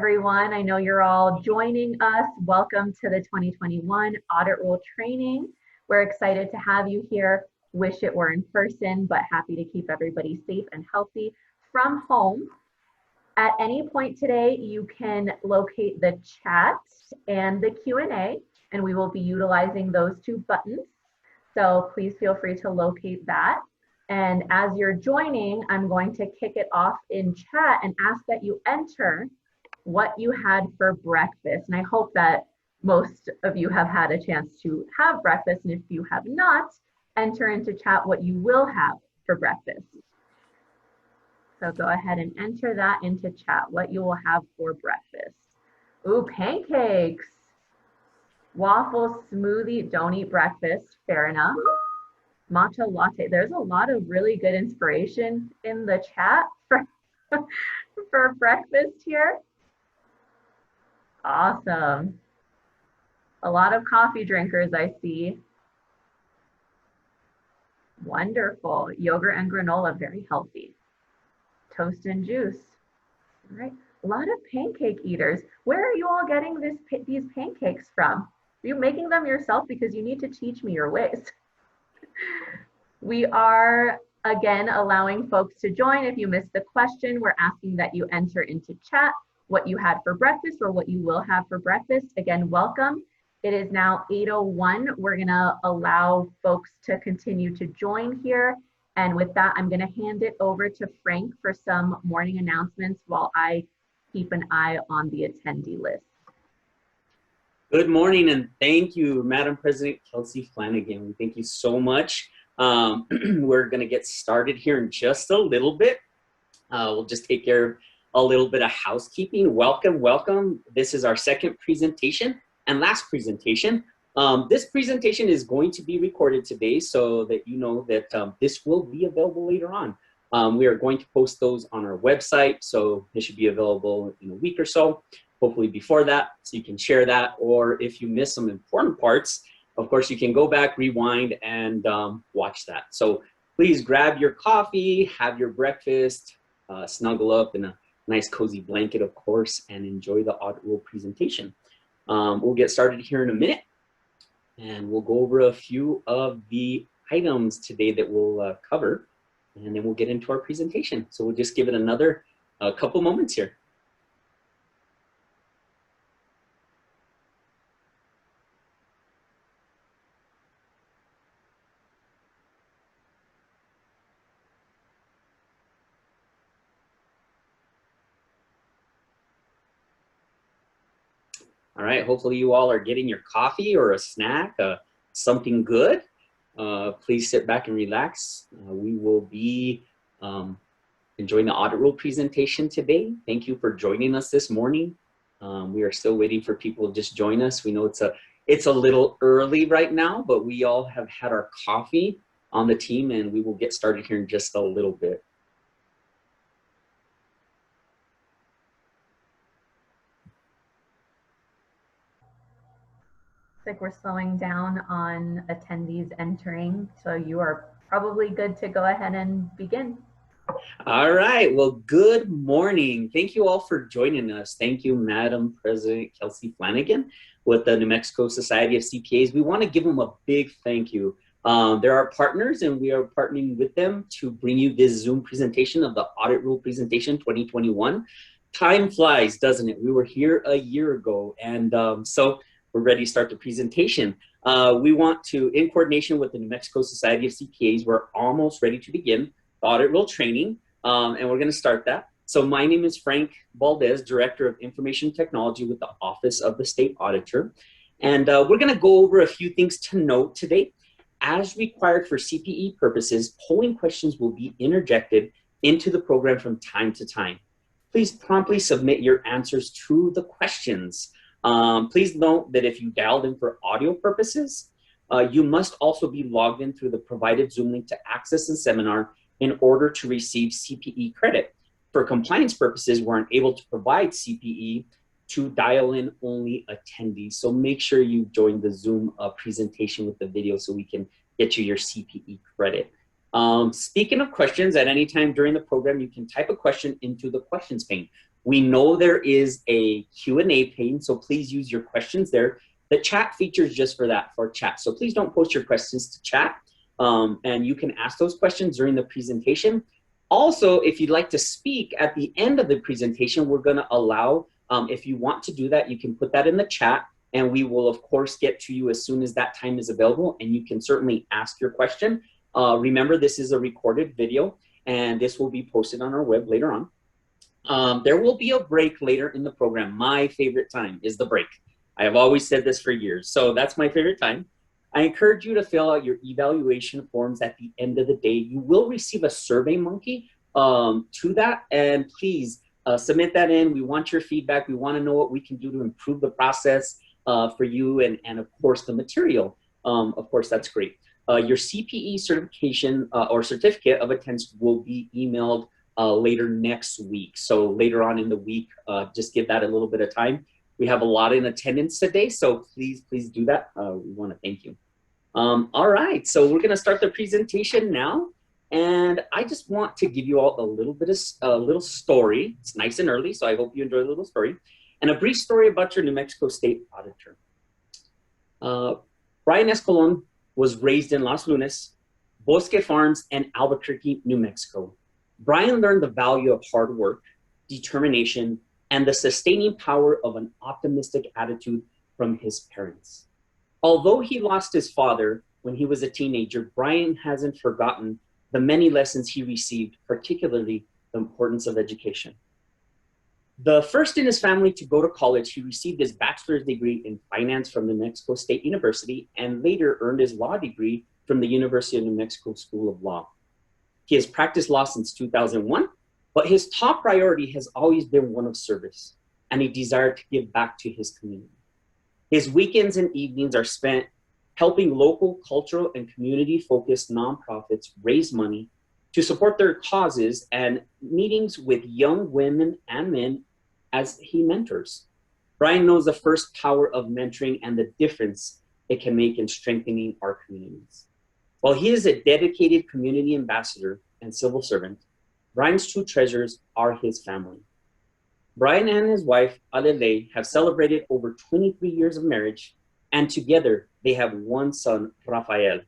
everyone. I know you're all joining us. Welcome to the 2021 Audit Rule Training. We're excited to have you here. Wish it were in person, but happy to keep everybody safe and healthy from home. At any point today, you can locate the chat and the Q&A, and we will be utilizing those two buttons. So please feel free to locate that. And as you're joining, I'm going to kick it off in chat and ask that you enter what you had for breakfast. And I hope that most of you have had a chance to have breakfast. And if you have not, enter into chat what you will have for breakfast. So go ahead and enter that into chat, what you will have for breakfast. Ooh, pancakes, waffle smoothie, don't eat breakfast, fair enough. Matcha latte, there's a lot of really good inspiration in the chat for breakfast here. Awesome. A lot of coffee drinkers I see. Wonderful. Yogurt and granola, very healthy. Toast and juice. All right. A lot of pancake eaters. Where are you all getting these pancakes from? Are you making them yourself? Because you need to teach me your ways. We are, again, allowing folks to join. If you missed the question, we're asking that you enter into chat what you had for breakfast or what you will have for breakfast. Again, welcome. It is now 8:01. We're gonna allow folks to continue to join here. And with that, I'm gonna hand it over to Frank for some morning announcements while I keep an eye on the attendee list. Good morning, and thank you, Madam President Kelsey Flanagan. Thank you so much. We're gonna get started here in just a little bit. We'll just take care of a little bit of housekeeping. Welcome, welcome. This is our second presentation and last presentation. This presentation is going to be recorded today so that you know that this will be available later on. We are going to post those on our website, so they should be available in a week or so, hopefully before that, so you can share that. Or if you miss some important parts, of course, you can go back, rewind, and watch that. So please grab your coffee, have your breakfast, snuggle up in a nice cozy blanket, of course, and enjoy the audit rule presentation. We'll get started here in a minute, and we'll go over a few of the items today that we'll cover, and then we'll get into our presentation. So we'll just give it another couple moments here. All right, hopefully you all are getting your coffee or a snack, something good. Please sit back and relax. We will be enjoying the audit rule presentation today. Thank you for joining us this morning. We are still waiting for people to just join us. We know it's a little early right now, but we all have had our coffee on the team, and we will get started here in just a little bit. Looks like we're slowing down on attendees entering, so you are probably good to go ahead and begin. All right, well, good morning. Thank you all for joining us. Thank you, Madam President Kelsey Flanagan with the New Mexico Society of CPAs. We want to give them a big thank you. They're our partners, and we are partnering with them to bring you this Zoom presentation of the Audit Rule Presentation 2021. Time flies, doesn't it? We were here a year ago, and so we're ready to start the presentation. We want to, in coordination with the New Mexico Society of CPAs, we're almost ready to begin the audit rule training, and we're gonna start that. So my name is Frank Valdez, Director of Information Technology with the Office of the State Auditor. And we're gonna go over a few things to note today. As required for CPE purposes, polling questions will be interjected into the program from time to time. Please promptly submit your answers to the questions. Please note that if you dialed in for audio purposes, you must also be logged in through the provided Zoom link to access the seminar in order to receive CPE credit. For compliance purposes, we're unable to provide CPE to dial-in only attendees. So make sure you join the Zoom presentation with the video so we can get you your CPE credit. Speaking of questions, at any time during the program, you can type a question into the questions pane. We know there is a Q&A pane, so please use your questions there. The chat feature is just for that, for chat. So please don't post your questions to chat, and you can ask those questions during the presentation. Also, if you'd like to speak at the end of the presentation, we're gonna allow, if you want to do that, you can put that in the chat, and we will of course get to you as soon as that time is available, and you can certainly ask your question. Remember, this is a recorded video, and this will be posted on our web later on. There will be a break later in the program. My favorite time is the break. I have always said this for years, so that's my favorite time. I encourage you to fill out your evaluation forms at the end of the day. You will receive a Survey Monkey to that, and please submit that in. We want your feedback. We want to know what we can do to improve the process for you, and of course the material. Of course, that's great. Your CPE certification or certificate of attendance will be emailed later next week. So later on in the week, just give that a little bit of time. We have a lot in attendance today, so please do that. We want to thank you. All right, so we're going to start the presentation now, and I just want to give you all a little bit of a little story. It's nice and early, so I hope you enjoy the little story, and a brief story about your New Mexico State Auditor. Brian Escalon was raised in Los Lunas, Bosque Farms, and Albuquerque, New Mexico. Brian learned the value of hard work, determination, and the sustaining power of an optimistic attitude from his parents. Although he lost his father when he was a teenager, Brian hasn't forgotten the many lessons he received, particularly the importance of education. The first in his family to go to college, he received his bachelor's degree in finance from New Mexico State University, and later earned his law degree from the University of New Mexico School of Law. He has practiced law since 2001, but his top priority has always been one of service and a desire to give back to his community. His weekends and evenings are spent helping local cultural and community-focused nonprofits raise money to support their causes, and meetings with young women and men as he mentors. Brian knows the first power of mentoring and the difference it can make in strengthening our communities. While he is a dedicated community ambassador and civil servant, Brian's true treasures are his family. Brian and his wife, Alele, have celebrated over 23 years of marriage, and together they have one son, Rafael.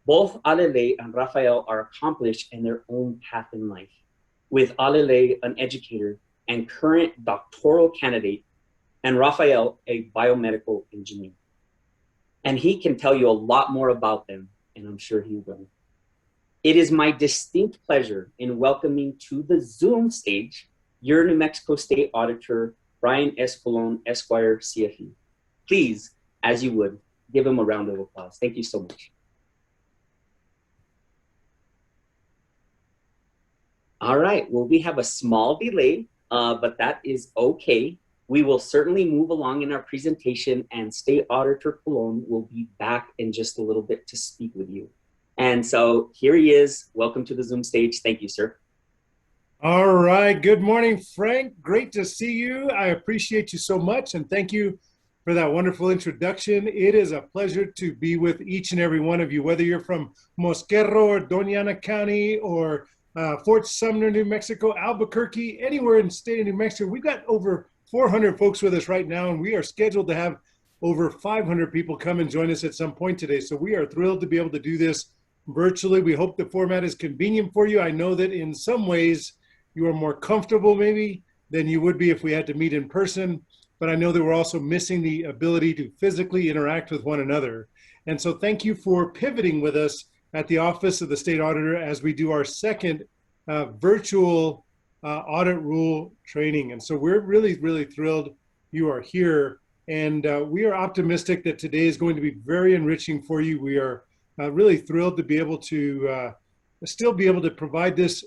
Both Alele and Rafael are accomplished in their own path in life, with Alele an educator and current doctoral candidate, and Rafael a biomedical engineer. And he can tell you a lot more about them, and I'm sure he will. It is my distinct pleasure in welcoming to the Zoom stage your New Mexico State Auditor, Brian Escalon, Esquire, CFE. Please, as you would, give him a round of applause. Thank you so much. All right, well, we have a small delay, but that is okay. We will certainly move along in our presentation, and State Auditor Colon will be back in just a little bit to speak with you. And so here he is. Welcome to the Zoom stage. Thank you, sir. All right. Good morning, Frank. Great to see you. I appreciate you so much, and thank you for that wonderful introduction. It is a pleasure to be with each and every one of you, whether you're from Mosquero or Doña Ana County or Fort Sumner, New Mexico, Albuquerque, anywhere in the state of New Mexico. We've got over 400 folks with us right now, and we are scheduled to have over 500 people come and join us at some point today. So we are thrilled to be able to do this virtually. We hope the format is convenient for you. I know that in some ways you are more comfortable maybe than you would be if we had to meet in person, but I know that we're also missing the ability to physically interact with one another. And so thank you for pivoting with us at the Office of the State Auditor as we do our second virtual audit rule training. And so we're really, really thrilled you are here. And we are optimistic that today is going to be very enriching for you. We are really thrilled to be able to still be able to provide this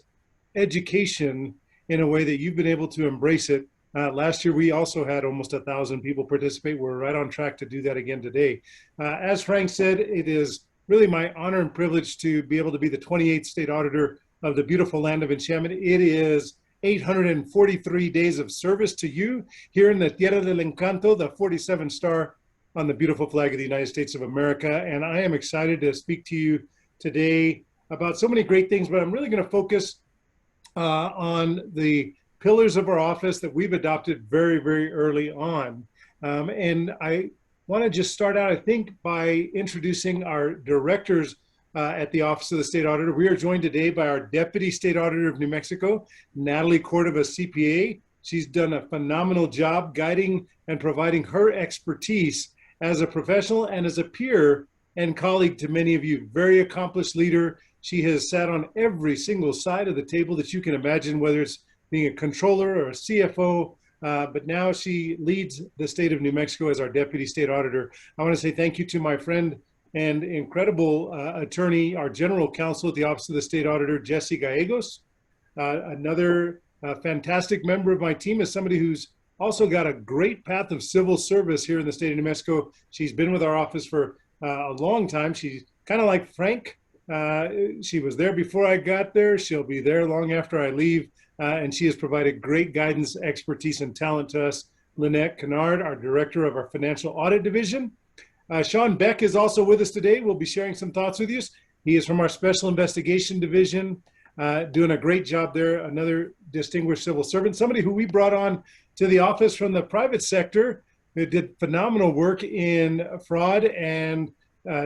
education in a way that you've been able to embrace it. Last year, we also had almost 1,000 people participate. We're right on track to do that again today. As Frank said, it is really my honor and privilege to be able to be the 28th state auditor of the beautiful land of enchantment. It is 843 days of service to you here in the Tierra del Encanto, the 47 star on the beautiful flag of the United States of America. And I am excited to speak to you today about so many great things, but I'm really going to focus on the pillars of our office that we've adopted very, very early on. And I want to just start out, I think, by introducing our directors at the Office of the State Auditor. We are joined today by our Deputy State Auditor of New Mexico, Natalie Cordova, CPA. She's done a phenomenal job guiding and providing her expertise as a professional and as a peer and colleague to many of you. Very accomplished leader. She has sat on every single side of the table that you can imagine, whether it's being a controller or a CFO, but now she leads the state of New Mexico as our Deputy State Auditor. I want to say thank you to my friend and incredible attorney, our General Counsel at the Office of the State Auditor, Jesse Gallegos. Another fantastic member of my team is somebody who's also got a great path of civil service here in the state of New Mexico. She's been with our office for a long time. She's kind of like Frank. She was there before I got there. She'll be there long after I leave. And she has provided great guidance, expertise, and talent to us. Lynette Kennard, our Director of our Financial Audit Division. Sean Beck is also with us today. We'll be sharing some thoughts with you. He is from our Special Investigation Division, doing a great job there. Another distinguished civil servant, somebody who we brought on to the office from the private sector, who did phenomenal work in fraud, and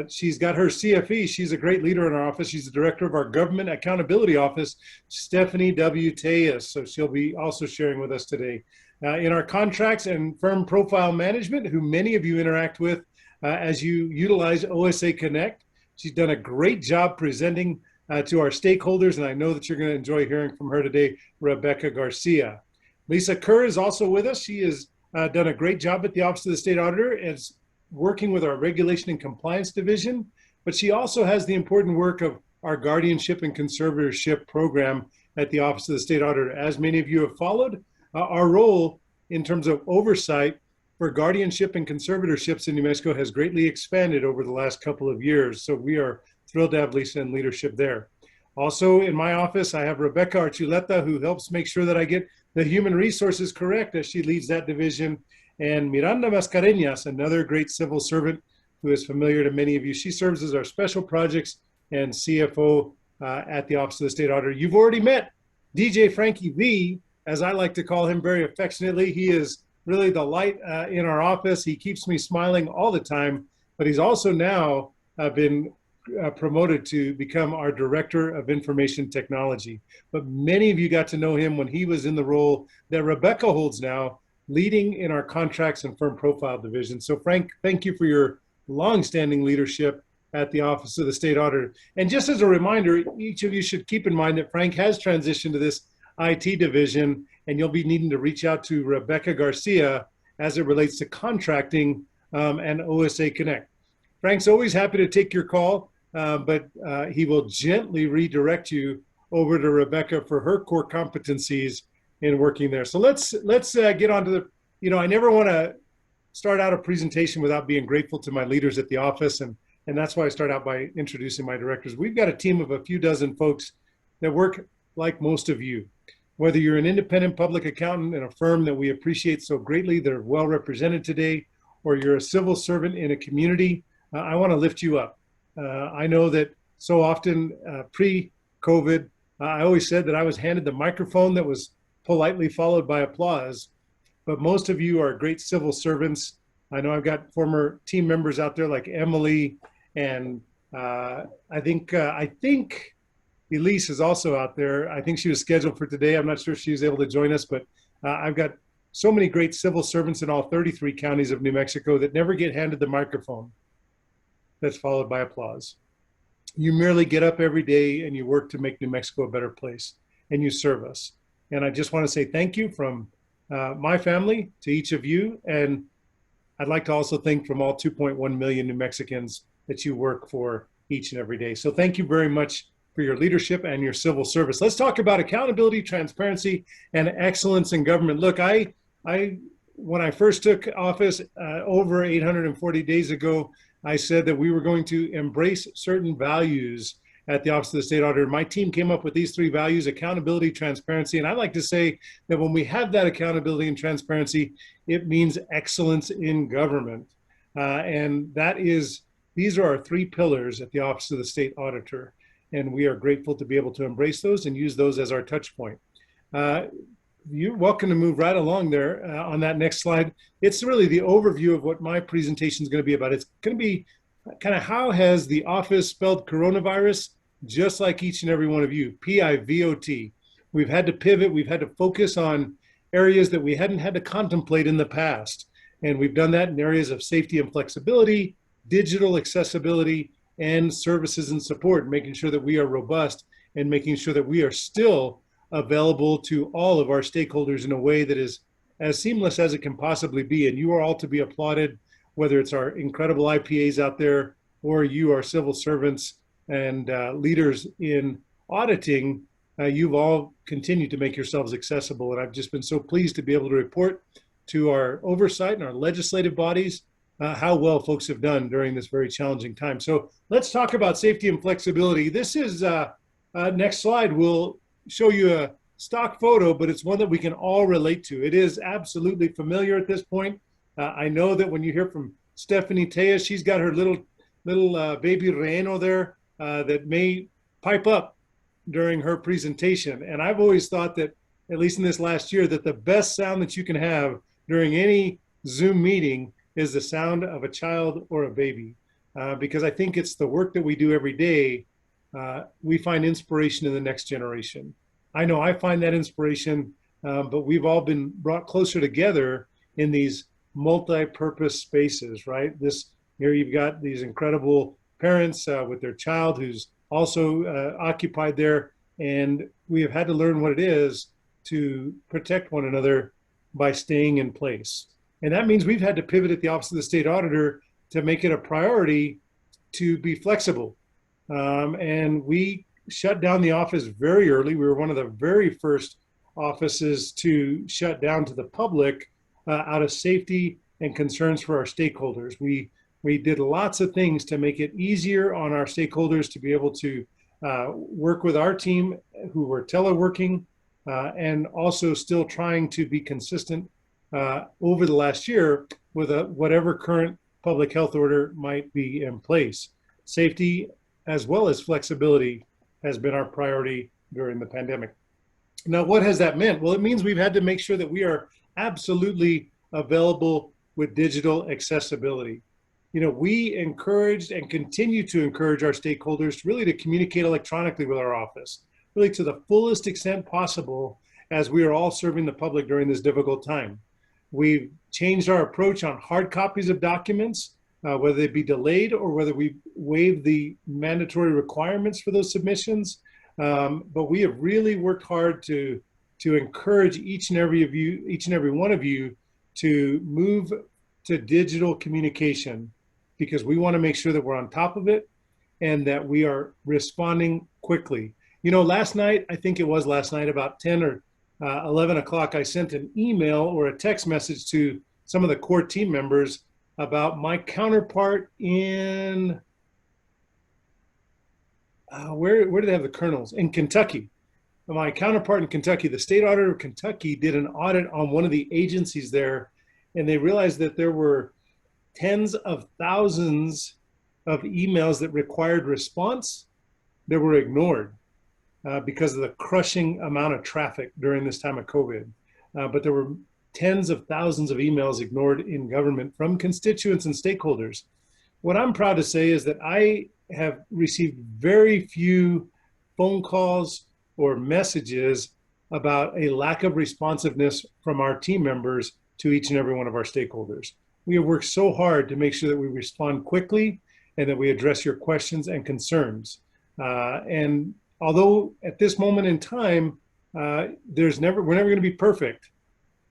she's got her CFE. She's a great leader in our office. She's the Director of our Government Accountability Office, Stephanie W. Tejas. So she'll be also sharing with us today. In our contracts and firm profile management, who many of you interact with as you utilize OSA Connect. She's done a great job presenting to our stakeholders, and I know that you're going to enjoy hearing from her today, Rebecca Garcia. Lisa Kerr is also with us. She has done a great job at the Office of the State Auditor as working with our Regulation and Compliance Division, but she also has the important work of our Guardianship and Conservatorship program at the Office of the State Auditor. As many of you have followed, our role in terms of oversight for guardianship and conservatorships in New Mexico has greatly expanded over the last couple of years. So we are thrilled to have Lisa in leadership there. Also in my office, I have Rebecca Archuleta, who helps make sure that I get the human resources correct as she leads that division. And Miranda Mascareñas, another great civil servant who is familiar to many of you. She serves as our special projects and CFO at the Office of the State Auditor. You've already met DJ Frankie V, as I like to call him very affectionately. He is really the light in our office. He keeps me smiling all the time, but he's also now been promoted to become our Director of Information Technology. But many of you got to know him when he was in the role that Rebecca holds now, leading in our contracts and firm profile division. So Frank, thank you for your longstanding leadership at the Office of the State Auditor. And just as a reminder, each of you should keep in mind that Frank has transitioned to this IT division, and you'll be needing to reach out to Rebecca Garcia as it relates to contracting and OSA Connect. Frank's always happy to take your call, but he will gently redirect you over to Rebecca for her core competencies in working there. So let's get on to the, I never want to start out a presentation without being grateful to my leaders at the office, and that's why I start out by introducing my directors. We've got a team of a few dozen folks that work like most of you. Whether you're an independent public accountant in a firm that we appreciate so greatly, they're well represented today, or you're a civil servant in a community, I want to lift you up. I know that so often pre-COVID, I always said that I was handed the microphone that was politely followed by applause, but most of you are great civil servants. I know I've got former team members out there like Emily, and I think Elise is also out there. I think she was scheduled for today. I'm not sure if she was able to join us, but I've got so many great civil servants in all 33 counties of New Mexico that never get handed the microphone that's followed by applause. You merely get up every day and you work to make New Mexico a better place, and you serve us. And I just want to say thank you from my family to each of you. And I'd like to also thank from all 2.1 million New Mexicans that you work for each and every day. So thank you very much for your leadership and your civil service. Let's talk about accountability, transparency, and excellence in government. Look, when I first took office over 840 days ago, I said that we were going to embrace certain values at the Office of the State Auditor. My team came up with these three values: accountability, transparency, and I like to say that when we have that accountability and transparency, it means excellence in government. And these are our three pillars at the Office of the State Auditor. And we are grateful to be able to embrace those and use those as our touch point. you're welcome to move right along there on that next slide. It's really the overview of what my presentation is going to be about. It's going to be kind of how has the office spelled coronavirus, just like each and every one of you, PIVOT. We've had to pivot. We've had to focus on areas that we hadn't had to contemplate in the past. And we've done that in areas of safety and flexibility, digital accessibility, and services and support, making sure that we are robust and making sure that we are still available to all of our stakeholders in a way that is as seamless as it can possibly be. And you are all to be applauded, whether it's our incredible IPAs out there or you are civil servants and leaders in auditing. You've all continued to make yourselves accessible. And I've just been so pleased to be able to report to our oversight and our legislative bodies how well folks have done during this very challenging time. So let's talk about safety and flexibility. This is, next slide will show you a stock photo, but it's one that we can all relate to. It is absolutely familiar at this point. I know that when you hear from Stephanie Tea, she's got her little baby Reno there that may pipe up during her presentation. And I've always thought that, at least in this last year, that the best sound that you can have during any Zoom meeting is the sound of a child or a baby. Because I think it's the work that we do every day. We find inspiration in the next generation. I know I find that inspiration, but we've all been brought closer together in these multi-purpose spaces, right? Here you've got these incredible parents with their child who's also occupied there, and we have had to learn what it is to protect one another by staying in place. And that means we've had to pivot at the Office of the State Auditor to make it a priority to be flexible. And we shut down the office very early. We were one of the very first offices to shut down to the public out of safety and concerns for our stakeholders. We did lots of things to make it easier on our stakeholders to be able to work with our team who were teleworking and also still trying to be consistent over the last year with whatever current public health order might be in place. Safety as well as flexibility has been our priority during the pandemic. Now, what has that meant? Well, it means we've had to make sure that we are absolutely available with digital accessibility. You know, we encouraged and continue to encourage our stakeholders really to communicate electronically with our office, really to the fullest extent possible as we are all serving the public during this difficult time. We've changed our approach on hard copies of documents, whether they be delayed or whether we waive the mandatory requirements for those submissions. But we have really worked hard to encourage each and every one of you to move to digital communication, because we want to make sure that we're on top of it and that we are responding quickly. You know, last night, I think it was last night, about 10 or 11 o'clock, I sent an email or a text message to some of the core team members about my counterpart in, where do they have the colonels? In Kentucky. My counterpart in Kentucky, the state auditor of Kentucky, did an audit on one of the agencies there, and they realized that there were tens of thousands of emails that required response that were ignored because of the crushing amount of traffic during this time of COVID. But there were tens of thousands of emails ignored in government from constituents and stakeholders. What I'm proud to say is that I have received very few phone calls or messages about a lack of responsiveness from our team members to each and every one of our stakeholders. We have worked so hard to make sure that we respond quickly and that we address your questions and concerns. And although at this moment in time, we're never going to be perfect,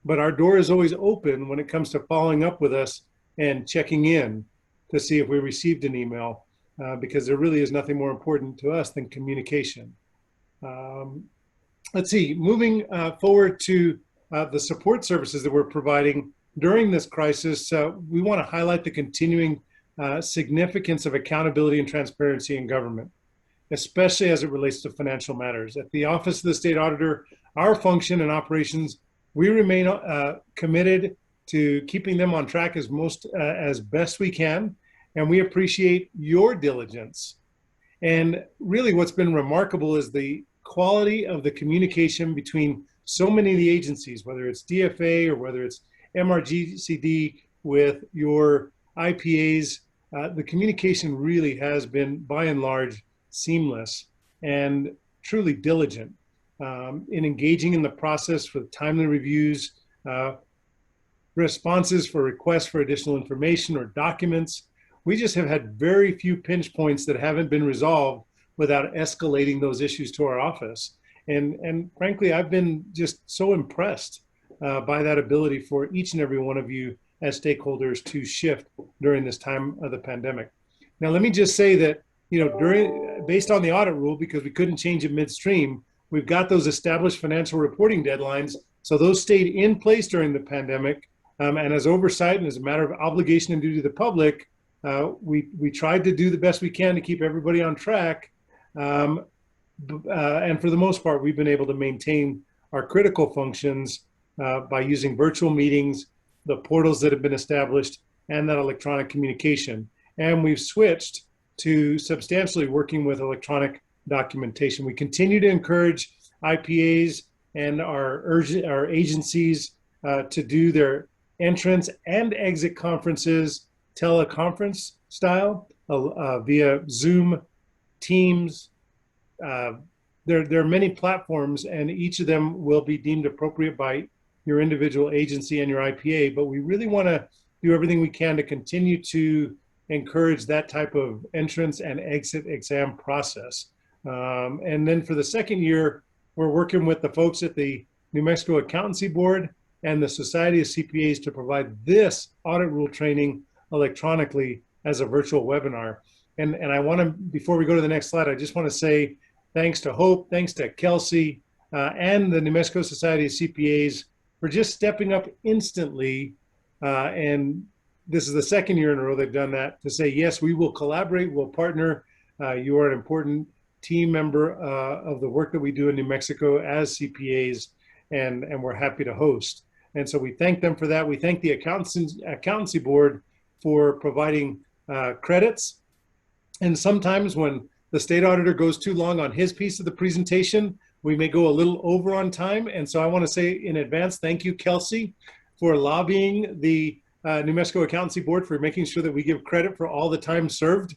but our door is always open when it comes to following up with us and checking in to see if we received an email, because there really is nothing more important to us than communication. Let's see, moving forward to the support services that we're providing during this crisis, we want to highlight the continuing significance of accountability and transparency in government, especially as it relates to financial matters. At the Office of the State Auditor, our function and operations, we remain committed to keeping them on track as best we can, and we appreciate your diligence. And really what's been remarkable is the quality of the communication between so many of the agencies, whether it's DFA or whether it's MRGCD with your IPAs, the communication really has been, by and large, seamless and truly diligent in engaging in the process for timely reviews, responses for requests for additional information or documents. We just have had very few pinch points that haven't been resolved without escalating those issues to our office. And frankly, I've been just so impressed by that ability for each and every one of you as stakeholders to shift during this time of the pandemic. Now, let me just say that, based on the audit rule, because we couldn't change it midstream, we've got those established financial reporting deadlines. So those stayed in place during the pandemic. And as oversight and as a matter of obligation and duty to the public, we tried to do the best we can to keep everybody on track. And for the most part, we've been able to maintain our critical functions by using virtual meetings, the portals that have been established, and that electronic communication. And we've switched to substantially working with electronic documentation. We continue to encourage IPAs and our agencies to do their entrance and exit conferences teleconference style via Zoom, Teams. There are many platforms, and each of them will be deemed appropriate by your individual agency and your IPA, but we really want to do everything we can to continue to encourage that type of entrance and exit exam process. And then for the second year, we're working with the folks at the New Mexico Accountancy Board and the Society of CPAs to provide this audit rule training electronically as a virtual webinar. And I want to, before we go to the next slide, I just want to say thanks to Hope, thanks to Kelsey, and the New Mexico Society of CPAs for just stepping up instantly. And this is the second year in a row they've done that, to say, yes, we will collaborate, we'll partner. You are an important team member of the work that we do in New Mexico as CPAs, and we're happy to host. And so we thank them for that. We thank the Accountancy Board for providing credits. And sometimes when the state auditor goes too long on his piece of the presentation, we may go a little over on time. And so I want to say in advance, thank you, Kelsey, for lobbying the New Mexico Accountancy Board for making sure that we give credit for all the time served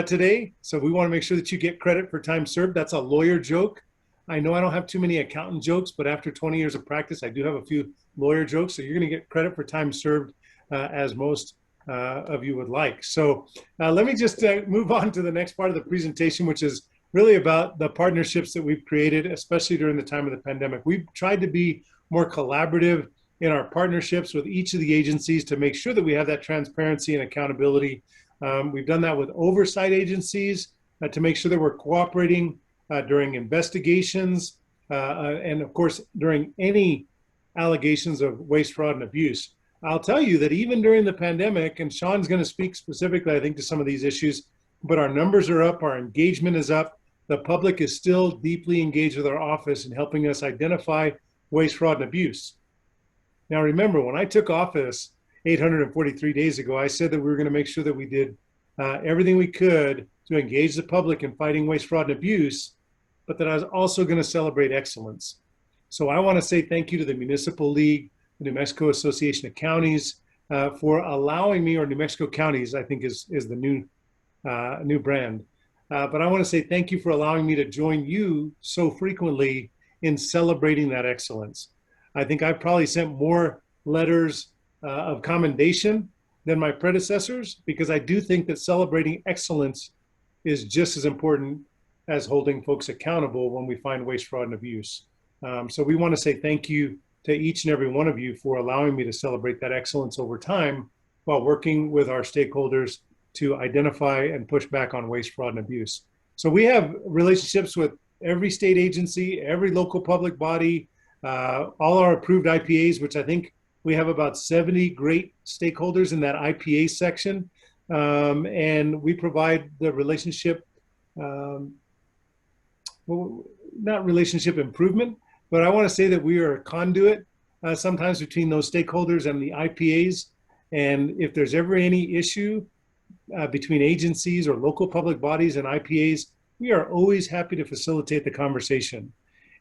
today. So we want to make sure that you get credit for time served. That's a lawyer joke. I know I don't have too many accountant jokes, but after 20 years of practice, I do have a few lawyer jokes. So you're going to get credit for time served as most of you would like. So let me just move on to the next part of the presentation, which is really about the partnerships that we've created, especially during the time of the pandemic. We've tried to be more collaborative in our partnerships with each of the agencies to make sure that we have that transparency and accountability. We've done that with oversight agencies to make sure that we're cooperating during investigations and of course during any allegations of waste, fraud, and abuse. I'll tell you that even during the pandemic, and Sean's going to speak specifically, I think, to some of these issues, but our numbers are up, our engagement is up. The public is still deeply engaged with our office in helping us identify waste, fraud, and abuse. Now, remember, when I took office 843 days ago, I said that we were going to make sure that we did everything we could to engage the public in fighting waste, fraud, and abuse, but that I was also going to celebrate excellence. So I want to say thank you to the Municipal League, the New Mexico Association of Counties, for allowing me, or New Mexico Counties, I think is the new brand. But I want to say thank you for allowing me to join you so frequently in celebrating that excellence. I think I've probably sent more letters of commendation than my predecessors, because I do think that celebrating excellence is just as important as holding folks accountable when we find waste, fraud, and abuse. So we want to say thank you to each and every one of you for allowing me to celebrate that excellence over time while working with our stakeholders to identify and push back on waste, fraud, and abuse. So we have relationships with every state agency, every local public body, all our approved IPAs, which I think we have about 70 great stakeholders in that IPA section. And we provide the relationship, well, not relationship improvement, but I want to say that we are a conduit sometimes between those stakeholders and the IPAs. And if there's ever any issue between agencies or local public bodies and IPAs, we are always happy to facilitate the conversation.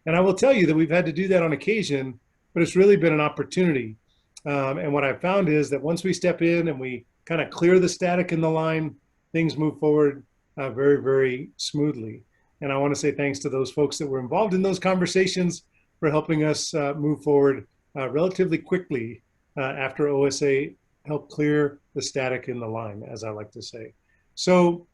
And I will tell you that we've had to do that on occasion, but it's really been an opportunity. And what I've found is that once we step in and we kind of clear the static in the line, things move forward very, very smoothly. And I want to say thanks to those folks that were involved in those conversations for helping us move forward relatively quickly after OSA helped clear the static in the line, as I like to say. So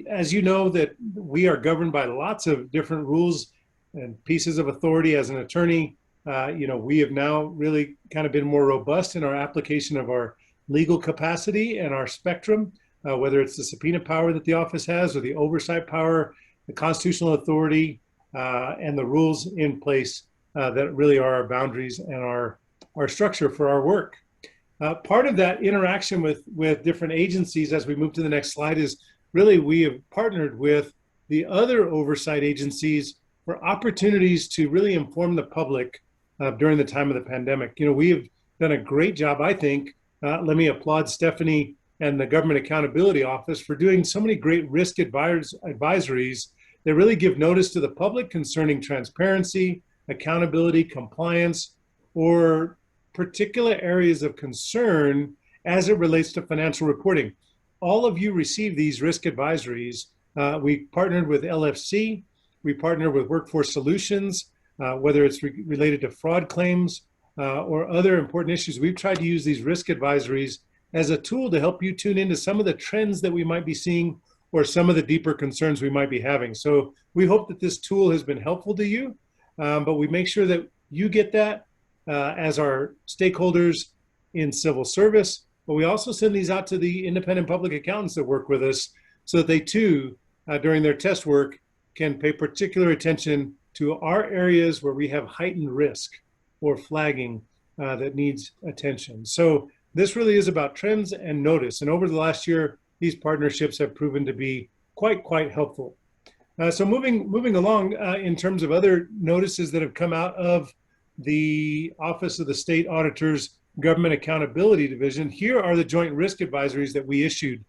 as you know, that we are governed by lots of different rules and pieces of authority. As an attorney, we have now really kind of been more robust in our application of our legal capacity and our spectrum, whether it's the subpoena power that the office has or the oversight power, the constitutional authority, and the rules in place that really are our boundaries and our structure for our work. Part of that interaction with different agencies as we move to the next slide is really we have partnered with the other oversight agencies for opportunities to really inform the public during the time of the pandemic. We have done a great job, I think. Let me applaud Stephanie and the Government Accountability Office for doing so many great risk advisories that really give notice to the public concerning transparency, accountability, compliance, or particular areas of concern as it relates to financial reporting. All of you receive these risk advisories. We partnered with LFC, we partnered with Workforce Solutions, whether it's related to fraud claims or other important issues. We've tried to use these risk advisories as a tool to help you tune into some of the trends that we might be seeing or some of the deeper concerns we might be having. So we hope that this tool has been helpful to you, but we make sure that you get that as our stakeholders in civil service, but we also send these out to the independent public accountants that work with us so that they too, during their test work, can pay particular attention to our areas where we have heightened risk or flagging that needs attention. So this really is about trends and notice. And over the last year, these partnerships have proven to be quite helpful. So moving along in terms of other notices that have come out of the Office of the State Auditor's Government Accountability Division, here are the joint risk advisories that we issued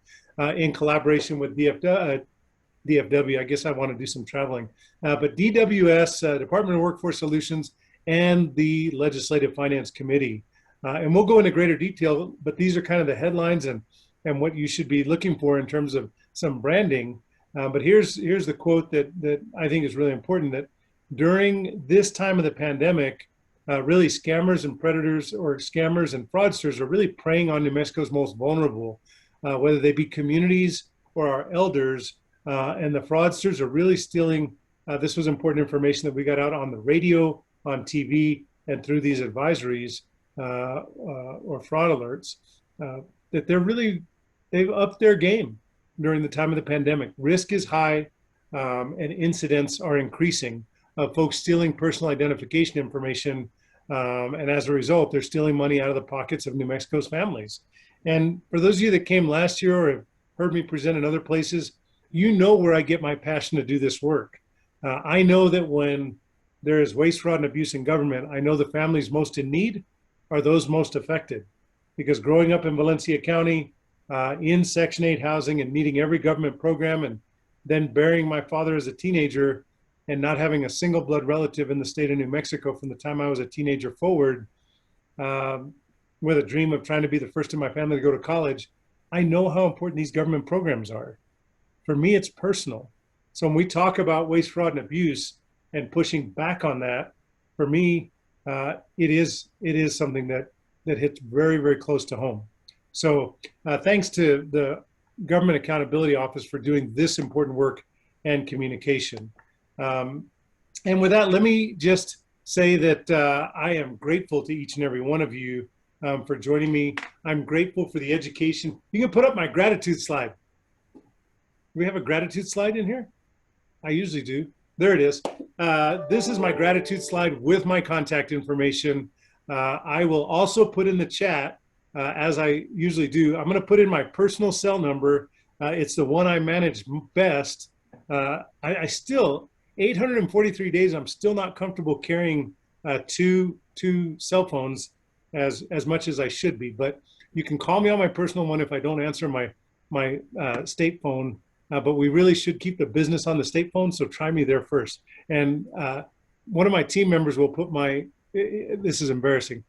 in collaboration with DFW. I guess I want to do some traveling, but DWS, Department of Workforce Solutions, and the Legislative Finance Committee. And we'll go into greater detail, but these are kind of the headlines and what you should be looking for in terms of some branding. But here's the quote that I think is really important, that during this time of the pandemic, really scammers and predators, or scammers and fraudsters, are really preying on New Mexico's most vulnerable, whether they be communities or our elders. And the fraudsters are really stealing. This was important information that we got out on the radio, on TV, and through these advisories or fraud alerts, that they've upped their game during the time of the pandemic. Risk is high, and incidents are increasing of folks stealing personal identification information. And as a result, they're stealing money out of the pockets of New Mexico's families. And for those of you that came last year or have heard me present in other places, you know where I get my passion to do this work. I know that when there is waste, fraud, and abuse in government, I know the families most in need are those most affected. Because growing up in Valencia County, in Section 8 housing and meeting every government program, and then burying my father as a teenager and not having a single blood relative in the state of New Mexico from the time I was a teenager forward, with a dream of trying to be the first in my family to go to college, I know how important these government programs are. For me, it's personal. So when we talk about waste, fraud, and abuse and pushing back on that, for me, it is something that hits very, very close to home. So thanks to the Government Accountability Office for doing this important work and communication. And with that, let me just say that I am grateful to each and every one of you for joining me. I'm grateful for the education. You can put up my gratitude slide. We have a gratitude slide in here? I usually do. There it is. This is my gratitude slide with my contact information. I will also put in the chat, as I usually do, I'm going to put in my personal cell number. It's the one I manage best. I still, 843 days, I'm still not comfortable carrying two cell phones as much as I should be. But you can call me on my personal one if I don't answer my state phone. But we really should keep the business on the state phone, so try me there first. And one of my team members will put this is embarrassing.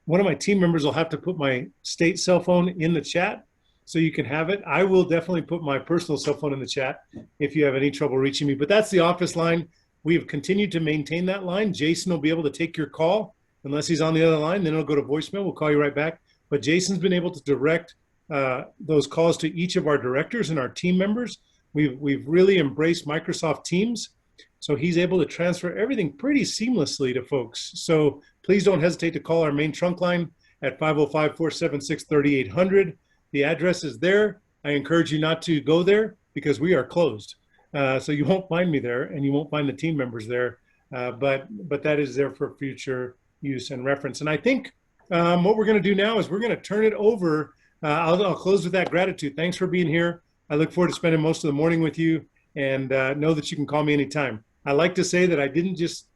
One of my team members will have to put my state cell phone in the chat so you can have it. I will definitely put my personal cell phone in the chat if you have any trouble reaching me, but that's the office line. We have continued to maintain that line. Jason will be able to take your call unless he's on the other line, then it'll go to voicemail. We'll call you right back. But Jason's been able to direct those calls to each of our directors and our team members. We've really embraced Microsoft Teams. So he's able to transfer everything pretty seamlessly to folks. So please don't hesitate to call our main trunk line at 505-476-3800. The address is there. I encourage you not to go there because we are closed. So you won't find me there and you won't find the team members there. But that is there for future use and reference. And I think what we're going to do now is we're going to turn it over. I'll close with that gratitude. Thanks for being here. I look forward to spending most of the morning with you, and know that you can call me anytime. I like to say that I didn't just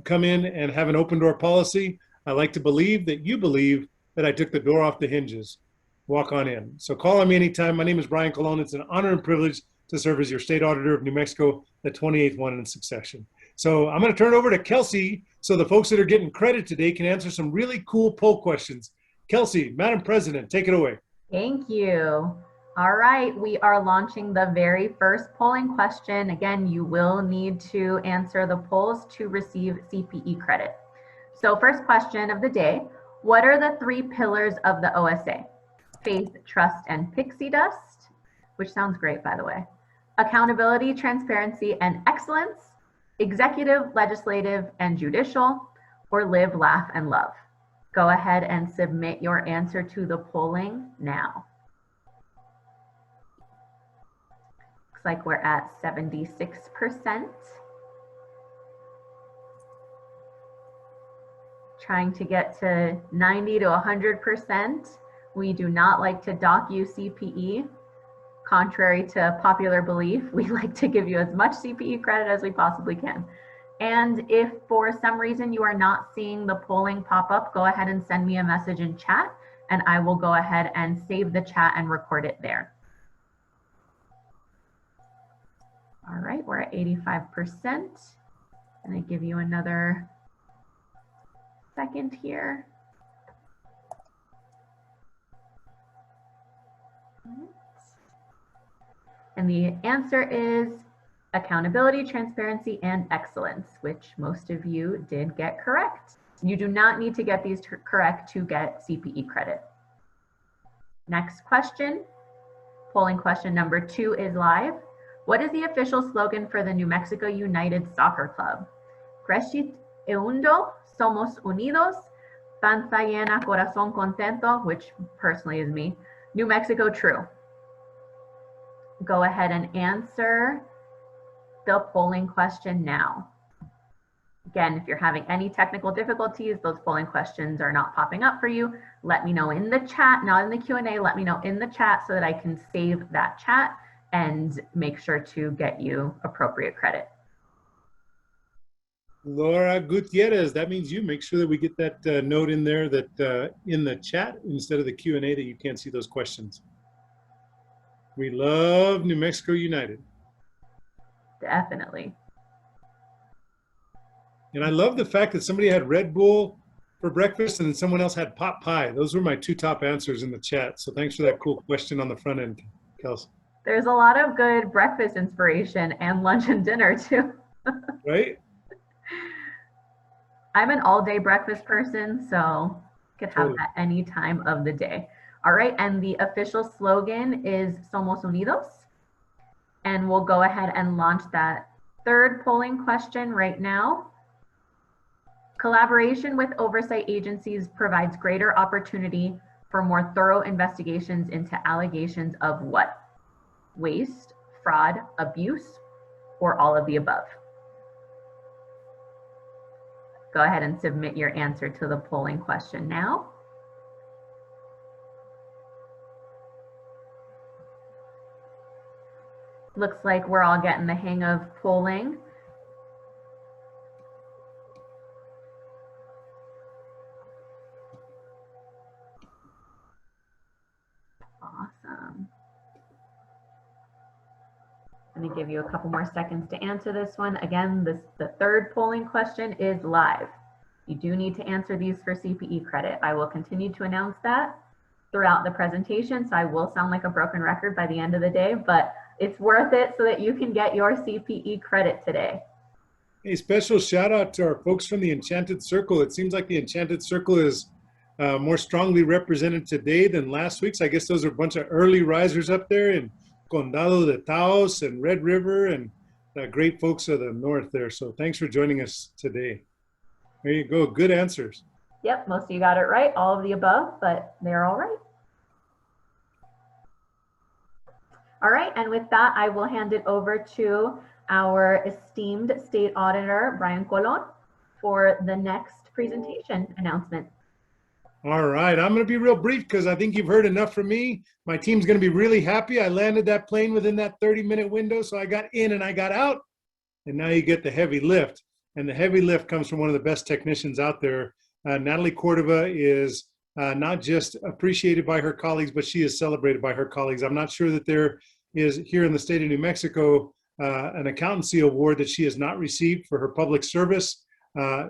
come in and have an open door policy. I like to believe that you believe that I took the door off the hinges. Walk on in. So call on me anytime. My name is Brian Colon. It's an honor and privilege to serve as your state auditor of New Mexico, the 28th one in succession. So I'm going to turn it over to Kelsey so the folks that are getting credit today can answer some really cool poll questions. Kelsey, Madam President, take it away. Thank you. All right, we are launching the very first polling question. Again, you will need to answer the polls to receive CPE credit. So first question of the day, what are the 3 pillars of the OSA? Faith, trust, and pixie dust, which sounds great, by the way. Accountability, transparency, and excellence, executive, legislative, and judicial, or live, laugh, and love. Go ahead and submit your answer to the polling now. Looks like we're at 76%. Trying to get to 90 to 100%. We do not like to dock you CPE. Contrary to popular belief, we like to give you as much CPE credit as we possibly can. And if for some reason you are not seeing the polling pop up, go ahead and send me a message in chat, and I will go ahead and save the chat and record it there. All right, we're at 85%. And I give you another second here. And the answer is accountability, transparency, and excellence, which most of you did get correct. You do not need to get these correct to get CPE credit. Next question, polling question number 2 is live. What is the official slogan for the New Mexico United Soccer Club? Crescit eundo, somos unidos, panza llena, corazón contento, which personally is me, New Mexico true. Go ahead and answer the polling question now. Again, if you're having any technical difficulties, those polling questions are not popping up for you, let me know in the chat, not in the Q&A, let me know in the chat so that I can save that chat and make sure to get you appropriate credit. Laura Gutierrez, that means you make sure that we get that note in there that in the chat instead of the Q&A that you can't see those questions. We love New Mexico United. Definitely. And I love the fact that somebody had Red Bull for breakfast and then someone else had pot pie. Those were my 2 top answers in the chat. So thanks for that cool question on the front end, Kelsey. There's a lot of good breakfast inspiration and lunch and dinner too. Right? I'm an all-day breakfast person, so you could have that any time of the day. All right, and the official slogan is Somos Unidos. And we'll go ahead and launch that 3rd polling question right now. Collaboration with oversight agencies provides greater opportunity for more thorough investigations into allegations of what? Waste, fraud, abuse, or all of the above? Go ahead and submit your answer to the polling question now. Looks like we're all getting the hang of polling. Awesome. I'm going to give you a couple more seconds to answer this one. Again, the third polling question is live. You do need to answer these for CPE credit. I will continue to announce that throughout the presentation, so I will sound like a broken record by the end of the day, but it's worth it so that you can get your CPE credit today. A special shout out to our folks from the Enchanted Circle. It seems like the Enchanted Circle is more strongly represented today than last week's. I guess those are a bunch of early risers up there in Condado de Taos and Red River, and great folks of the north there. So thanks for joining us today. There you go. Good answers. Yep, most of you got it right, all of the above, but they're all right. All right, and with that, I will hand it over to our esteemed State Auditor, Brian Colon, for the next presentation announcement. All right, I'm going to be real brief because I think you've heard enough from me. My team's going to be really happy. I landed that plane within that 30-minute window, so I got in and I got out, and now you get the heavy lift. And the heavy lift comes from one of the best technicians out there. Natalie Cordova is not just appreciated by her colleagues, but she is celebrated by her colleagues. I'm not sure that there is here in the state of New Mexico an accountancy award that she has not received for her public service.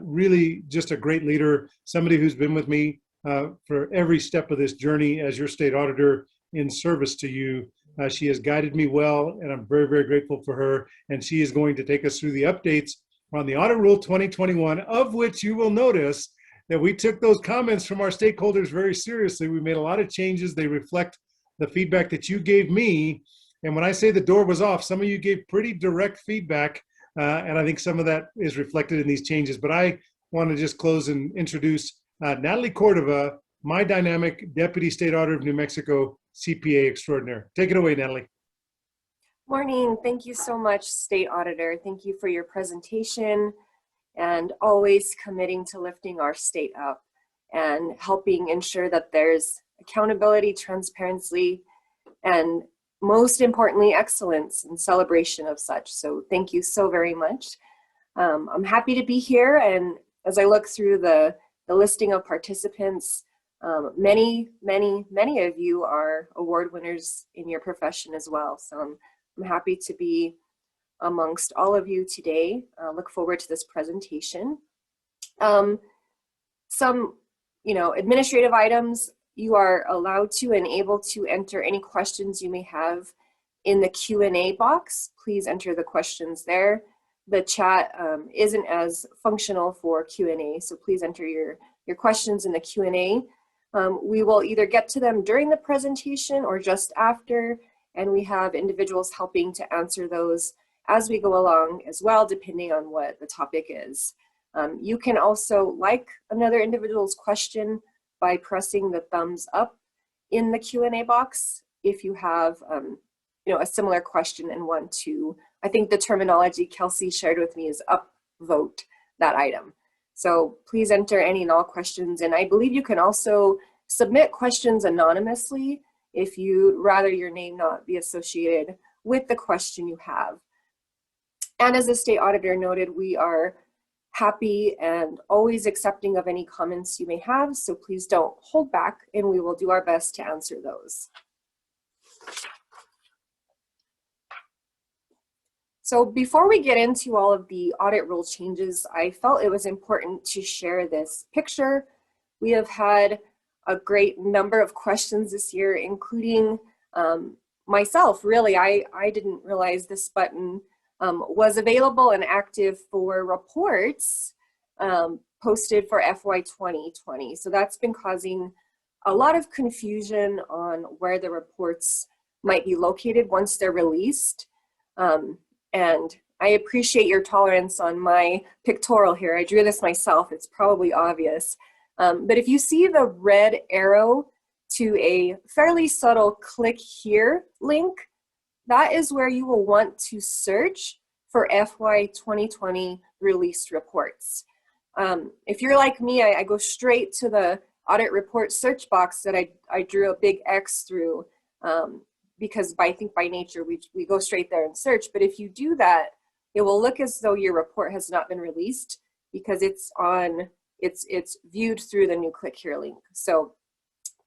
Really just a great leader, somebody who's been with me for every step of this journey as your state auditor in service to you. She has guided me well, and I'm very, very grateful for her. And she is going to take us through the updates on the Audit Rule 2021, of which you will notice that we took those comments from our stakeholders very seriously. We made a lot of changes. They reflect the feedback that you gave me. And when I say the door was off, some of you gave pretty direct feedback, and I think some of that is reflected in these changes. But I want to just close and introduce Natalie Cordova, my dynamic Deputy State Auditor of New Mexico, CPA extraordinaire. Take it away, Natalie. Morning. Thank you so much, State Auditor. Thank you for your presentation and always committing to lifting our state up and helping ensure that there's accountability, transparency, and most importantly, excellence and celebration of such. So thank you so very much. I'm happy to be here, and as I look through the listing of participants, many of you are award winners in your profession as well. So I'm happy to be amongst all of you today. Look forward to this presentation. Some, administrative items. You are allowed to and able to enter any questions you may have in the Q&A box. Please enter the questions there. The chat isn't as functional for Q&A, so please enter your questions in the Q&A. We will either get to them during the presentation or just after, and we have individuals helping to answer those as we go along as well, depending on what the topic is. You can also like another individual's question by pressing the thumbs up in the Q&A box if you have a similar question and want to, I think the terminology Kelsey shared with me is upvote that item. So please enter any and all questions, and I believe you can also submit questions anonymously if you'd rather your name not be associated with the question you have. And as the state auditor noted, we are happy and always accepting of any comments you may have, so please don't hold back and we will do our best to answer those. So before we get into all of the audit rule changes, I felt it was important to share this picture. We have had a great number of questions this year, including myself. Really, I didn't realize this button was available and active for reports posted for FY 2020. So that's been causing a lot of confusion on where the reports might be located once they're released. And I appreciate your tolerance on my pictorial here. I drew this myself. It's probably obvious. But if you see the red arrow to a fairly subtle click here link, that is where you will want to search for FY 2020 released reports. If you're like me, I go straight to the audit report search box that I drew a big X through because I think by nature we go straight there and search. But if you do that, it will look as though your report has not been released because it's viewed through the new click here link. So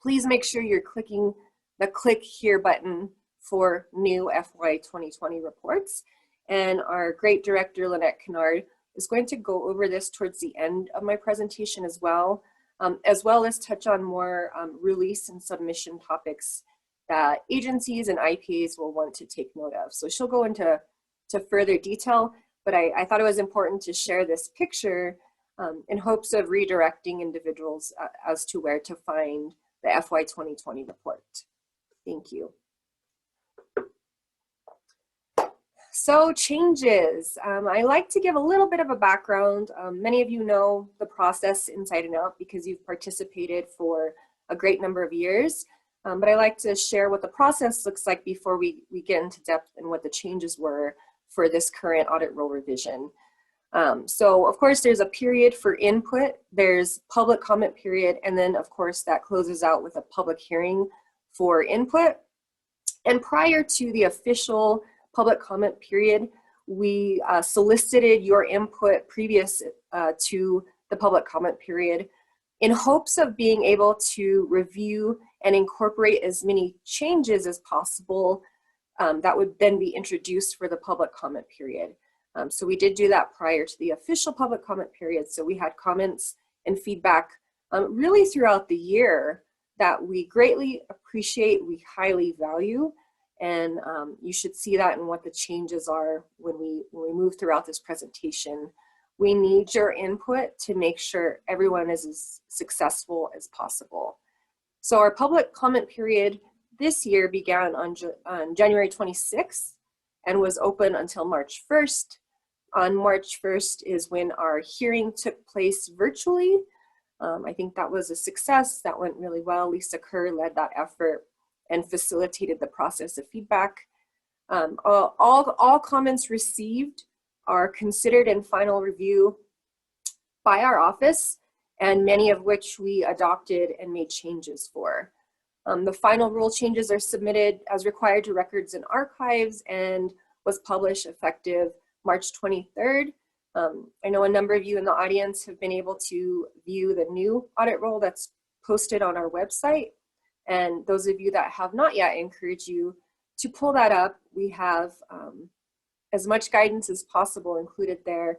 please make sure you're clicking the click here button for new FY 2020 reports. And our great director, Lynette Kennard, is going to go over this towards the end of my presentation as well as touch on more release and submission topics that agencies and IPAs will want to take note of. So she'll go into further detail, but I thought it was important to share this picture in hopes of redirecting individuals as to where to find the FY 2020 report. Thank you. So changes. I like to give a little bit of a background. Many of you know the process inside and out because you've participated for a great number of years. But I like to share what the process looks like before we get into depth and what the changes were for this current audit rule revision. So of course there's a period for input, there's public comment period, and then of course that closes out with a public hearing for input. And prior to the official public comment period, we solicited your input previous to the public comment period in hopes of being able to review and incorporate as many changes as possible that would then be introduced for the public comment period. So we did do that prior to the official public comment period. So we had comments and feedback really throughout the year that we greatly appreciate, we highly value, and you should see that in what the changes are when we move throughout this presentation. We need your input to make sure everyone is as successful as possible. So our public comment period this year began on January 26th and was open until March 1st. On March 1st is when our hearing took place virtually. I think that was a success. That went really well. Lisa Kerr led that effort and facilitated the process of feedback. All comments received are considered in final review by our office, and many of which we adopted and made changes for. The final rule changes are submitted as required to records and archives and was published effective March 23rd. I know a number of you in the audience have been able to view the new audit roll that's posted on our website. And those of you that have not yet, I encourage you to pull that up. We have as much guidance as possible included there.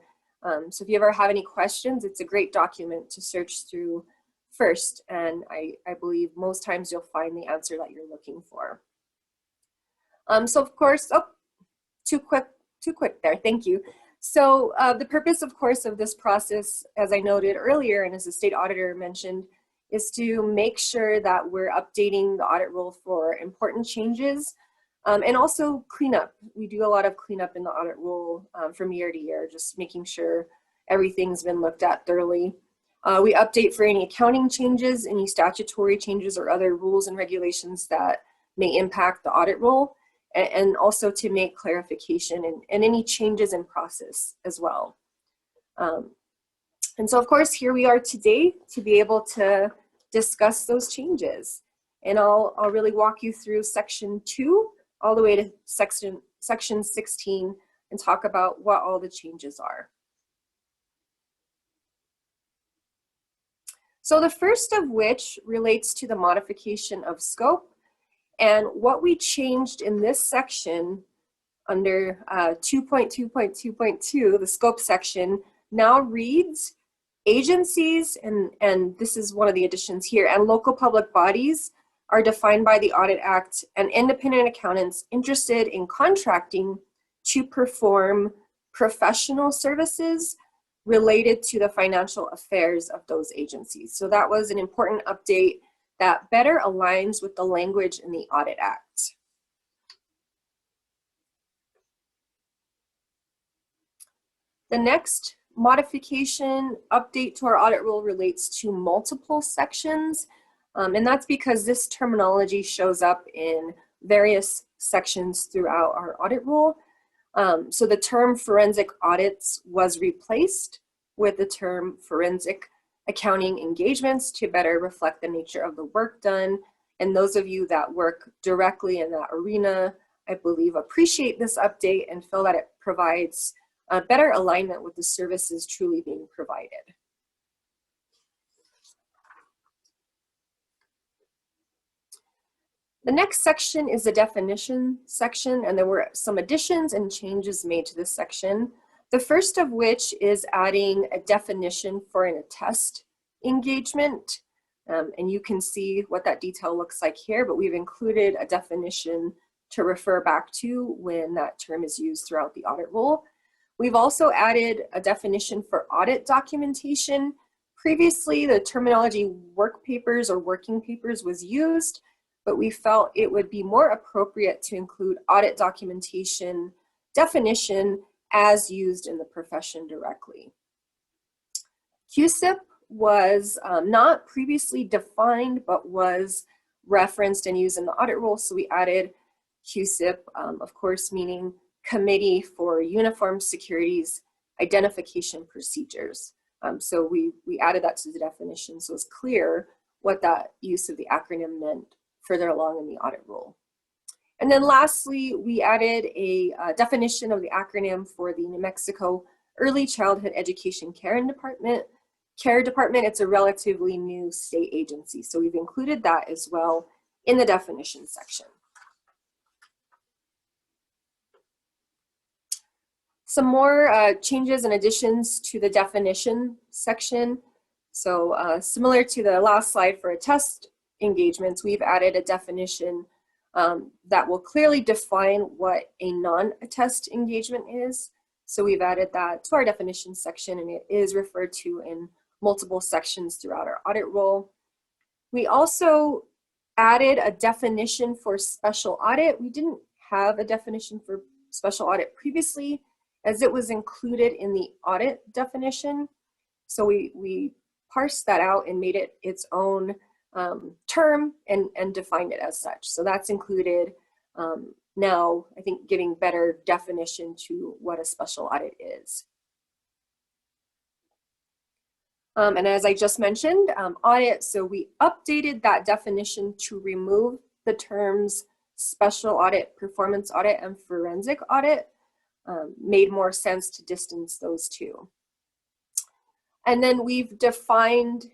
So if you ever have any questions, it's a great document to search through first. And I believe most times you'll find the answer that you're looking for. So of course, too quick there, thank you. So the purpose, of course, of this process, as I noted earlier, and as the state auditor mentioned, is to make sure that we're updating the audit rule for important changes and also cleanup. We do a lot of cleanup in the audit rule from year to year, just making sure everything's been looked at thoroughly. We update for any accounting changes, any statutory changes or other rules and regulations that may impact the audit rule, and also to make clarification and any changes in process as well. And so of course, here we are today to be able to discuss those changes. And I'll really walk you through section 2 all the way to section 16 and talk about what all the changes are. So the first of which relates to the modification of scope, and what we changed in this section under 2.2.2.2, the scope section, now reads agencies, and this is one of the additions here, and local public bodies are defined by the Audit Act, and independent accountants interested in contracting to perform professional services related to the financial affairs of those agencies. So that was an important update that better aligns with the language in the Audit Act. The next modification update to our audit rule relates to multiple sections, and that's because this terminology shows up in various sections throughout our audit rule. So the term forensic audits was replaced with the term forensic accounting engagements to better reflect the nature of the work done. And those of you that work directly in that arena, I believe, appreciate this update and feel that it provides a better alignment with the services truly being provided. The next section is the definition section, and there were some additions and changes made to this section. The first of which is adding a definition for an attest engagement. And you can see what that detail looks like here, but we've included a definition to refer back to when that term is used throughout the audit rule. We've also added a definition for audit documentation. Previously, the terminology work papers or working papers was used, but we felt it would be more appropriate to include audit documentation definition as used in the profession directly. QSIP was not previously defined, but was referenced and used in the audit rule, so we added QSIP, of course, meaning Committee for Uniform Securities Identification Procedures. So we added that to the definition, so it's clear what that use of the acronym meant further along in the audit rule. And then lastly, we added a definition of the acronym for the New Mexico Early Childhood Education Care Department. It's a relatively new state agency, so we've included that as well in the definition section. Some more changes and additions to the definition section. So similar to the last slide for attest engagements, we've added a definition that will clearly define what a non-attest engagement is. So we've added that to our definition section, and it is referred to in multiple sections throughout our audit role. We also added a definition for special audit. We didn't have a definition for special audit previously, as it was included in the audit definition. So we parsed that out and made it its own term and defined it as such. So that's included now, I think, giving better definition to what a special audit is. And as I just mentioned, audit, so we updated that definition to remove the terms special audit, performance audit, and forensic audit. Made more sense to distance those two. And then we've defined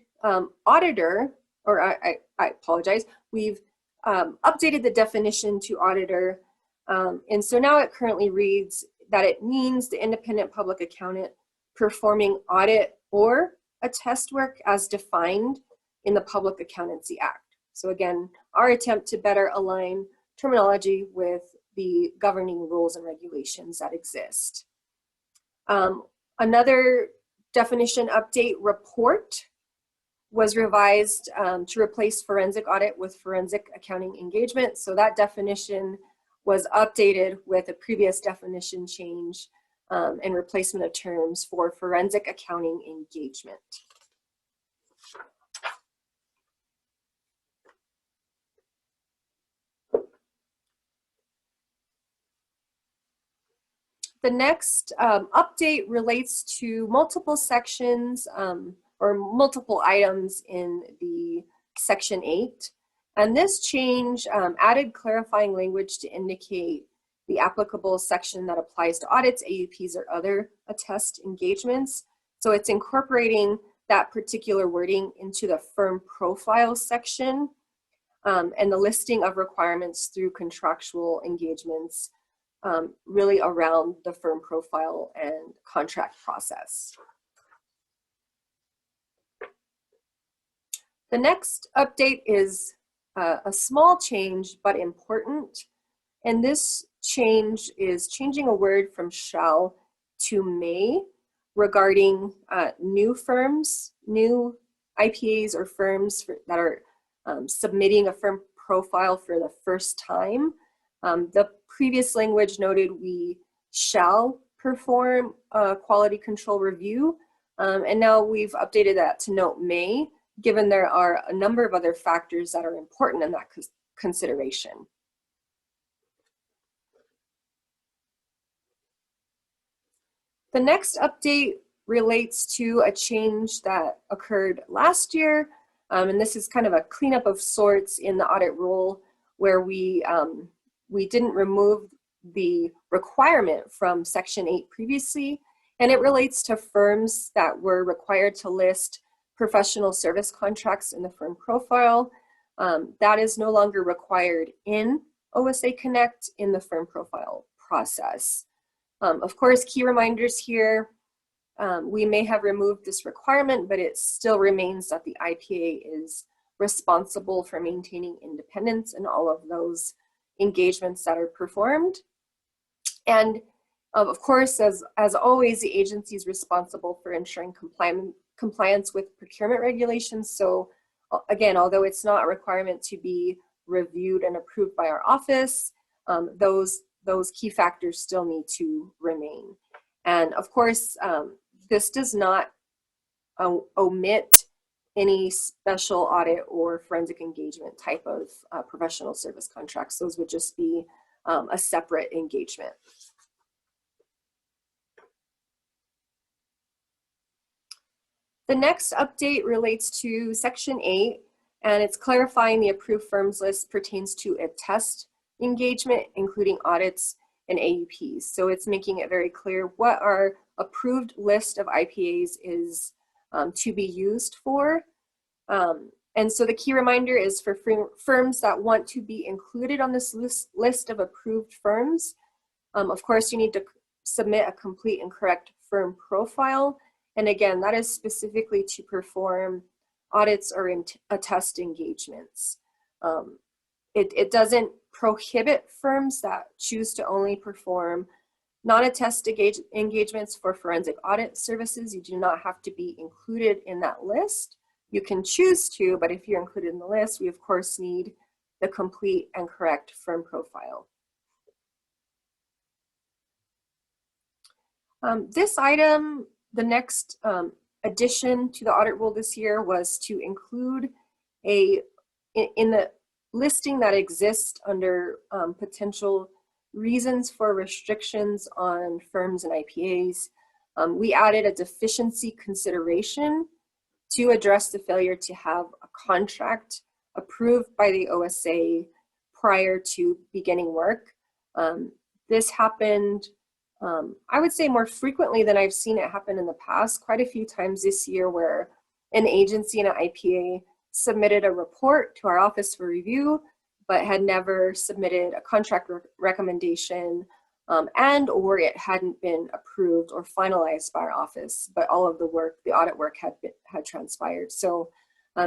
auditor, or I apologize, we've updated the definition to auditor. And so now it currently reads that it means the independent public accountant performing audit or attest work as defined in the Public Accountancy Act. So again, our attempt to better align terminology with the governing rules and regulations that exist. Another definition update, report, was revised to replace forensic audit with forensic accounting engagement. So that definition was updated with a previous definition change and replacement of terms for forensic accounting engagement. The next update relates to multiple sections or multiple items in the Section 8. And this change added clarifying language to indicate the applicable section that applies to audits, AUPs, or other attest engagements. So it's incorporating that particular wording into the firm profile section and the listing of requirements through contractual engagements really around the firm profile and contract process. The next update is a small change, but important. And this change is changing a word from shall to may regarding new firms, new IPAs or firms that are submitting a firm profile for the first time. The previous language noted we shall perform a quality control review, and now we've updated that to note may, given there are a number of other factors that are important in that consideration. The next update relates to a change that occurred last year, and this is kind of a cleanup of sorts in the audit rule where we didn't remove the requirement from Section 8 previously, and it relates to firms that were required to list professional service contracts in the firm profile. that is no longer required in OSA Connect in the firm profile process. Of course, key reminders here, we may have removed this requirement, but it still remains that the IPA is responsible for maintaining independence in all of those engagements that are performed. And of course, as always, the agency is responsible for ensuring compliance with procurement regulations. So again, although it's not a requirement to be reviewed and approved by our office, those key factors still need to remain. And of course, this does not omit any special audit or forensic engagement type of professional service contracts. Those would just be a separate engagement. The next update relates to Section 8, and it's clarifying the approved firms list pertains to a test engagement, including audits and AUPs. So it's making it very clear what our approved list of IPAs is to be used for. And so the key reminder is for firms that want to be included on this list of approved firms. Of course, you need to submit a complete and correct firm profile. And again, that is specifically to perform audits or attest engagements. It doesn't prohibit firms that choose to only perform non-attest engagements for forensic audit services. You do not have to be included in that list. You can choose to, but if you're included in the list, we of course need the complete and correct firm profile. This item, the next addition to the audit rule this year was to include in the listing that exists under potential reasons for restrictions on firms and IPAs, we added a deficiency consideration to address the failure to have a contract approved by the OSA prior to beginning work. This happened, I would say, more frequently than I've seen it happen in the past, quite a few times this year, where an agency and an IPA submitted a report to our office for review, but had never submitted a contract recommendation and or it hadn't been approved or finalized by our office, but all of the work, the audit work had transpired. So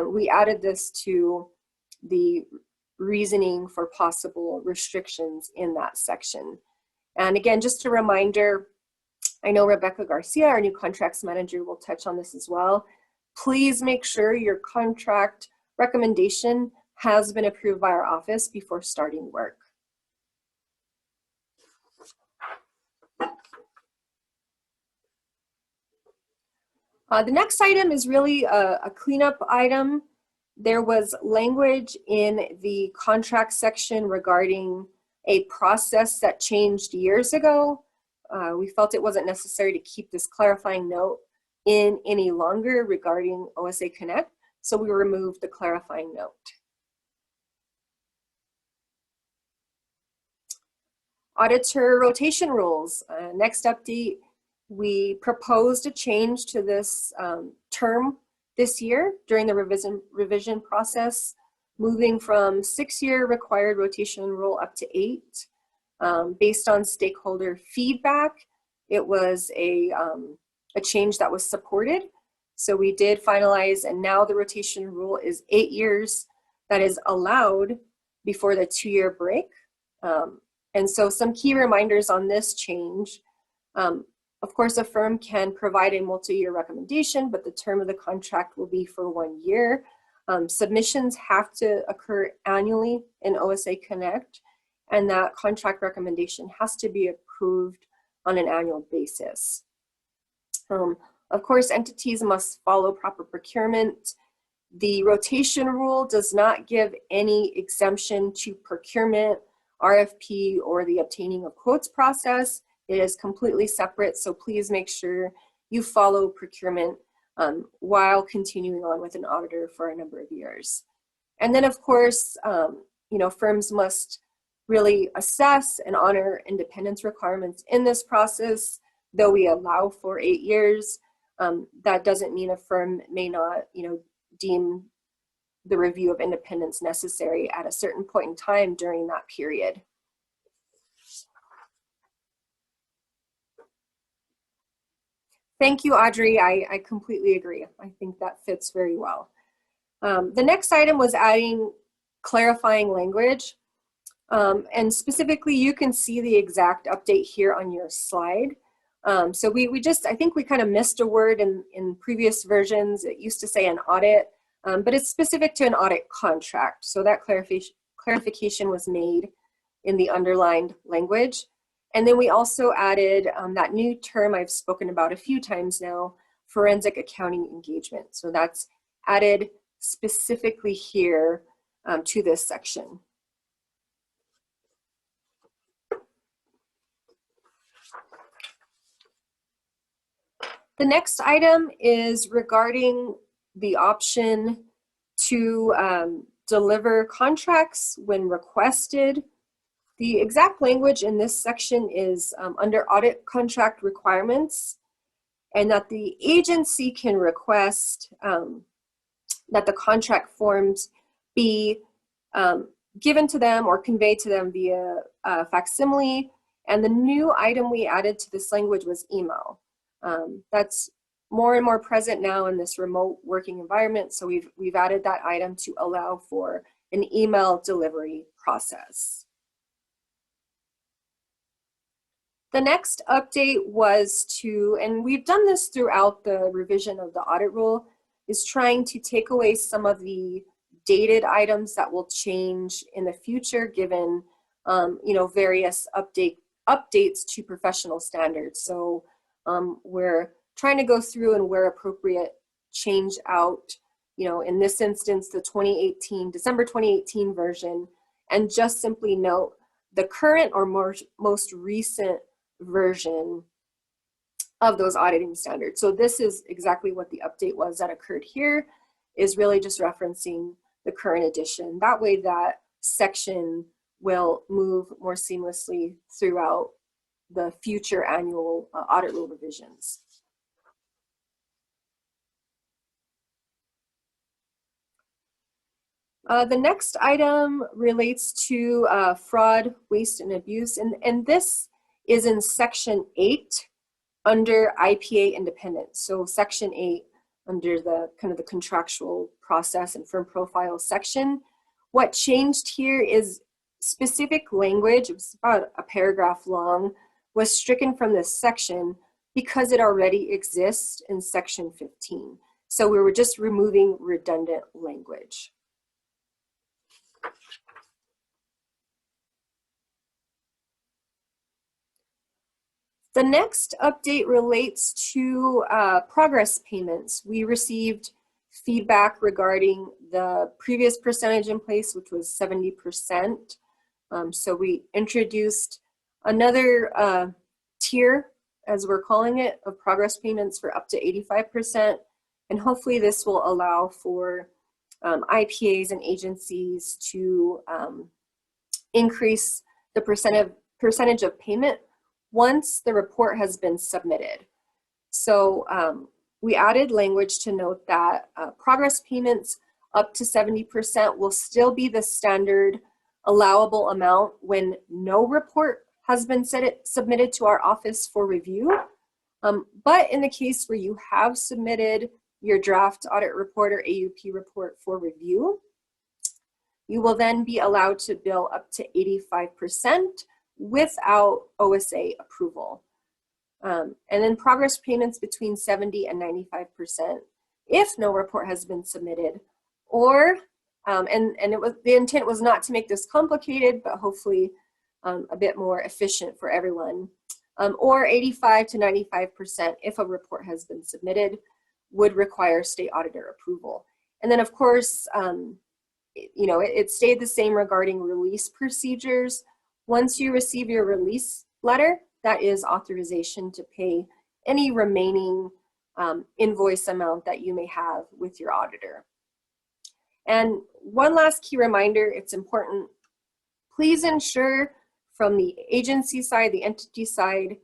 we added this to the reasoning for possible restrictions in that section. And again, just a reminder, I know Rebecca Garcia, our new contracts manager, will touch on this as well. Please make sure your contract recommendation has been approved by our office before starting work. The next item is really a cleanup item. There was language in the contract section regarding a process that changed years ago. We felt it wasn't necessary to keep this clarifying note in any longer regarding OSA Connect, so we removed the clarifying note. Auditor rotation rules. Next update, we proposed a change to this term this year during the revision process, moving from 6-year required rotation rule up to 8. Based on stakeholder feedback, it was a change that was supported. So we did finalize, and now the rotation rule is 8 years that is allowed before the 2-year break. And so some key reminders on this change. Of course, a firm can provide a multi-year recommendation, but the term of the contract will be for 1 year. Submissions have to occur annually in OSA Connect, and that contract recommendation has to be approved on an annual basis. Of course, entities must follow proper procurement. The rotation rule does not give any exemption to procurement, RFP, or the obtaining of quotes process. It is completely separate, so please make sure you follow procurement while continuing on with an auditor for a number of years. And then, of course, firms must really assess and honor independence requirements in this process. Though we allow for 8 years, that doesn't mean a firm may not, deem the review of independence necessary at a certain point in time during that period. Thank you, Audrey. I completely agree. I think that fits very well. The next item was adding clarifying language. And specifically, you can see the exact update here on your slide. So I think we kind of missed a word in previous versions. It used to say an audit, but it's specific to an audit contract. So that clarification was made in the underlined language. And then we also added that new term I've spoken about a few times now, forensic accounting engagement. So that's added specifically here to this section. The next item is regarding the option to deliver contracts when requested. The exact language in this section is under audit contract requirements, and that the agency can request that the contract forms be given to them or conveyed to them via facsimile. And the new item we added to this language was email. That's more and more present now in this remote working environment. So we've added that item to allow for an email delivery process. The next update was to, and we've done this throughout the revision of the audit rule, is trying to take away some of the dated items that will change in the future given various updates to professional standards. So we're trying to go through and where appropriate change out, in this instance, the December 2018 version, and just simply note the current or most recent version of those auditing standards. So this is exactly what the update was that occurred here, is really just referencing the current edition. That way that section will move more seamlessly throughout the future annual audit rule revisions. The next item relates to fraud, waste, and abuse, and this is in Section 8 under IPA independence. So Section 8 under the kind of the contractual process and firm profile section. What changed here is specific language, it was about a paragraph long, was stricken from this section because it already exists in Section 15. So we were just removing redundant language. The next update relates to progress payments. We received feedback regarding the previous percentage in place, which was 70%. So we introduced another tier, as we're calling it, of progress payments for up to 85%. And hopefully this will allow for IPAs and agencies to increase the percentage of payment once the report has been submitted. So we added language to note that progress payments up to 70% will still be the standard allowable amount when no report has been submitted to our office for review. But in the case where you have submitted your draft audit report or AUP report for review, you will then be allowed to bill up to 85% without OSA approval. And then progress payments between 70 and 95% if no report has been submitted, or the intent was not to make this complicated, but hopefully a bit more efficient for everyone, or 85 to 95% if a report has been submitted, would require state auditor approval. And then of course, it stayed the same regarding release procedures. Once you receive your release letter, that is authorization to pay any remaining invoice amount that you may have with your auditor. And one last key reminder, it's important, please ensure from the agency side, the entity side,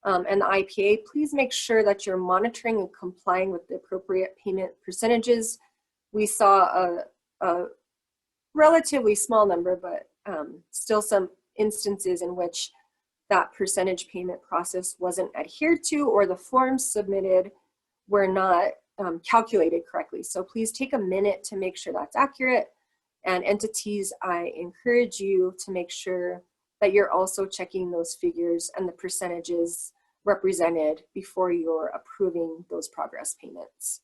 and the IPA, please make sure that you're monitoring and complying with the appropriate payment percentages. We saw a relatively small number, but still some instances in which that percentage payment process wasn't adhered to, or the forms submitted were not calculated correctly. So please take a minute to make sure that's accurate. And entities, I encourage you to make sure that you're also checking those figures and the percentages represented before you're approving those progress payments.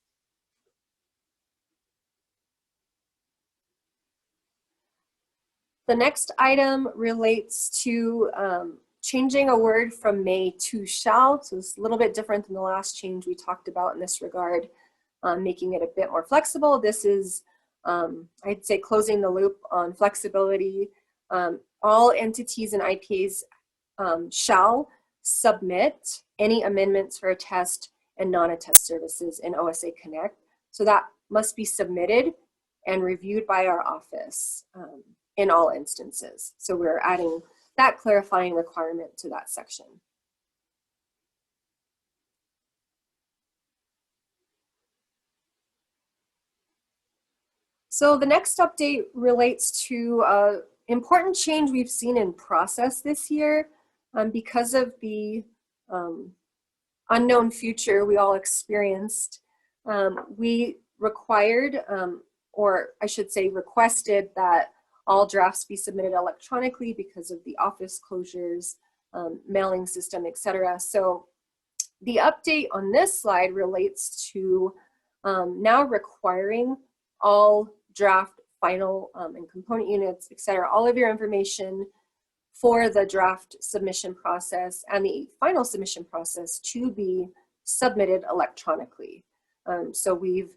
The next item relates to changing a word from may to shall. So it's a little bit different than the last change we talked about in this regard, making it a bit more flexible. This is, I'd say, closing the loop on flexibility. All entities and IPAs shall submit any amendments for attest and non-attest services in OSA Connect. So that must be submitted and reviewed by our office in all instances. So we're adding that clarifying requirement to that section. So the next update relates to an important change we've seen in process this year. Because of the unknown future we all experienced, we required, or I should say requested, that all drafts be submitted electronically because of the office closures, mailing system, etc. So the update on this slide relates to now requiring all draft, final, and component units, etc., all of your information for the draft submission process and the final submission process to be submitted electronically. So we've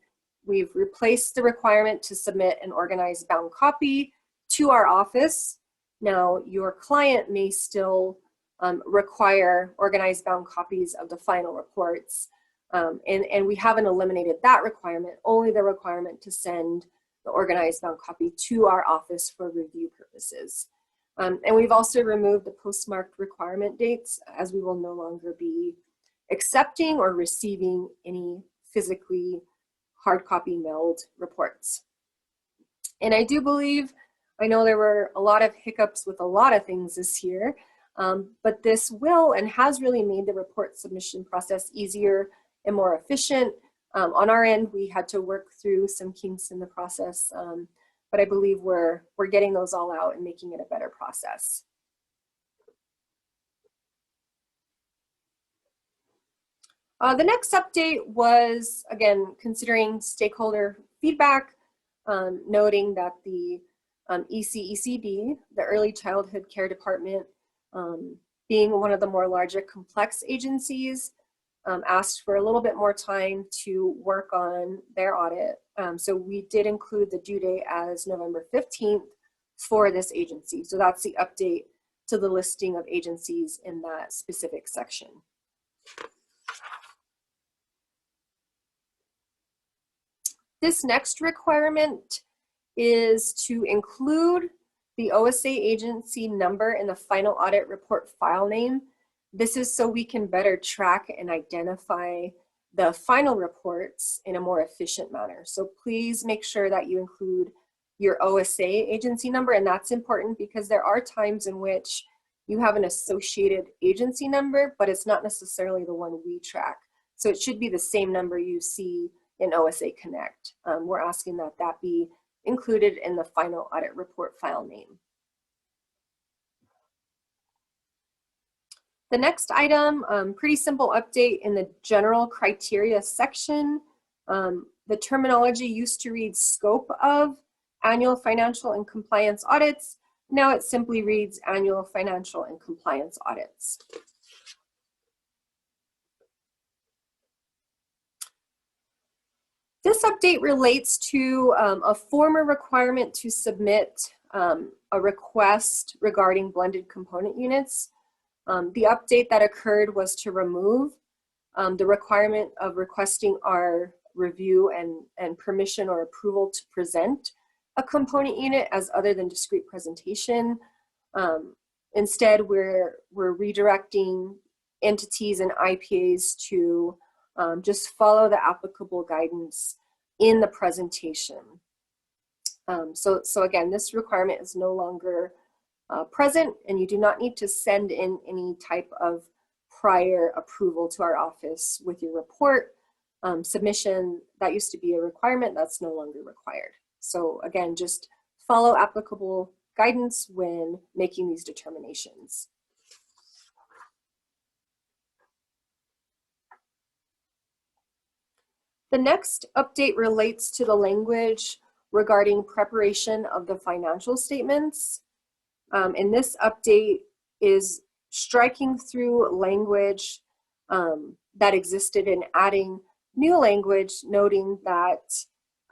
replaced the requirement to submit an organized bound copy to our office. Now, your client may still require organized bound copies of the final reports, and we haven't eliminated that requirement, only the requirement to send the organized bound copy to our office for review purposes. And we've also removed the postmarked requirement dates, as we will no longer be accepting or receiving any physically hard copy mailed reports. And I do believe, I know there were a lot of hiccups with a lot of things this year, but this will and has really made the report submission process easier and more efficient. On our end, we had to work through some kinks in the process, but I believe we're getting those all out and making it a better process. The next update was, again, considering stakeholder feedback, noting that the ECECD, the Early Childhood Care Department, being one of the more larger complex agencies, asked for a little bit more time to work on their audit. So we did include the due date as November 15th for this agency. So that's the update to the listing of agencies in that specific section. This next requirement is to include the OSA agency number in the final audit report file name. This is so we can better track and identify the final reports in a more efficient manner. So please make sure that you include your OSA agency number, and that's important because there are times in which you have an associated agency number, but it's not necessarily the one we track. So it should be the same number you see in OSA Connect. We're asking that that be included in the final audit report file name. The next item, pretty simple update in the general criteria section. The terminology used to read scope of annual financial and compliance audits. Now it simply reads annual financial and compliance audits. This update relates to a former requirement to submit a request regarding blended component units. The update that occurred was to remove the requirement of requesting our review and permission or approval to present a component unit as other than discrete presentation. Instead, we're redirecting entities and IPAs to just follow the applicable guidance in the presentation. So again, this requirement is no longer present, and you do not need to send in any type of prior approval to our office with your report submission. That used to be a requirement, that's no longer required. So again, just follow applicable guidance when making these determinations. The next update relates to the language regarding preparation of the financial statements. And this update is striking through language that existed and adding new language, noting that,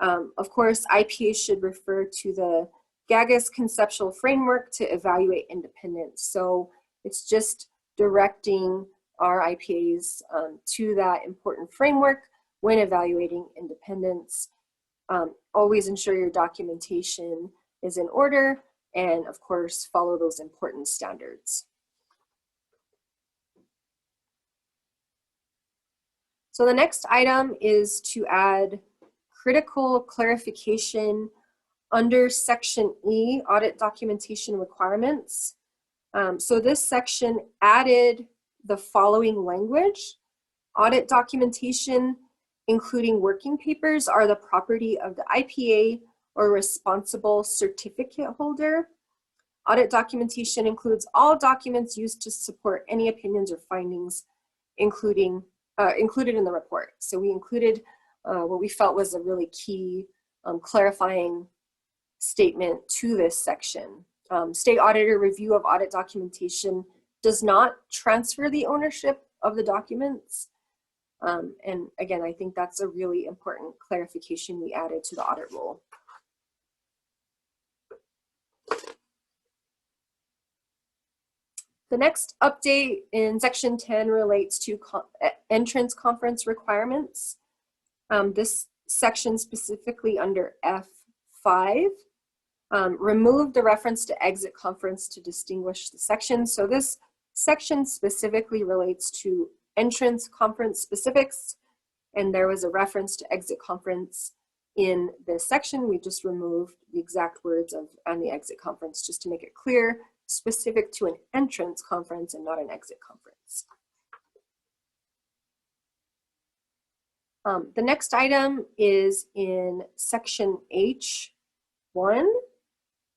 of course, IPAs should refer to the GAGA's conceptual framework to evaluate independence. So it's just directing our IPAs to that important framework when evaluating independence. Always ensure your documentation is in order, and of course, follow those important standards. So the next item is to add critical clarification under Section E, Audit Documentation Requirements. So this section added the following language: audit documentation, including working papers, are the property of the IPA or responsible certificate holder. Audit documentation includes all documents used to support any opinions or findings, included in the report. So we included what we felt was a really key clarifying statement to this section. State auditor review of audit documentation does not transfer the ownership of the documents. And again, I think that's a really important clarification we added to the audit rule. The next update in Section 10 relates to entrance conference requirements. This section specifically under F5 removed the reference to exit conference to distinguish the section. So this section specifically relates to entrance conference specifics, and there was a reference to exit conference in this section. We just removed the exact words of "and the exit conference" just to make it clear, specific to an entrance conference and not an exit conference. The next item is in Section H1,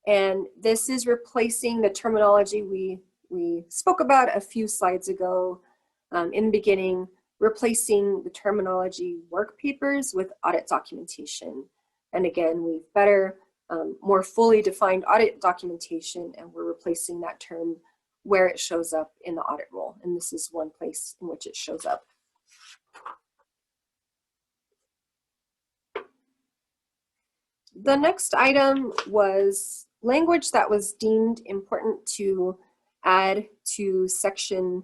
and this is replacing the terminology we spoke about a few slides ago in the beginning, replacing the terminology work papers with audit documentation. And again, we've better, more fully defined audit documentation, and we're replacing that term where it shows up in the audit rule. And this is one place in which it shows up. The next item was language that was deemed important to add to Section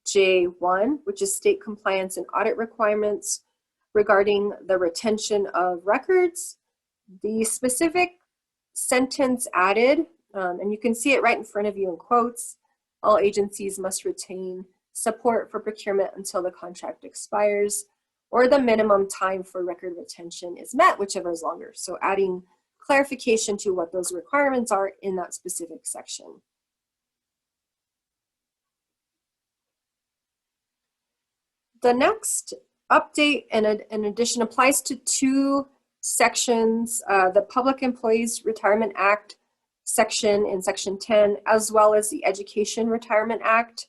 J1, which is state compliance and audit requirements regarding the retention of records. The specific sentence added, and you can see it right in front of you in quotes: all agencies must retain support for procurement until the contract expires, or the minimum time for record retention is met, whichever is longer. So adding clarification to what those requirements are in that specific section. The next update and an addition applies to two sections, the Public Employees Retirement Act section in Section 10, as well as the Education Retirement Act.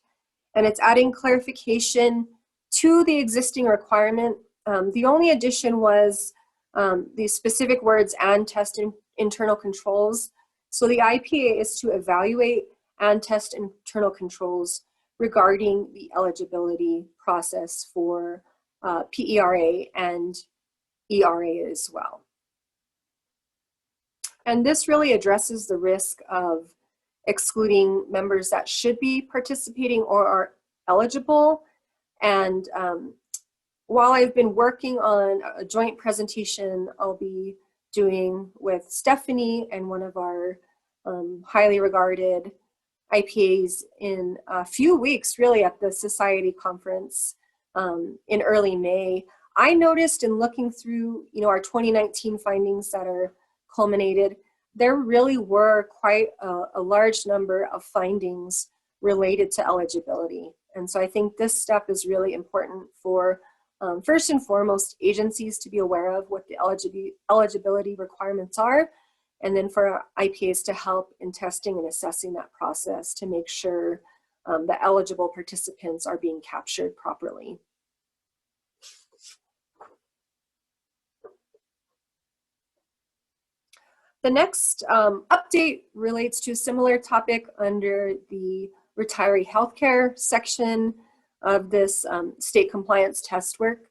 And it's adding clarification to the existing requirement. The only addition was the specific words "and test internal controls." So the IPA is to evaluate and test internal controls regarding the eligibility process for PERA and ERA as well. And this really addresses the risk of excluding members that should be participating or are eligible. And while I've been working on a joint presentation I'll be doing with Stephanie and one of our highly regarded IPAs in a few weeks, really, at the Society Conference in early May, I noticed in looking through our 2019 findings that are culminated, there really were quite a large number of findings related to eligibility. And so I think this step is really important for, first and foremost, agencies to be aware of what the eligibility requirements are, and then for IPAs to help in testing and assessing that process to make sure that eligible participants are being captured properly. The next update relates to a similar topic under the retiree healthcare section of this state compliance test work.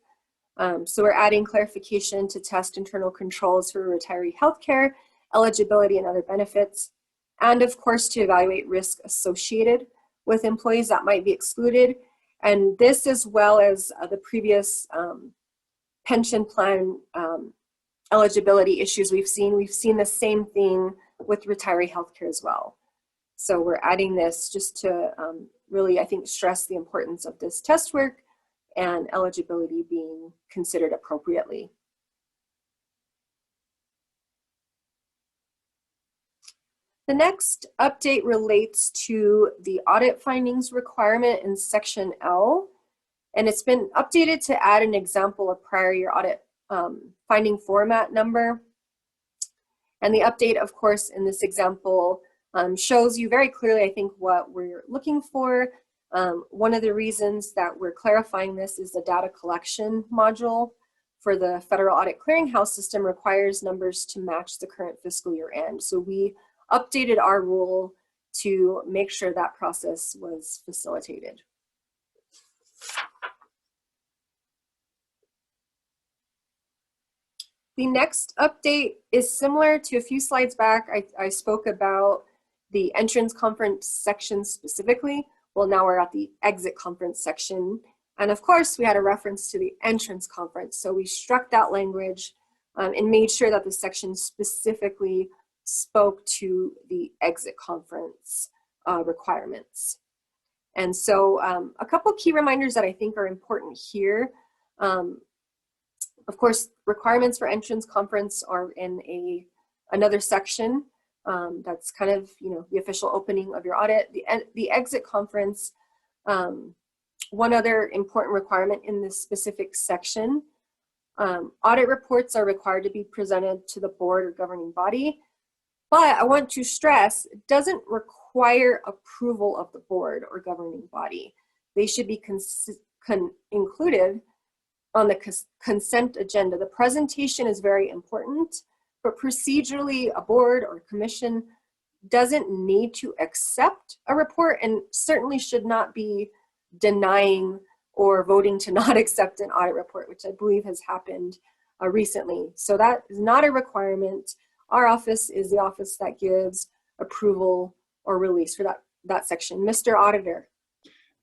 So we're adding clarification to test internal controls for retiree healthcare, eligibility and other benefits, and of course to evaluate risk associated with employees that might be excluded. And this, as well as the previous pension plan eligibility issues we've seen the same thing with retiree healthcare as well. So we're adding this just to really, I think, stress the importance of this test work and eligibility being considered appropriately. The next update relates to the audit findings requirement in section L, and it's been updated to add an example of prior year audit finding format number. And the update, of course, in this example shows you very clearly, I think, what we're looking for. One of the reasons that we're clarifying this is the data collection module for the Federal Audit Clearinghouse system requires numbers to match the current fiscal year end. So we updated our rule to make sure that process was facilitated. The next update is similar to a few slides back. I spoke about the entrance conference section specifically. Well, now we're at the exit conference section. And of course, we had a reference to the entrance conference. So we struck that language and made sure that the section specifically spoke to the exit conference requirements. And so a couple key reminders that I think are important here. Of course, requirements for entrance conference are in another section. That's kind of, the official opening of your audit. The exit conference, one other important requirement in this specific section, audit reports are required to be presented to the board or governing body. But I want to stress, it doesn't require approval of the board or governing body. They should be included on the consent agenda. The presentation is very important, but procedurally a board or commission doesn't need to accept a report and certainly should not be denying or voting to not accept an audit report, which I believe has happened recently. So that is not a requirement. Our office is the office that gives approval or release for that section. Mr. Auditor.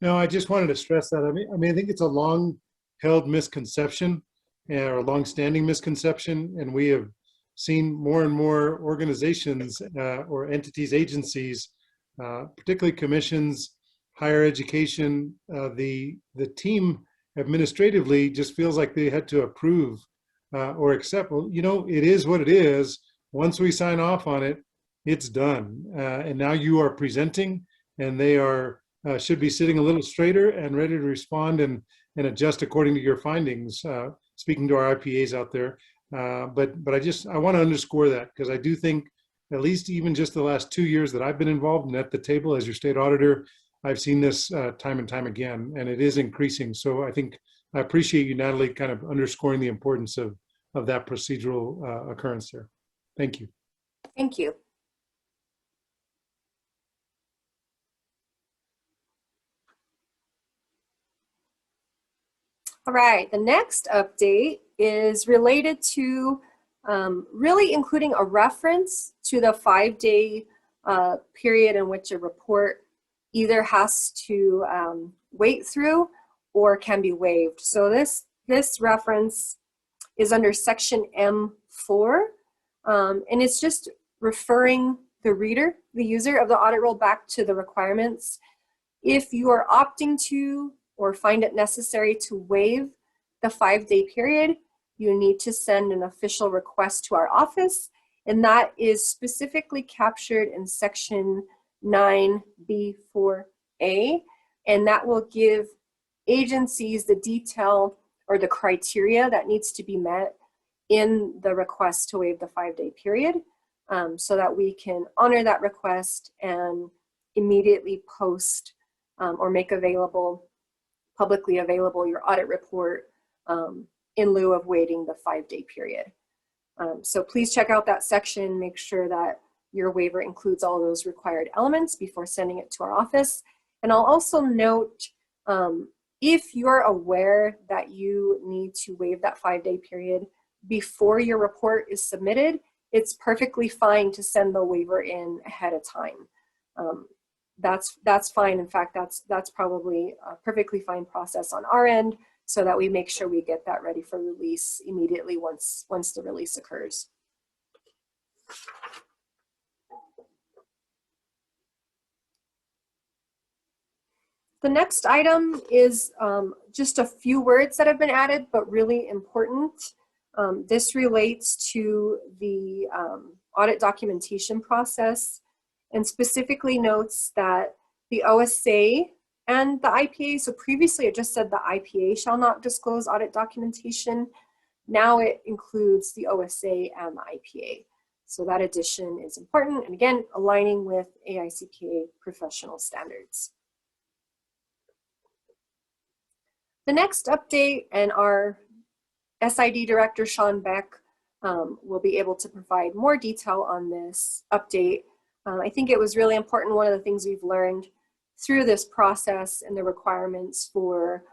No, I just wanted to stress that. I mean, I think it's a long-held misconception or a long-standing misconception, and we have seen more and more organizations or entities, agencies, particularly commissions, higher education, the team administratively just feels like they had to approve or accept. Well, it is what it is. Once we sign off on it, it's done. And now you are presenting, and they should be sitting a little straighter and ready to respond and adjust according to your findings, speaking to our IPAs out there. But I want to underscore that, because I do think, at least even just the last 2 years that I've been involved and at the table as your state auditor, I've seen this time and time again, and it is increasing. So I appreciate you, Natalie, kind of underscoring the importance of that procedural occurrence there. Thank you. Thank you. All right, the next update is related to really including a reference to the 5-day period in which a report either has to wait through or can be waived. So this reference is under section M4, and it's just referring the user of the audit roll back to the requirements. If you are opting to or find it necessary to waive the 5-day period, you need to send an official request to our office, And that is specifically captured in section 9B4A. And that will give agencies the detail or the criteria that needs to be met in the request to waive the 5-day period, so that we can honor that request and immediately post or make available, publicly available, your audit report in lieu of waiting the 5-day period. So please check out that section, make sure that your waiver includes all those required elements before sending it to our office. And I'll also note, if you're aware that you need to waive that 5-day period before your report is submitted, it's perfectly fine to send the waiver in ahead of time. That's fine. In fact, that's probably a perfectly fine process on our end, so that we make sure we get that ready for release immediately once the release occurs. The next item is just a few words that have been added, but really important. This relates to the audit documentation process, and specifically notes that the OSA and the IPA, so previously it just said the IPA shall not disclose audit documentation. Now it includes the OSA and the IPA. So that addition is important, and again, aligning with AICPA professional standards. The next update, and our SID Director, Sean Beck, will be able to provide more detail on this update. I think it was really important. One of the things we've learned through this process and the requirements for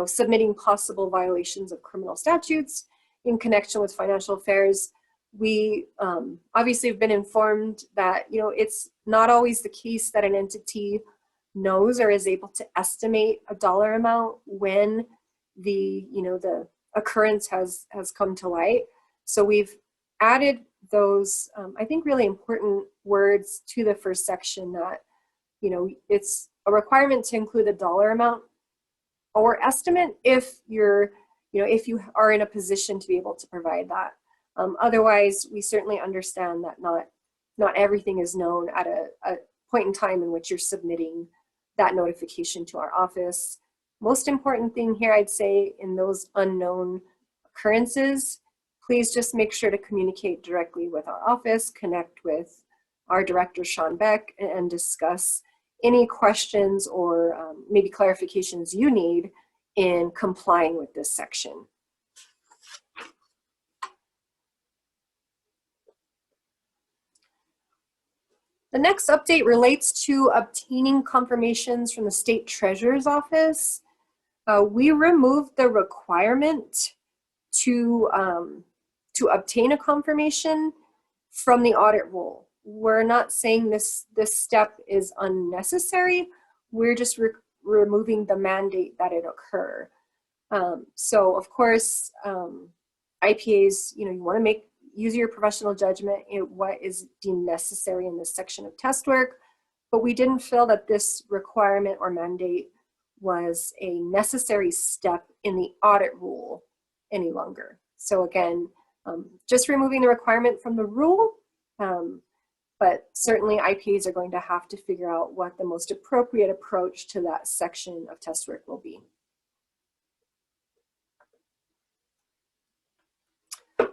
submitting possible violations of criminal statutes in connection with financial affairs, we obviously have been informed that it's not always the case that an entity knows or is able to estimate a dollar amount when the occurrence has come to light. So we've added those I think really important words to the first section, that it's a requirement to include a dollar amount or estimate if you're if you are in a position to be able to provide that. Otherwise, we certainly understand that not everything is known at a point in time in which you're submitting that notification to our office. Most important thing here, I'd say, in those unknown occurrences, please just make sure to communicate directly with our office, connect with our director, Sean Beck, and discuss any questions or maybe clarifications you need in complying with this section. The next update relates to obtaining confirmations from the State Treasurer's Office. We removed the requirement to obtain a confirmation from the audit rule. We're not saying this step is unnecessary. We're just removing the mandate that it occur. So of course, IPAs, you want to use your professional judgment in what is deemed necessary in this section of test work, but we didn't feel that this requirement or mandate was a necessary step in the audit rule any longer. So again, just removing the requirement from the rule, but certainly IPAs are going to have to figure out what the most appropriate approach to that section of test work will be.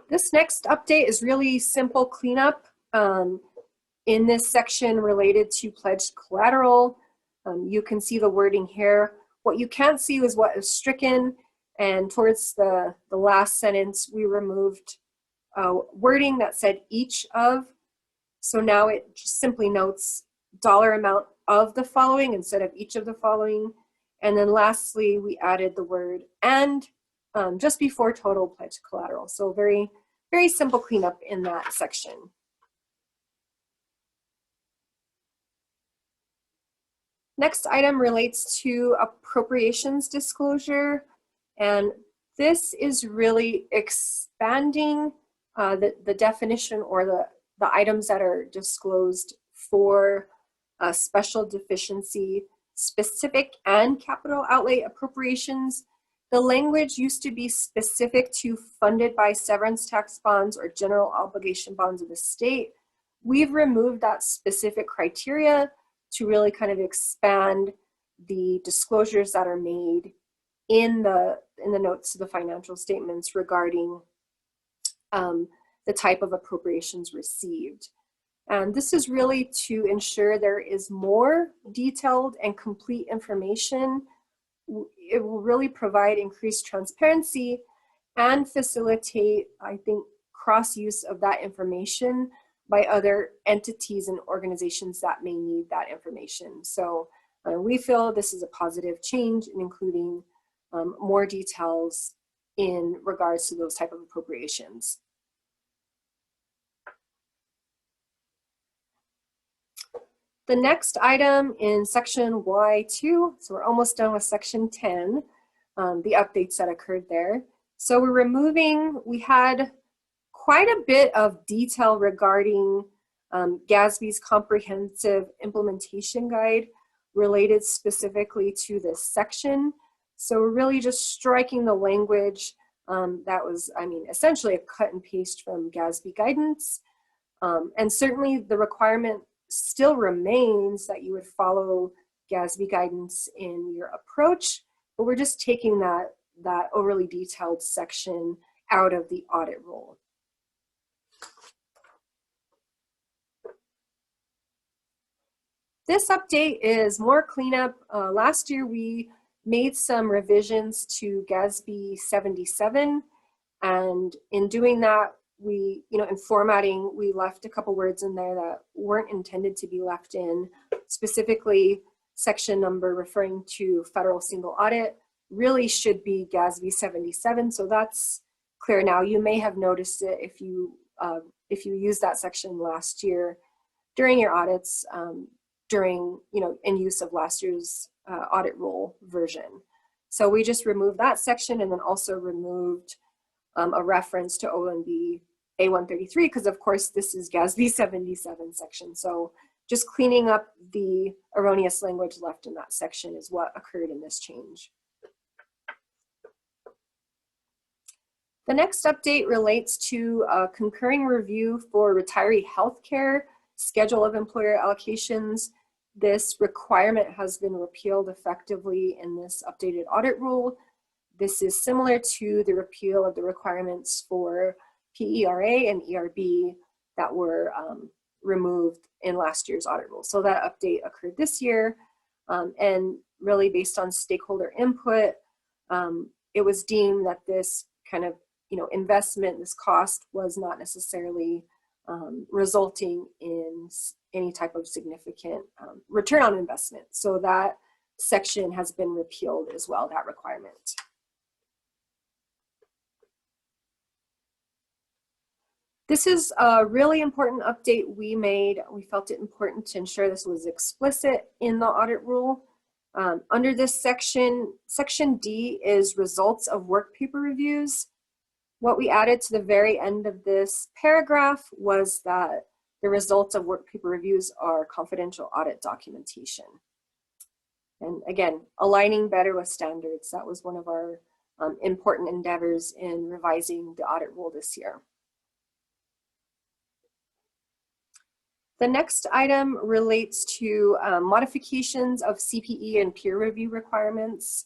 This next update is really simple cleanup in this section related to pledged collateral. You can see the wording here. What you can't see is what is stricken, and towards the last sentence, we removed wording that said each of. So now it just simply notes dollar amount of the following instead of each of the following. And then lastly, we added the word and just before total pledged collateral. So very, very simple cleanup in that section. Next item relates to appropriations disclosure, and this is really expanding the definition or the items that are disclosed for special deficiency, specific and capital outlay appropriations. The language used to be specific to funded by severance tax bonds or general obligation bonds of the state. We've removed that specific criteria to really kind of expand the disclosures that are made in the notes to the financial statements regarding the type of appropriations received. And this is really to ensure there is more detailed and complete information. It will really provide increased transparency and facilitate, I think, cross-use of that information by other entities and organizations that may need that information. So we feel this is a positive change in including more details in regards to those type of appropriations. The next item in section Y2, so we're almost done with section 10, the updates that occurred there. So we're removing, we had quite a bit of detail regarding GASB's comprehensive implementation guide related specifically to this section. So we're really just striking the language that was, I mean, essentially a cut and paste from GASB guidance. And certainly the requirement still remains that you would follow GASB guidance in your approach, but we're just taking that overly detailed section out of the audit rule. This update is more cleanup. Last year we made some revisions to GASB 77, and in doing that, we, in formatting, we left a couple words in there that weren't intended to be left in, specifically section number referring to federal single audit really should be GASB 77, so that's clear now. You may have noticed it if you used that section last year during your audits, during, in use of last year's audit rule version. So we just removed that section and then also removed a reference to OMB A133 because of course this is GASB 77 section. So just cleaning up the erroneous language left in that section is what occurred in this change. The next update relates to a concurring review for retiree healthcare schedule of employer allocations. This requirement has been repealed effectively in this updated audit rule. This is similar to the repeal of the requirements for PERA and ERB that were removed in last year's audit rule. So that update occurred this year, and really based on stakeholder input, it was deemed that this kind of investment, this cost was not necessarily resulting in any type of significant return on investment. So that section has been repealed as well, that requirement. This is a really important update we made. We felt it important to ensure this was explicit in the audit rule. Under this section, section D is results of work paper reviews. What we added to the very end of this paragraph was that the results of work paper reviews are confidential audit documentation. And again, aligning better with standards. That was one of our important endeavors in revising the audit rule this year. The next item relates to modifications of CPE and peer review requirements.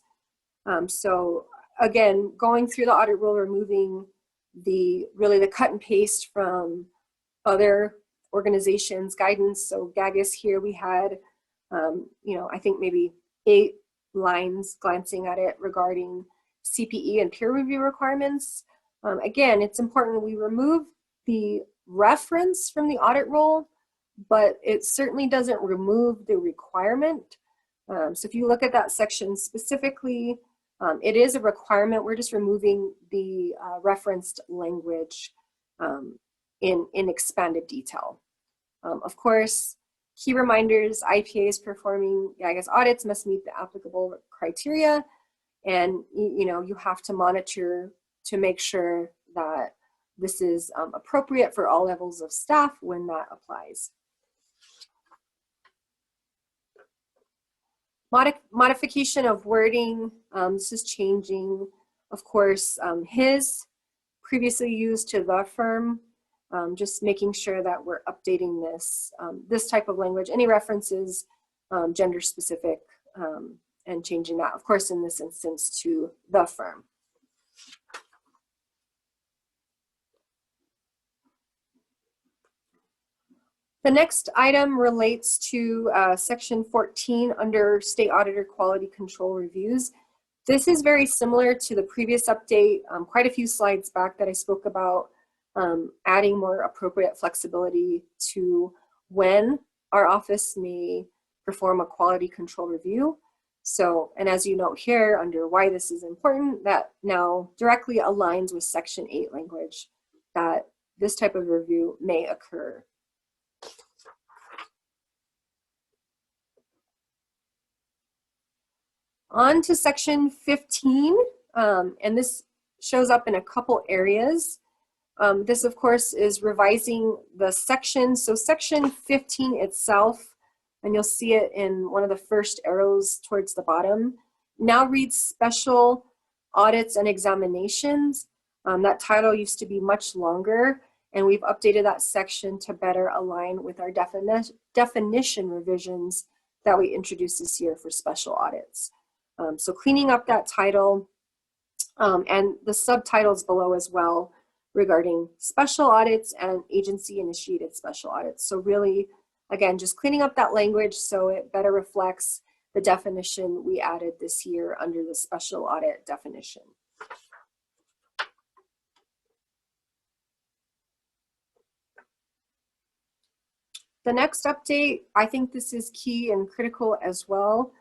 So again, going through the audit rule, removing the cut and paste from other organizations' guidance. So GAGAS here we had, I think maybe 8 lines glancing at it regarding CPE and peer review requirements. Again, it's important we remove the reference from the audit rule, but it certainly doesn't remove the requirement. So if you look at that section specifically, it is a requirement. We're just removing the referenced language in expanded detail. Of course, key reminders, IPAs performing GAGAS audits must meet the applicable criteria, and you have to monitor to make sure that this is appropriate for all levels of staff when that applies. Modification of wording, this is changing, of course, his previously used to the firm, just making sure that we're updating this, this type of language, any references, gender specific, and changing that, of course, in this instance to the firm. The next item relates to section 14 under State Auditor Quality Control Reviews. This is very similar to the previous update, quite a few slides back that I spoke about adding more appropriate flexibility to when our office may perform a quality control review. So, and as you note here under why this is important, that now directly aligns with section 8 language that this type of review may occur. On to section 15, and this shows up in a couple areas. This, of course, is revising the section. So section 15 itself, and you'll see it in one of the first arrows towards the bottom, now reads Special Audits and Examinations. That title used to be much longer, and we've updated that section to better align with our definition revisions that we introduced this year for special audits. So cleaning up that title and the subtitles below as well regarding special audits and agency-initiated special audits. So really, again, just cleaning up that language so it better reflects the definition we added this year under the special audit definition. The next update, I think this is key and critical as well.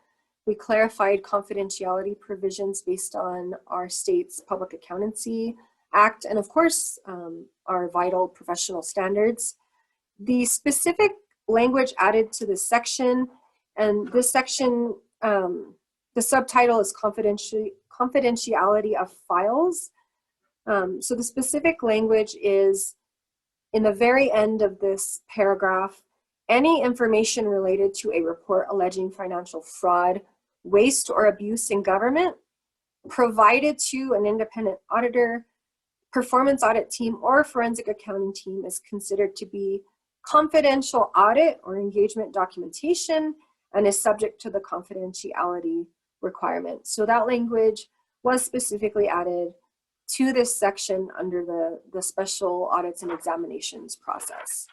We clarified confidentiality provisions based on our state's Public Accountancy Act and, of course, our vital professional standards. The specific language added to this section, and this section, the subtitle is confidentiality of files. So the specific language is in the very end of this paragraph, any information related to a report alleging financial fraud, waste, or abuse in government provided to an independent auditor, performance audit team, or forensic accounting team is considered to be confidential audit or engagement documentation and is subject to the confidentiality requirement. So that language was specifically added to this section under the special audits and examinations process.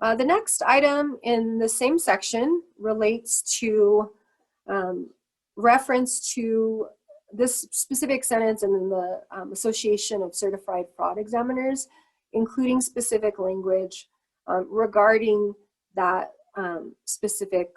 The next item in the same section relates to reference to this specific sentence and then the Association of Certified Fraud Examiners, including specific language regarding that specific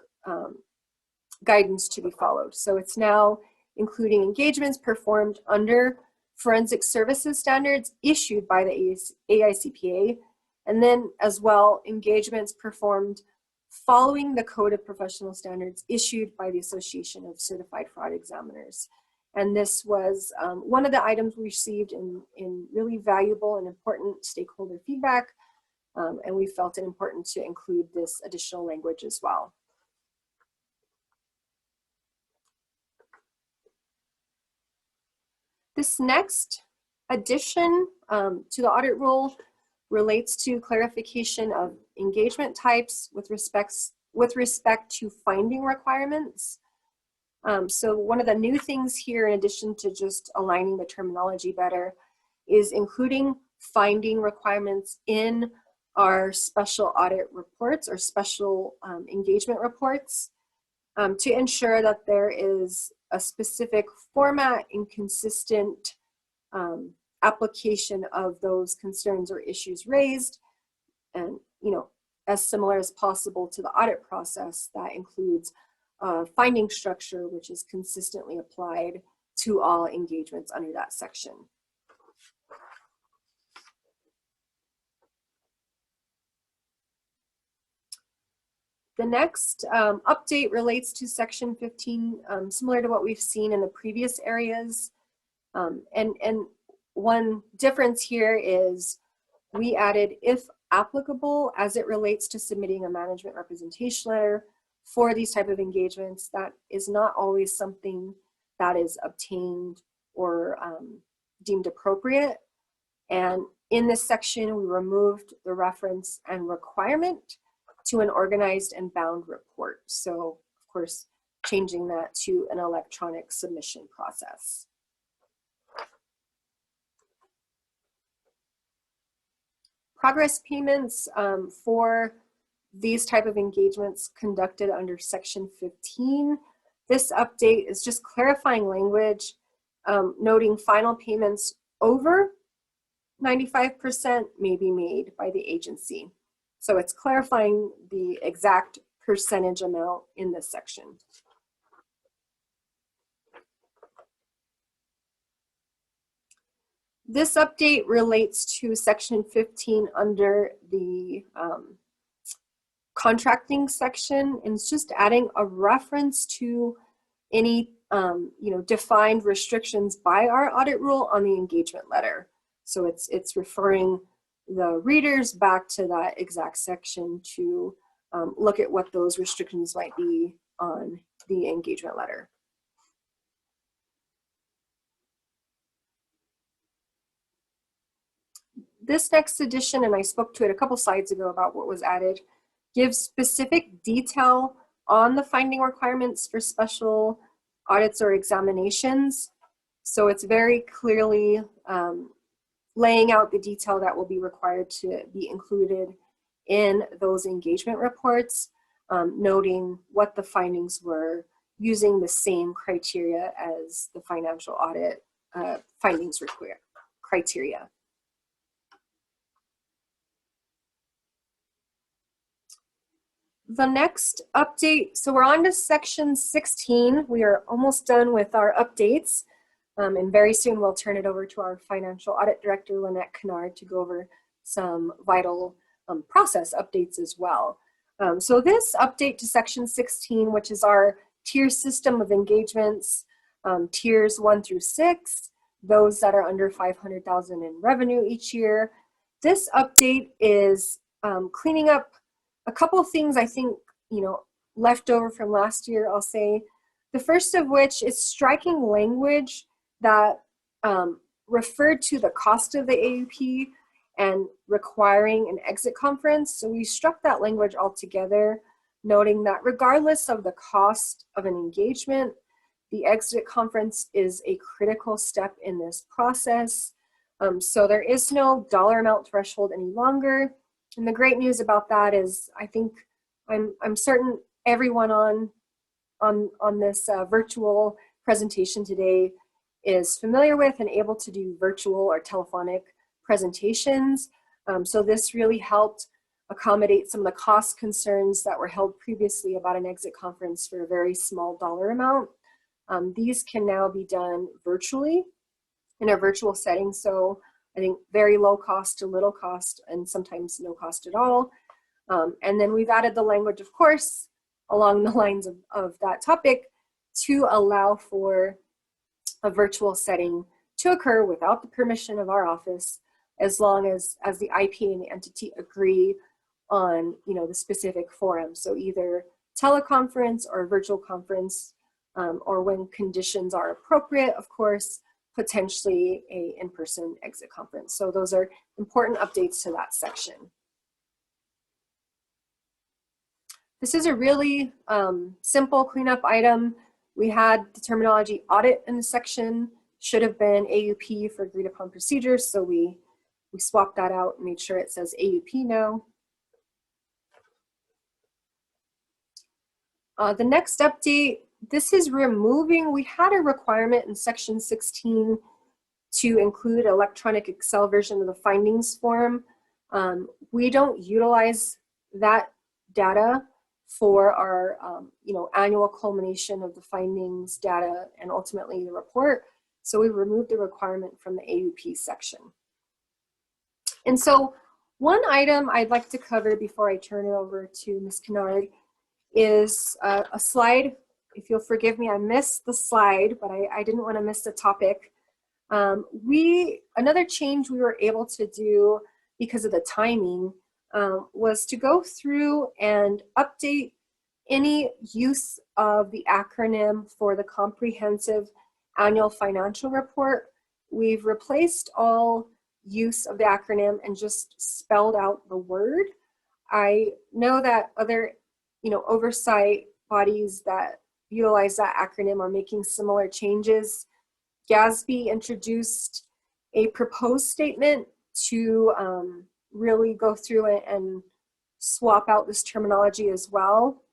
guidance to be followed. So it's now including engagements performed under forensic services standards issued by the AICPA, and then as well engagements performed following the Code of Professional Standards issued by the Association of Certified Fraud Examiners. And this was one of the items we received in really valuable and important stakeholder feedback, and we felt it important to include this additional language as well. This next addition to the audit rule relates to clarification of engagement types with respect to finding requirements. So one of the new things here, in addition to just aligning the terminology better, is including finding requirements in our special audit reports or special engagement reports to ensure that there is a specific format and consistent application of those concerns or issues raised, and as similar as possible to the audit process that includes finding structure which is consistently applied to all engagements under that section. The next update relates to section 15, similar to what we've seen in the previous areas. And one difference here is we added, if applicable as it relates to submitting a management representation letter for these type of engagements. That is not always something that is obtained or deemed appropriate. And in this section, we removed the reference and requirement to an organized and bound report. So, of course, changing that to an electronic submission process. Progress payments for these type of engagements conducted under Section 15. This update is just clarifying language, noting final payments over 95% may be made by the agency. So it's clarifying the exact percentage amount in this section. This update relates to Section 15 under the contracting section, and it's just adding a reference to any defined restrictions by our audit rule on the engagement letter. So it's referring the readers back to that exact section to look at what those restrictions might be on the engagement letter. This next edition, and I spoke to it a couple slides ago about what was added, gives specific detail on the finding requirements for special audits or examinations. So it's very clearly laying out the detail that will be required to be included in those engagement reports, noting what the findings were, using the same criteria as the financial audit findings criteria. The next update, so we're on to Section 16. We are almost done with our updates. And very soon we'll turn it over to our Financial Audit Director, Lynette Kennard, to go over some vital process updates as well. So this update to Section 16, which is our tier system of engagements, tiers 1 through 6, those that are under $500,000 in revenue each year. This update is cleaning up a couple of things I think, left over from last year, I'll say. The first of which is striking language that referred to the cost of the AUP and requiring an exit conference. So we struck that language altogether, noting that regardless of the cost of an engagement, the exit conference is a critical step in this process. So there is no dollar amount threshold any longer. And the great news about that is I'm certain everyone on this virtual presentation today is familiar with and able to do virtual or telephonic presentations. So this really helped accommodate some of the cost concerns that were held previously about an exit conference for a very small dollar amount. These can now be done virtually in a virtual setting. So I think very low cost to little cost, and sometimes no cost at all. And then we've added the language, of course, along the lines of that topic, to allow for a virtual setting to occur without the permission of our office, as long as the IP and the entity agree on the specific forum. So either teleconference or virtual conference, or when conditions are appropriate, of course, potentially a in-person exit conference. So those are important updates to that section. This is a really simple cleanup item. We had the terminology audit in the section, should have been AUP for agreed upon procedures. So we swapped that out and made sure it says AUP now. The next update, this is removing, we had a requirement in Section 16 to include electronic Excel version of the findings form. We don't utilize that data for our annual culmination of the findings data and ultimately the report. So we removed the requirement from the AUP section. And so one item I'd like to cover before I turn it over to Ms. Kennard is a slide. If you'll forgive me, I missed the slide, but I didn't want to miss the topic. Another change we were able to do because of the timing, was to go through and update any use of the acronym for the comprehensive annual financial report. We've replaced all use of the acronym and just spelled out the word. I know that other, oversight bodies that utilize that acronym are making similar changes. GASB introduced a proposed statement to really go through it and swap out this terminology as well.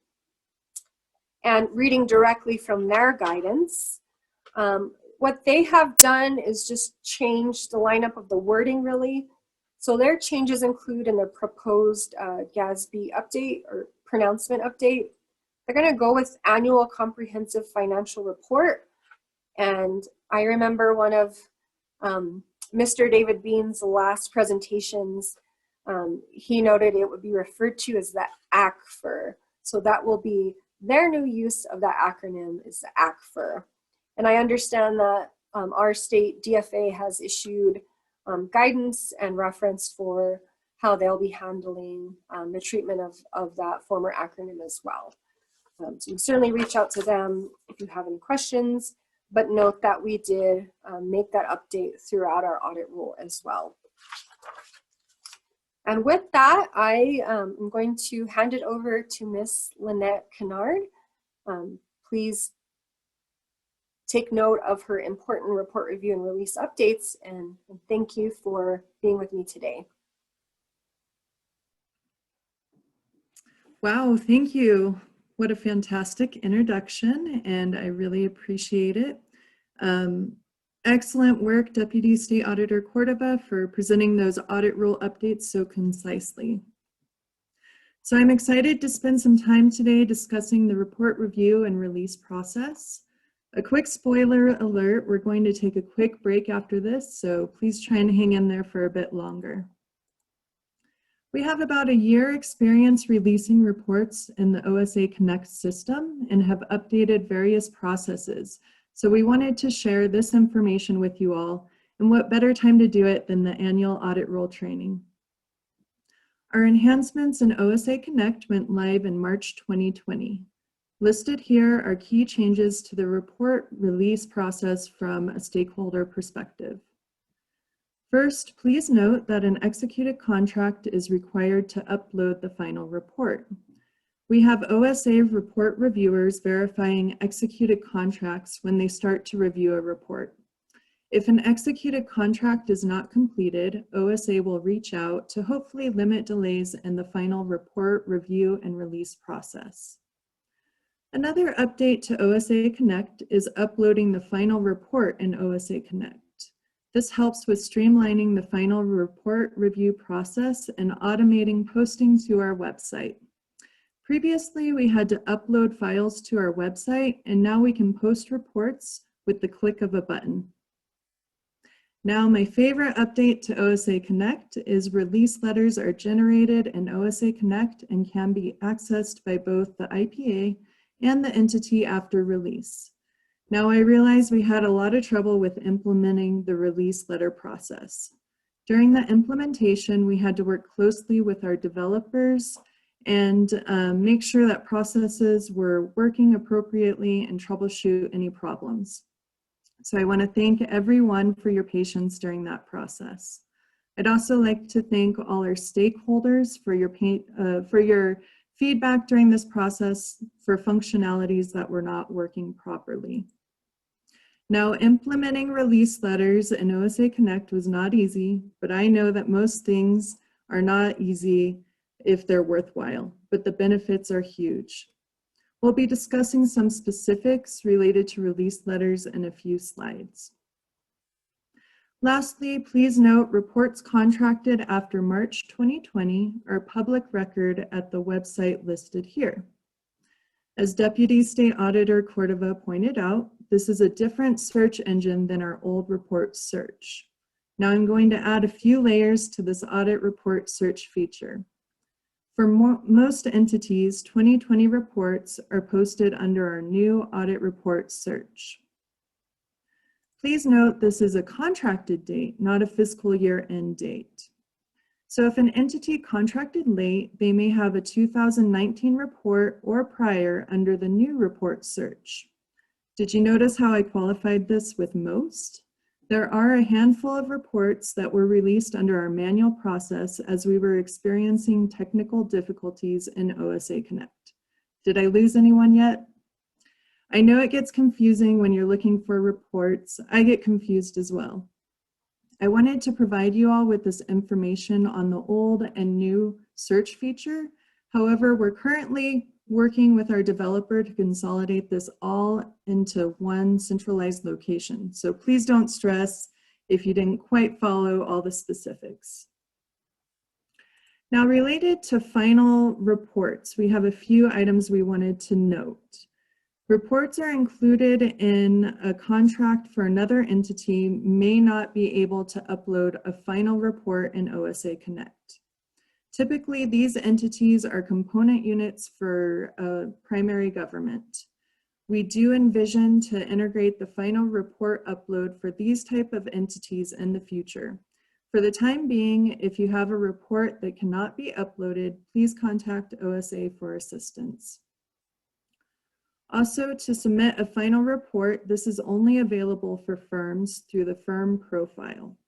And reading directly from their guidance, what they have done is just change the lineup of the wording really. So their changes include in the proposed GASB update or pronouncement update, they're going to go with annual comprehensive financial report. And I remember one of Mr. David Bean's last presentations, he noted it would be referred to as the ACFR. So that will be their new use of that acronym is the ACFR. And I understand that our state DFA has issued guidance and reference for how they'll be handling the treatment of that former acronym as well. So you certainly reach out to them if you have any questions, but note that we did make that update throughout our audit rule as well. And with that, I am going to hand it over to Miss Lynette Kennard. Please take note of her important report review and release updates, and thank you for being with me today. Wow, thank you. What a fantastic introduction, and I really appreciate it. Excellent work, Deputy State Auditor Cordova, for presenting those audit rule updates so concisely. So I'm excited to spend some time today discussing the report review and release process. A quick spoiler alert, we're going to take a quick break after this, so please try and hang in there for a bit longer. We have about a year experience releasing reports in the OSA Connect system and have updated various processes. So we wanted to share this information with you all, and what better time to do it than the annual audit rule training. Our enhancements in OSA Connect went live in March 2020. Listed here are key changes to the report release process from a stakeholder perspective. First, please note that an executed contract is required to upload the final report. We have OSA report reviewers verifying executed contracts when they start to review a report. If an executed contract is not completed, OSA will reach out to hopefully limit delays in the final report review and release process. Another update to OSA Connect is uploading the final report in OSA Connect. This helps with streamlining the final report review process and automating posting to our website. Previously, we had to upload files to our website, and now we can post reports with the click of a button. Now, my favorite update to OSA Connect is release letters are generated in OSA Connect and can be accessed by both the IPA and the entity after release. Now, I realize we had a lot of trouble with implementing the release letter process. During the implementation, we had to work closely with our developers and make sure that processes were working appropriately and troubleshoot any problems. So I want to thank everyone for your patience during that process. I'd also like to thank all our stakeholders for your feedback during this process for functionalities that were not working properly. Now, implementing release letters in OSA Connect was not easy, but I know that most things are not easy if they're worthwhile, but the benefits are huge. We'll be discussing some specifics related to release letters in a few slides. Lastly, please note reports contracted after March 2020 are public record at the website listed here. As Deputy State Auditor Cordova pointed out, this is a different search engine than our old report search. Now I'm going to add a few layers to this audit report search feature. For most entities, 2020 reports are posted under our new audit report search. Please note this is a contracted date, not a fiscal year end date. So if an entity contracted late, they may have a 2019 report or prior under the new report search. Did you notice how I qualified this with most? There are a handful of reports that were released under our manual process as we were experiencing technical difficulties in OSA Connect. Did I lose anyone yet? I know it gets confusing when you're looking for reports. I get confused as well. I wanted to provide you all with this information on the old and new search feature. However, we're currently working with our developer to consolidate this all into one centralized location. So please don't stress if you didn't quite follow all the specifics. Now, related to final reports, we have a few items we wanted to note. Reports are included in a contract for another entity may not be able to upload a final report in OSA Connect. Typically, these entities are component units for a primary government. We do envision to integrate the final report upload for these type of entities in the future. For the time being, if you have a report that cannot be uploaded, please contact OSA for assistance. Also, to submit a final report, this is only available for firms through the firm profile.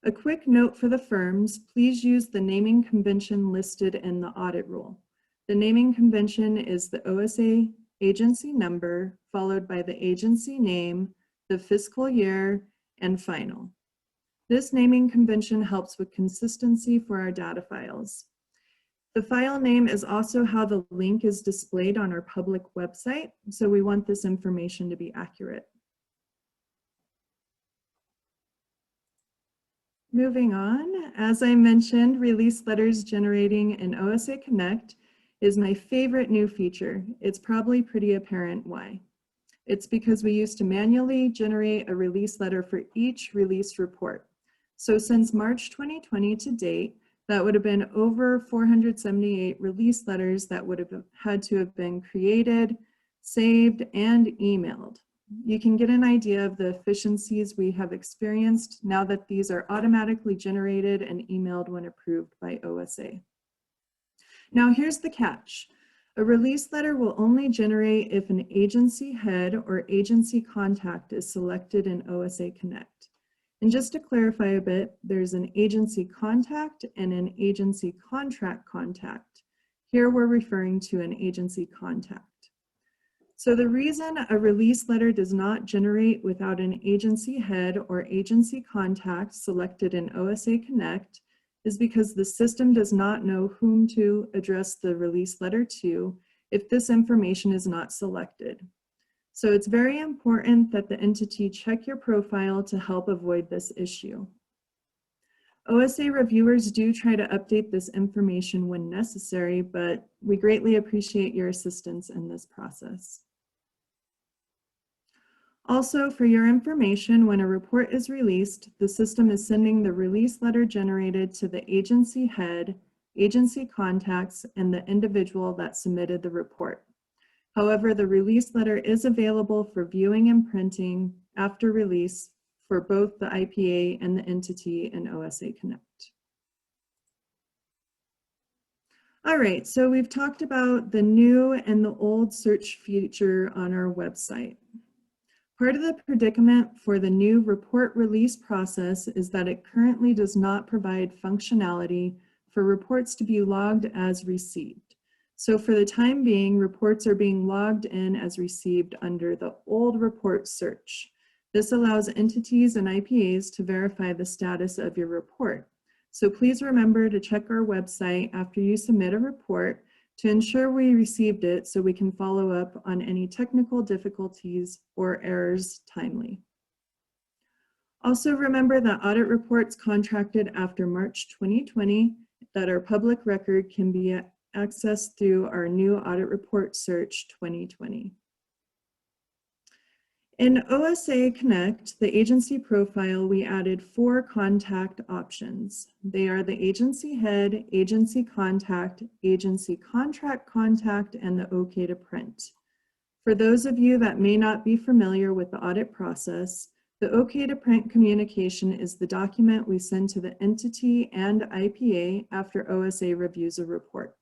A quick note for the firms, please use the naming convention listed in the audit rule. The naming convention is the OSA agency number, followed by the agency name, the fiscal year, and final. This naming convention helps with consistency for our data files. The file name is also how the link is displayed on our public website, so we want this information to be accurate. Moving on, as I mentioned, release letters generating in OSA Connect is my favorite new feature. It's probably pretty apparent why. It's because we used to manually generate a release letter for each release report. So since March 2020 to date, that would have been over 478 release letters that would have had to have been created, saved, and emailed. You can get an idea of the efficiencies we have experienced now that these are automatically generated and emailed when approved by OSA. Now here's the catch. A release letter will only generate if an agency head or agency contact is selected in OSA Connect. And just to clarify a bit, there's an agency contact and an agency contract contact. Here we're referring to an agency contact. So the reason a release letter does not generate without an agency head or agency contact selected in OSA Connect is because the system does not know whom to address the release letter to if this information is not selected. So it's very important that the entity check your profile to help avoid this issue. OSA reviewers do try to update this information when necessary, but we greatly appreciate your assistance in this process. Also, for your information, when a report is released, the system is sending the release letter generated to the agency head, agency contacts, and the individual that submitted the report. However, the release letter is available for viewing and printing after release for both the IPA and the entity in OSA Connect. All right, so we've talked about the new and the old search feature on our website. Part of the predicament for the new report release process is that it currently does not provide functionality for reports to be logged as received. So for the time being, reports are being logged in as received under the old report search. This allows entities and IPAs to verify the status of your report. So please remember to check our website after you submit a report to ensure we received it so we can follow up on any technical difficulties or errors timely. Also remember that audit reports contracted after March 2020 that are public record can be accessed through our new audit report search 2020. In OSA Connect, the agency profile, we added 4 contact options. They are the agency head, agency contact, agency contract contact, and the OK to print. For those of you that may not be familiar with the audit process, The OK to print communication is the document we send to the entity and IPA after OSA reviews a report.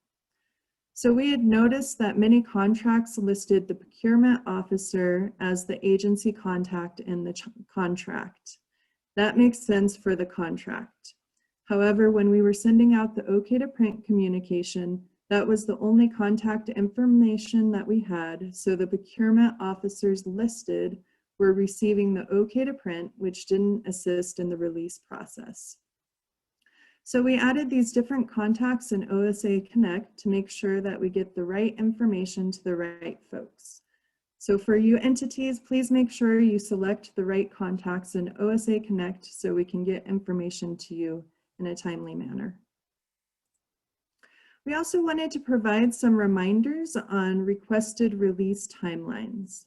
So we had noticed that many contracts listed the procurement officer as the agency contact in the contract. That makes sense for the contract. However, when we were sending out the OK to print communication, that was the only contact information that we had, so the procurement officers listed were receiving the OK to print, which didn't assist in the release process. So we added these different contacts in OSA Connect to make sure that we get the right information to the right folks. So for you entities, please make sure you select the right contacts in OSA Connect so we can get information to you in a timely manner. We also wanted to provide some reminders on requested release timelines.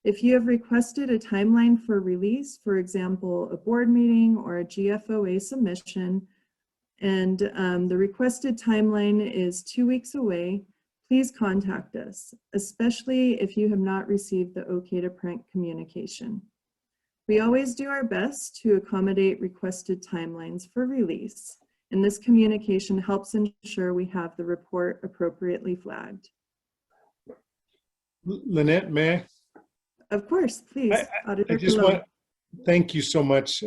If you have requested a timeline for release, for example, a board meeting or a GFOA submission, and the requested timeline is 2 weeks away, please contact us, especially if you have not received the OK to print communication. We always do our best to accommodate requested timelines for release, and this communication helps ensure we have the report appropriately flagged. Lynette, may I? Of course, please. I just want, thank you so much,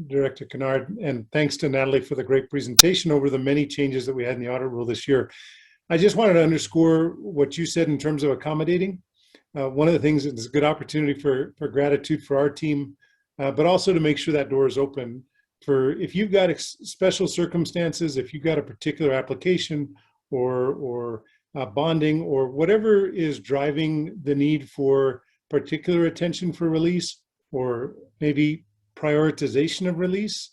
Director Kennard, and thanks to Natalie for the great presentation over the many changes that we had in the audit rule this year. I just wanted to underscore what you said in terms of accommodating. One of the things is a good opportunity for gratitude for our team, but also to make sure that door is open for if you've got special circumstances, if you've got a particular application or bonding or whatever is driving the need for particular attention for release or maybe prioritization of release,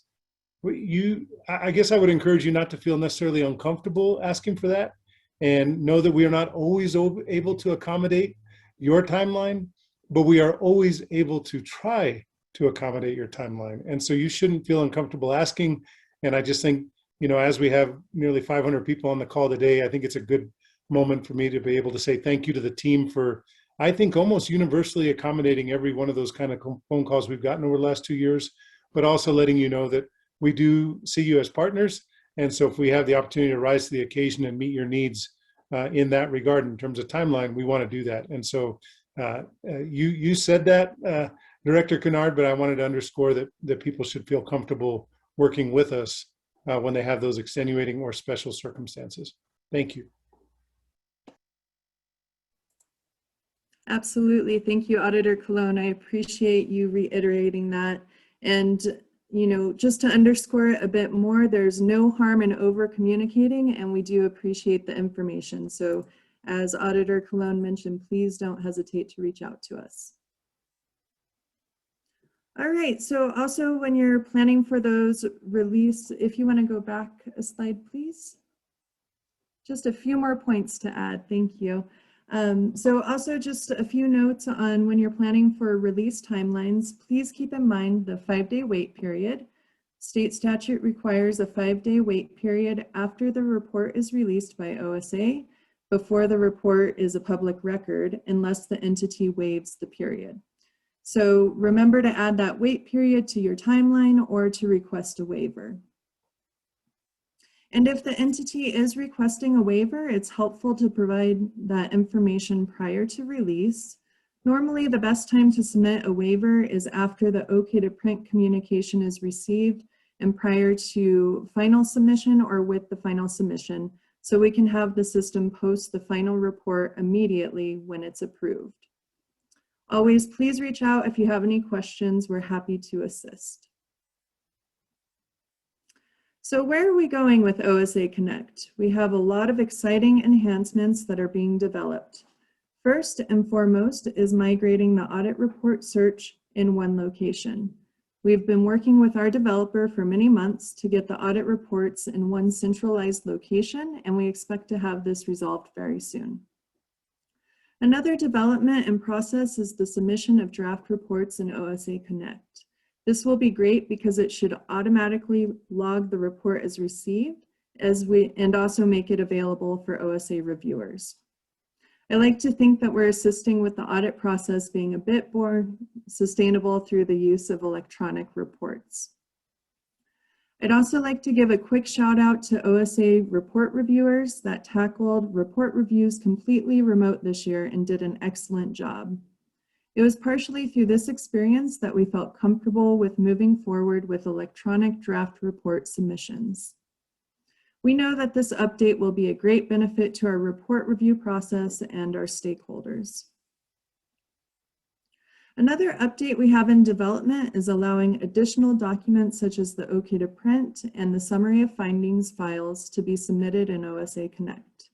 I guess I would encourage you not to feel necessarily uncomfortable asking for that, and know that we are not always able to accommodate your timeline, but we are always able to try to accommodate your timeline. And so you shouldn't feel uncomfortable asking. And I just think, you know, as we have nearly 500 people on the call today, I think it's a good moment for me to be able to say thank you to the team for, I think, almost universally accommodating every one of those kind of phone calls we've gotten over the last 2 years, but also letting you know that we do see you as partners. And so if we have the opportunity to rise to the occasion and meet your needs in that regard, in terms of timeline, we want to do that. And so you said that, Director Kennard, but I wanted to underscore that people should feel comfortable working with us when they have those extenuating or special circumstances. Thank you. Absolutely. Thank you, Auditor Colon. I appreciate you reiterating that. And, you know, just to underscore it a bit more, there's no harm in over communicating, and we do appreciate the information. So as Auditor Colon mentioned, please don't hesitate to reach out to us. All right, so also when you're planning for those release, if you want to go back a slide, please. Just a few more points to add, thank you. So also just a few notes on when you're planning for release timelines, please keep in mind the 5-day wait period. State statute requires a 5-day wait period after the report is released by OSA before the report is a public record unless the entity waives the period. So remember to add that wait period to your timeline or to request a waiver. And if the entity is requesting a waiver, it's helpful to provide that information prior to release. Normally, the best time to submit a waiver is after the OK to print communication is received and prior to final submission or with the final submission, so we can have the system post the final report immediately when it's approved. Always, please reach out if you have any questions. We're happy to assist. So where are we going with OSA Connect? We have a lot of exciting enhancements that are being developed. First and foremost is migrating the audit report search in one location. We've been working with our developer for many months to get the audit reports in one centralized location, and we expect to have this resolved very soon. Another development and process is the submission of draft reports in OSA Connect. This will be great because it should automatically log the report as received and also make it available for OSA reviewers. I like to think that we're assisting with the audit process being a bit more sustainable through the use of electronic reports. I'd also like to give a quick shout out to OSA report reviewers that tackled report reviews completely remote this year and did an excellent job. It was partially through this experience that we felt comfortable with moving forward with electronic draft report submissions. We know that this update will be a great benefit to our report review process and our stakeholders. Another update we have in development is allowing additional documents such as the OK to print and the summary of findings files to be submitted in OSA Connect.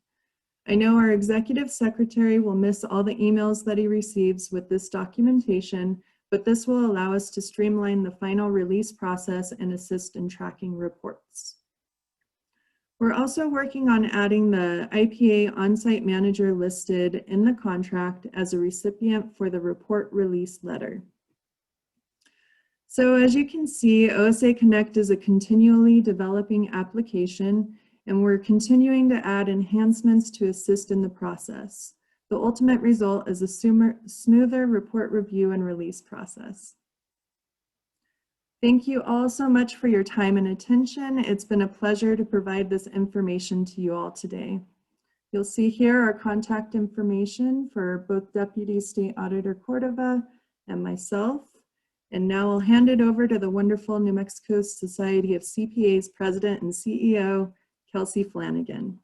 I know our executive secretary will miss all the emails that he receives with this documentation, but this will allow us to streamline the final release process and assist in tracking reports. We're also working on adding the IPA on-site manager listed in the contract as a recipient for the report release letter. So as you can see, OSA Connect is a continually developing application, and we're continuing to add enhancements to assist in the process. The ultimate result is a smoother report review and release process. Thank you all so much for your time and attention. It's been a pleasure to provide this information to you all today. You'll see here our contact information for both Deputy State Auditor Cordova and myself. And now I'll hand it over to the wonderful New Mexico Society of CPAs President and CEO, Kelsey Flanagan.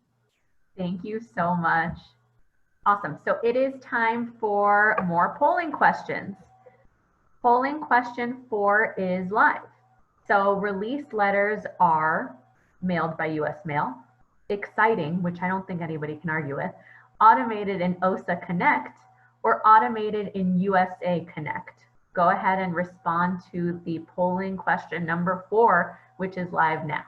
Thank you so much. Awesome. So it is time for more polling questions. Polling question 4 is live. So release letters are mailed by US Mail, exciting, which I don't think anybody can argue with, automated in OSA Connect, or automated in USA Connect. Go ahead and respond to the polling question number 4, which is live now.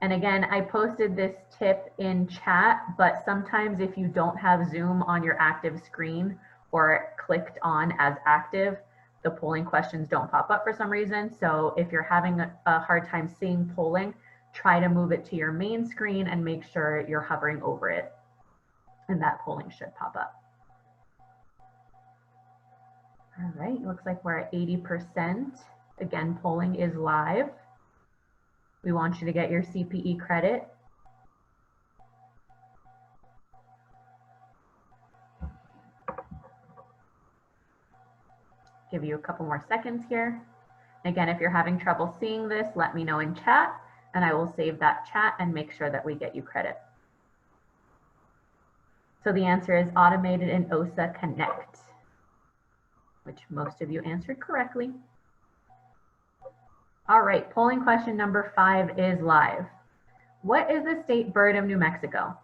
And again, I posted this tip in chat, but sometimes if you don't have Zoom on your active screen or clicked on as active, the polling questions don't pop up for some reason. So if you're having a hard time seeing polling, try to move it to your main screen and make sure you're hovering over it, and that polling should pop up. All right, looks like we're at 80%. Again, polling is live. We want you to get your CPE credit. Give you a couple more seconds here. Again, if you're having trouble seeing this, let me know in chat, and I will save that chat and make sure that we get you credit. So the answer is automated in OSA Connect, which most of you answered correctly. All right, polling question number 5 is live. What is the state bird of New Mexico?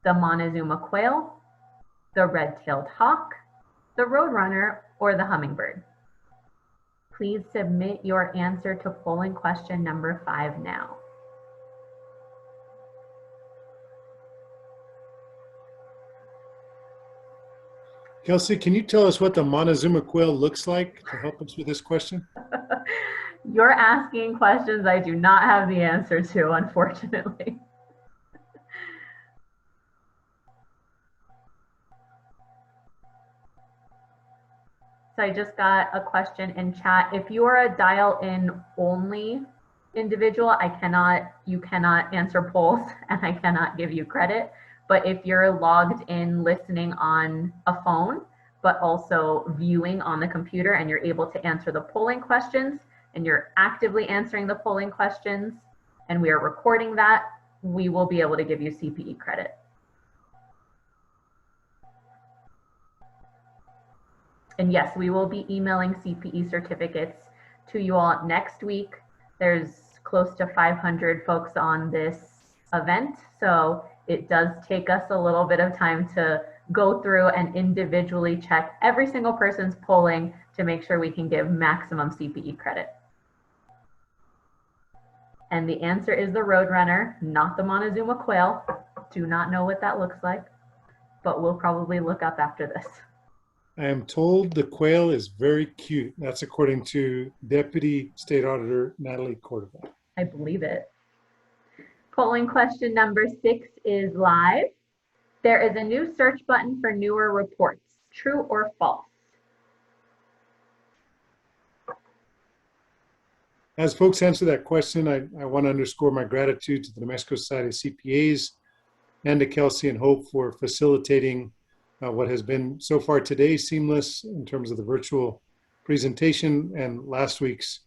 The Montezuma quail, the red-tailed hawk, the roadrunner, or the hummingbird? Please submit your answer to polling question number 5 now. Kelsey, can you tell us what the Montezuma quail looks like to help us with this question? You're asking questions I do not have the answer to, unfortunately. So I just got a question in chat. If you are a dial-in only individual, you cannot answer polls and I cannot give you credit. But if you're logged in listening on a phone, but also viewing on the computer, and you're able to answer the polling questions, and you're actively answering the polling questions, and we are recording that, we will be able to give you CPE credit. And yes, we will be emailing CPE certificates to you all next week. There's close to 500 folks on this event, so it does take us a little bit of time to go through and individually check every single person's polling to make sure we can give maximum CPE credit. And the answer is the roadrunner, not the Montezuma quail. Do not know what that looks like, but we'll probably look up after this. I am told the quail is very cute. That's according to Deputy State Auditor Natalie Cordova. I believe it. Polling question number 6 is live. There is a new search button for newer reports. True or false? As folks answer that question, I want to underscore my gratitude to the New Mexico Society of CPAs and to Kelsey and Hope for facilitating what has been so far today seamless in terms of the virtual presentation and last week's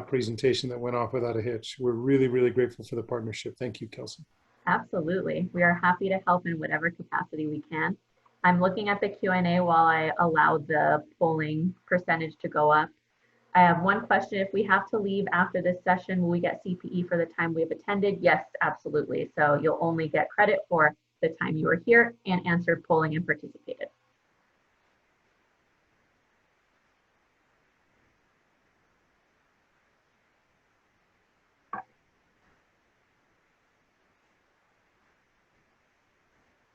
presentation that went off without a hitch. We're really, really grateful for the partnership. Thank you, Kelsey. Absolutely. We are happy to help in whatever capacity we can. I'm looking at the Q&A while I allow the polling percentage to go up. I have one question. If we have to leave after this session, will we get CPE for the time we have attended? Yes, absolutely. So you'll only get credit for the time you were here and answered polling and participated.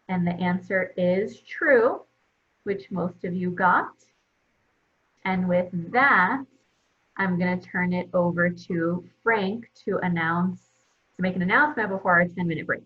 And the answer is true, which most of you got. And with that, I'm going to turn it over to Frank to make an announcement before our 10-minute break.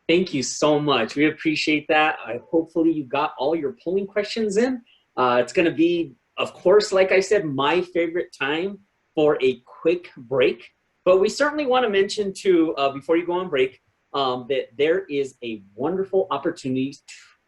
Thank you so much. We appreciate that. Hopefully you got all your polling questions in. It's going to be, of course, like I said, my favorite time for a quick break. But we certainly want to mention too, before you go on break, that there is a wonderful opportunity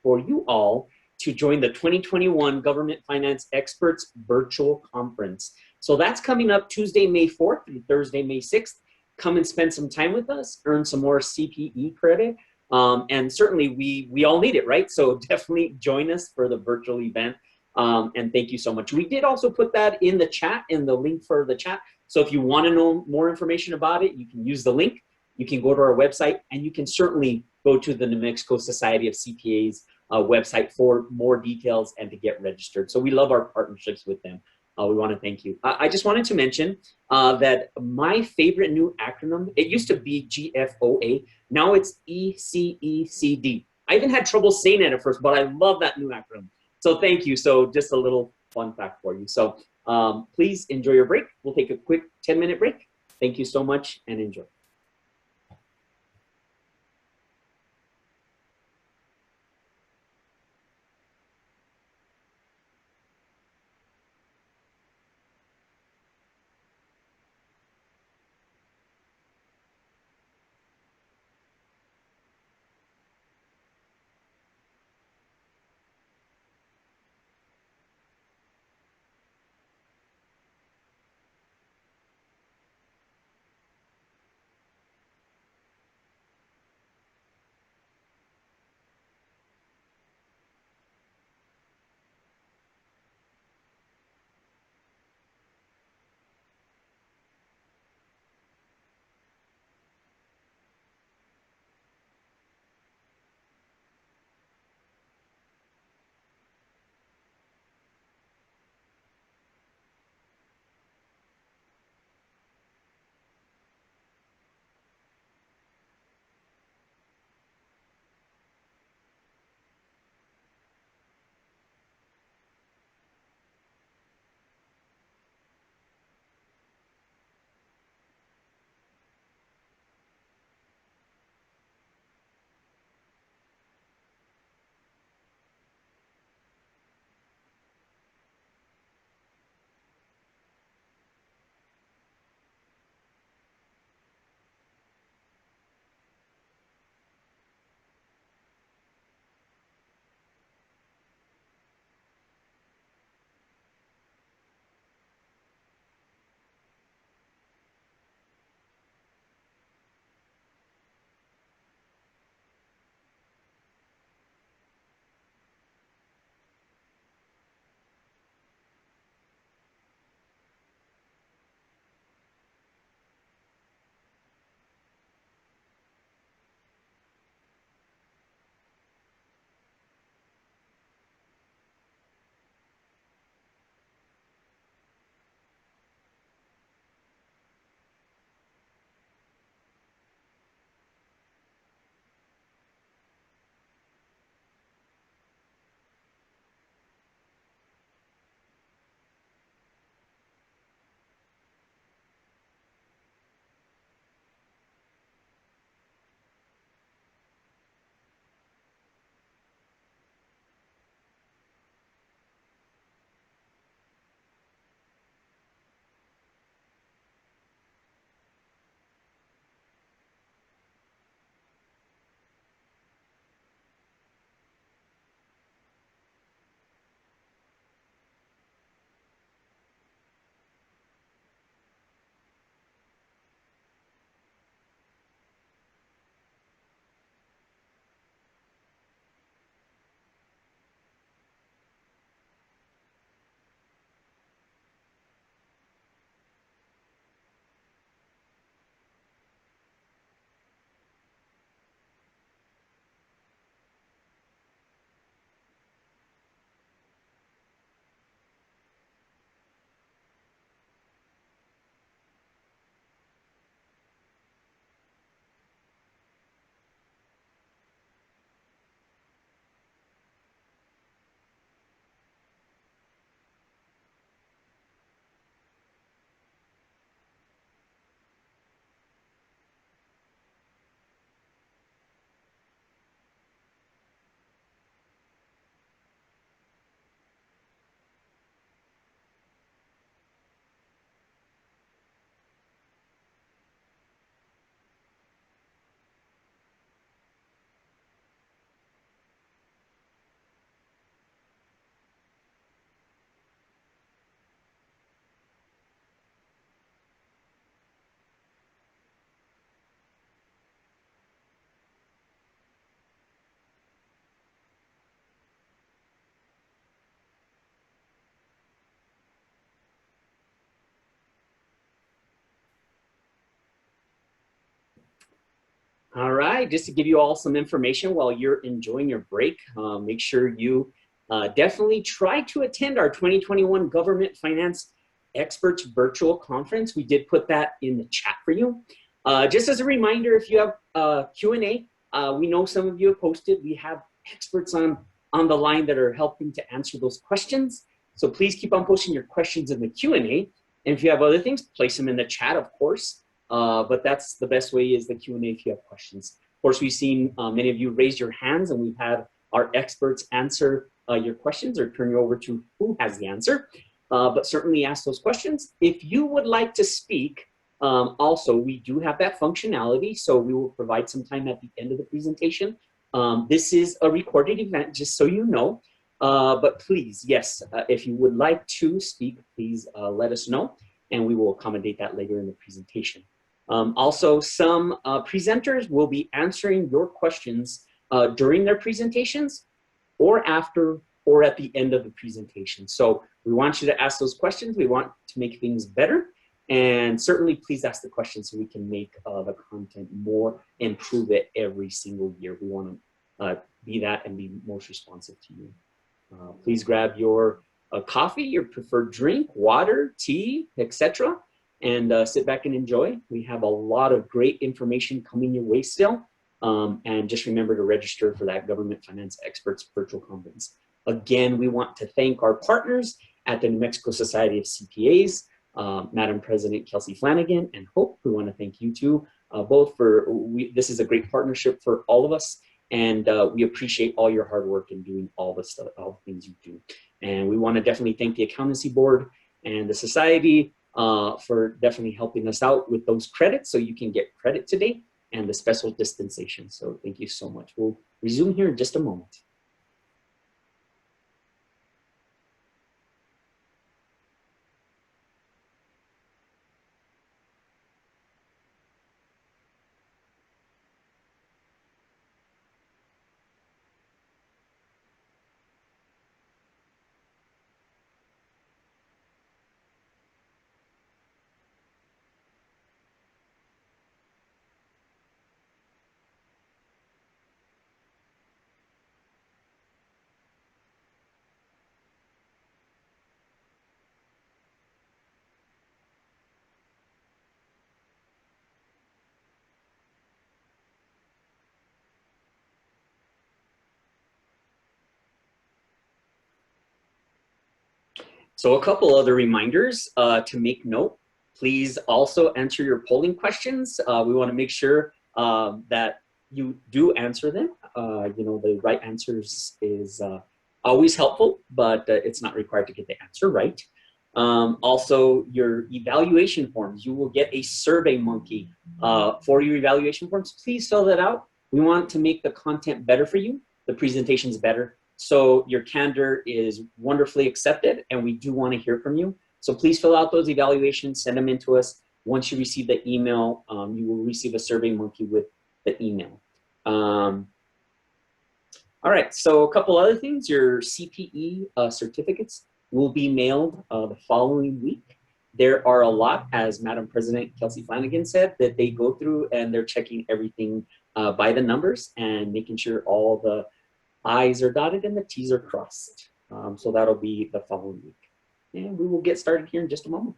for you all to join the 2021 Government Finance Experts Virtual Conference. So that's coming up Tuesday, May 4th through Thursday, May 6th. Come and spend some time with us, earn some more CPE credit. And certainly we all need it, right? So definitely join us for the virtual event. And thank you so much. We did also put that in the chat, in the link for the chat. So if you want to know more information about it, you can use the link. You can go to our website, and you can certainly go to the New Mexico Society of CPAs website for more details and to get registered. So we love our partnerships with them. We want to thank you. I just wanted to mention that my favorite new acronym, it used to be GFOA. Now it's ECECD. I even had trouble saying it at first, but I love that new acronym. So thank you. So just a little fun fact for you. So please enjoy your break. We'll take a quick 10-minute break. Thank you so much and enjoy. All right, just to give you all some information while you're enjoying your break, make sure you definitely try to attend our 2021 Government Finance Experts Virtual Conference. We did put that in the chat for you. Just as a reminder, if you have Q&A, we know some of you have posted. We have experts on the line that are helping to answer those questions. So please keep on posting your questions in the Q&A. And if you have other things, place them in the chat, of course. But that's the best way, is the Q&A if you have questions. Of course, we've seen many of you raise your hands, and we've had our experts answer your questions or turn you over to who has the answer. But certainly ask those questions. If you would like to speak, also, we do have that functionality, so we will provide some time at the end of the presentation. This is a recorded event, just so you know. But please, yes, if you would like to speak, please let us know, and we will accommodate that later in the presentation. Also, some presenters will be answering your questions during their presentations, or after, or at the end of the presentation. So we want you to ask those questions. We want to make things better. And certainly, please ask the questions so we can make the content more, improve it every single year. We want to be that and be most responsive to you. Please grab your coffee, your preferred drink, water, tea, etc., and sit back and enjoy. We have a lot of great information coming your way still. And just remember to register for that Government Finance Experts Virtual Conference. Again, we want to thank our partners at the New Mexico Society of CPAs, Madam President Kelsey Flanagan and Hope. We want to thank you too, both for, this is a great partnership for all of us, and we appreciate all your hard work in doing all the stuff, all the things you do. And we want to definitely thank the Accountancy Board and the Society for definitely helping us out with those credits, so you can get credit today, and the special dispensation. So thank you so much. We'll resume here in just a moment. So a couple other reminders to make note. Please also answer your polling questions. We want to make sure that you do answer them. You know, the right answers is always helpful, but it's not required to get the answer right. Also, your evaluation forms. You will get a Survey Monkey for your evaluation forms. Please fill that out. We want to make the content better for you, the presentations better. So your candor is wonderfully accepted, and we do want to hear from you. So please fill out those evaluations, send them in to us. Once you receive the email, you will receive a Survey Monkey with the email. All right, so a couple other things. Your CPE certificates will be mailed the following week. There are a lot, as Madam President Kelsey Flanagan said, that they go through, and they're checking everything by the numbers and making sure all the I's are dotted and the T's are crossed. So that'll be the following week. And we will get started here in just a moment.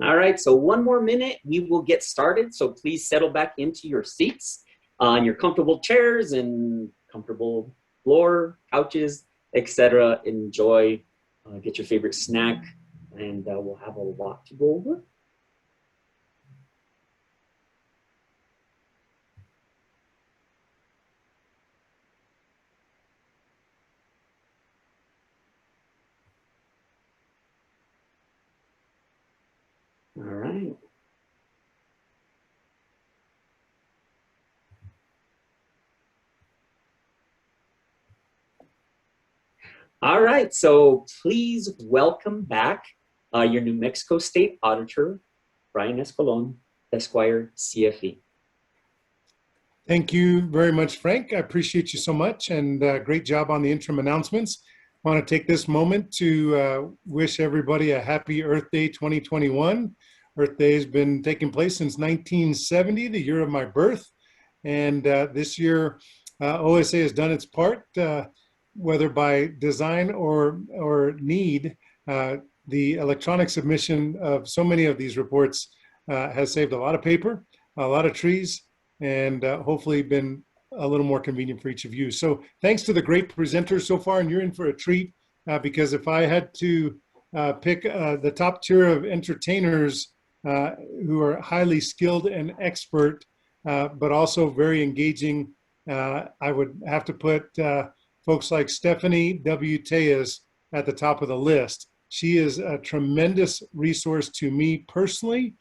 All right, so one more minute, we will get started. So please settle back into your seats on your comfortable chairs and comfortable floor, couches, etc. Enjoy, get your favorite snack, and we'll have a lot to go over. All right. All right, so please welcome back your New Mexico State Auditor, Brian Escalon, Esquire, CFE. Thank you very much, Frank. I appreciate you so much, and great job on the interim announcements. I want to take this moment to wish everybody a happy Earth Day 2021. Earth Day has been taking place since 1970, the year of my birth. And this year, OSA has done its part, whether by design or need. The electronic submission of so many of these reports has saved a lot of paper, a lot of trees, and hopefully been a little more convenient for each of you. So thanks to the great presenters so far, and you're in for a treat, because if I had to pick the top tier of entertainers who are highly skilled and expert, but also very engaging, I would have to put folks like Stephanie W. Tejas at the top of the list. She is a tremendous resource to me personally.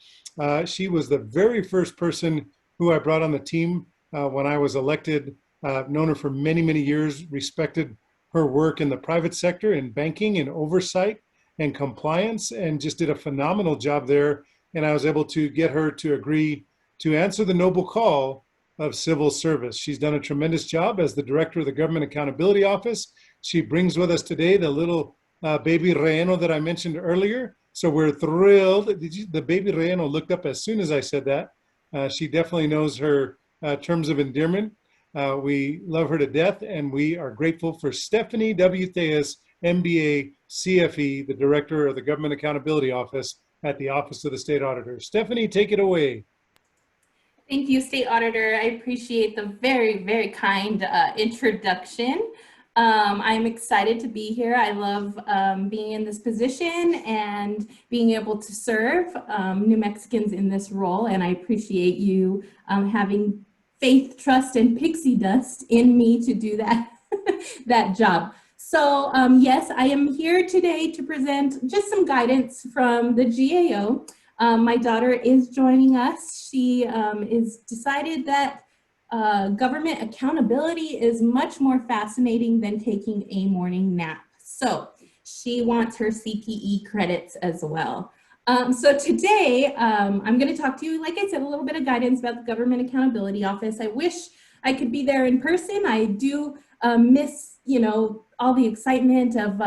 She was the very first person who I brought on the team when I was elected. Known her for many, many years, respected her work in the private sector in banking and oversight and compliance, and just did a phenomenal job there. And I was able to get her to agree to answer the noble call of civil service. She's done a tremendous job as the director of the Government Accountability Office. She brings with us today the little baby Reno that I mentioned earlier. So we're thrilled. The baby Reno looked up as soon as I said that. She definitely knows her terms of endearment. We love her to death, and we are grateful for Stephanie W. Tejas, MBA, CFE, the Director of the Government Accountability Office at the Office of the State Auditor. Stephanie, take it away. Thank you, State Auditor. I appreciate the very, very kind introduction. I'm excited to be here. I love being in this position and being able to serve New Mexicans in this role. And I appreciate you having faith, trust, and pixie dust in me to do that, that job. So yes, I am here today to present just some guidance from the GAO. My daughter is joining us. She is decided that government accountability is much more fascinating than taking a morning nap. So she wants her CPE credits as well. So today I'm going to talk to you, like I said, a little bit of guidance about the Government Accountability Office. I wish I could be there in person. I do miss, you know, all the excitement of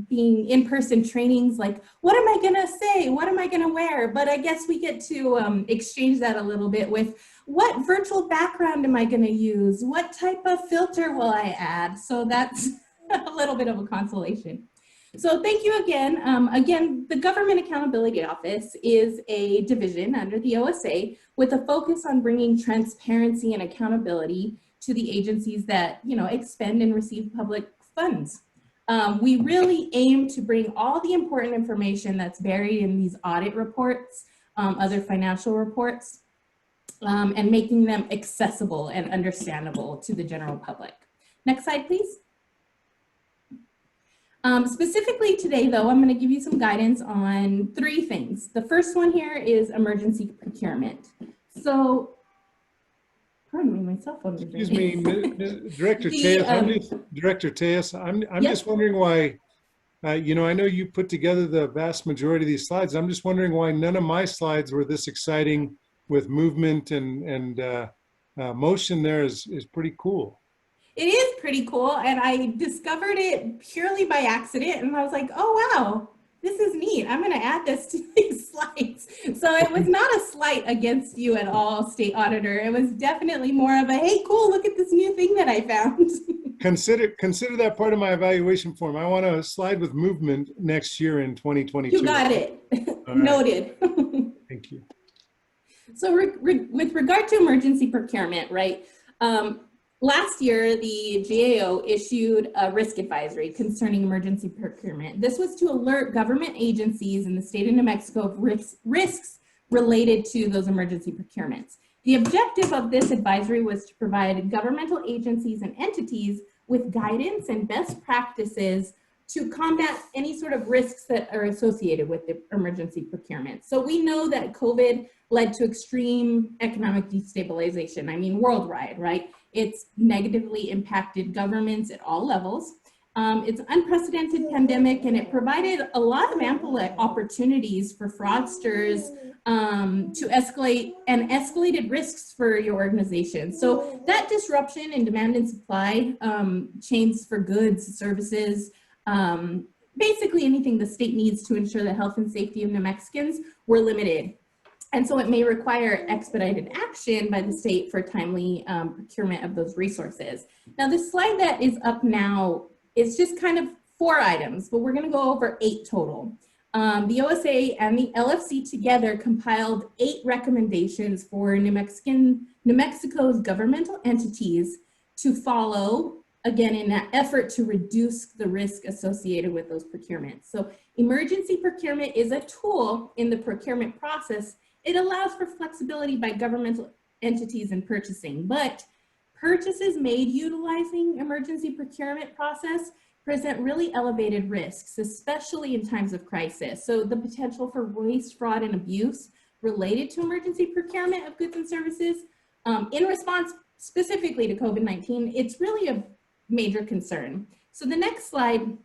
being in-person trainings, like what am I gonna say, what am I gonna wear? But I guess we get to exchange that a little bit with what virtual background am I gonna use? What type of filter will I add? So that's a little bit of a consolation. So thank you again. Again, the Government Accountability Office is a division under the OSA with a focus on bringing transparency and accountability to the agencies that, you know, expend and receive public funds. We really aim to bring all the important information that's buried in these audit reports, other financial reports, and making them accessible and understandable to the general public. Next slide, please. Specifically today, though, I'm going to give you some guidance on 3 things. The first one here is emergency procurement. So, pardon me, my cell phone is Excuse me, Director Tejas. Director Tejas, I'm Yep. just wondering why. You know, I know you put together the vast majority of these slides. I'm just wondering why none of my slides were this exciting with movement and motion. There is pretty cool. It is pretty cool, and I discovered it purely by accident, and I was like, oh wow, this is neat. I'm going to add this to these slides. So it was not a slight against you at all, State Auditor. It was definitely more of a, hey, cool, look at this new thing that I found. Consider that part of my evaluation form. I want to slide with movement next year in 2022. You got it. Right. Noted. Thank you. So with regard to emergency procurement, right? Last year, the GAO issued a risk advisory concerning emergency procurement. This was to alert government agencies in the state of New Mexico of risks related to those emergency procurements. The objective of this advisory was to provide governmental agencies and entities with guidance and best practices to combat any sort of risks that are associated with the emergency procurement. So we know that COVID led to extreme economic destabilization, I mean worldwide, right? It's negatively impacted governments at all levels. It's an unprecedented pandemic, and it provided a lot of ample opportunities for fraudsters to escalated risks for your organization. So that disruption in demand and supply chains for goods, services, basically anything the state needs to ensure the health and safety of New Mexicans were limited. And so it may require expedited action by the state for timely procurement of those resources. Now, this slide that is up now is just kind of 4 items, but we're going to go over 8 total. The OSA and the LFC together compiled 8 recommendations for New Mexico's governmental entities to follow, again, in that effort to reduce the risk associated with those procurements. So emergency procurement is a tool in the procurement process. It allows for flexibility by governmental entities in purchasing, but purchases made utilizing emergency procurement process present really elevated risks, especially in times of crisis. So the potential for waste, fraud, and abuse related to emergency procurement of goods and services in response specifically to COVID-19, it's really a major concern. So the next slide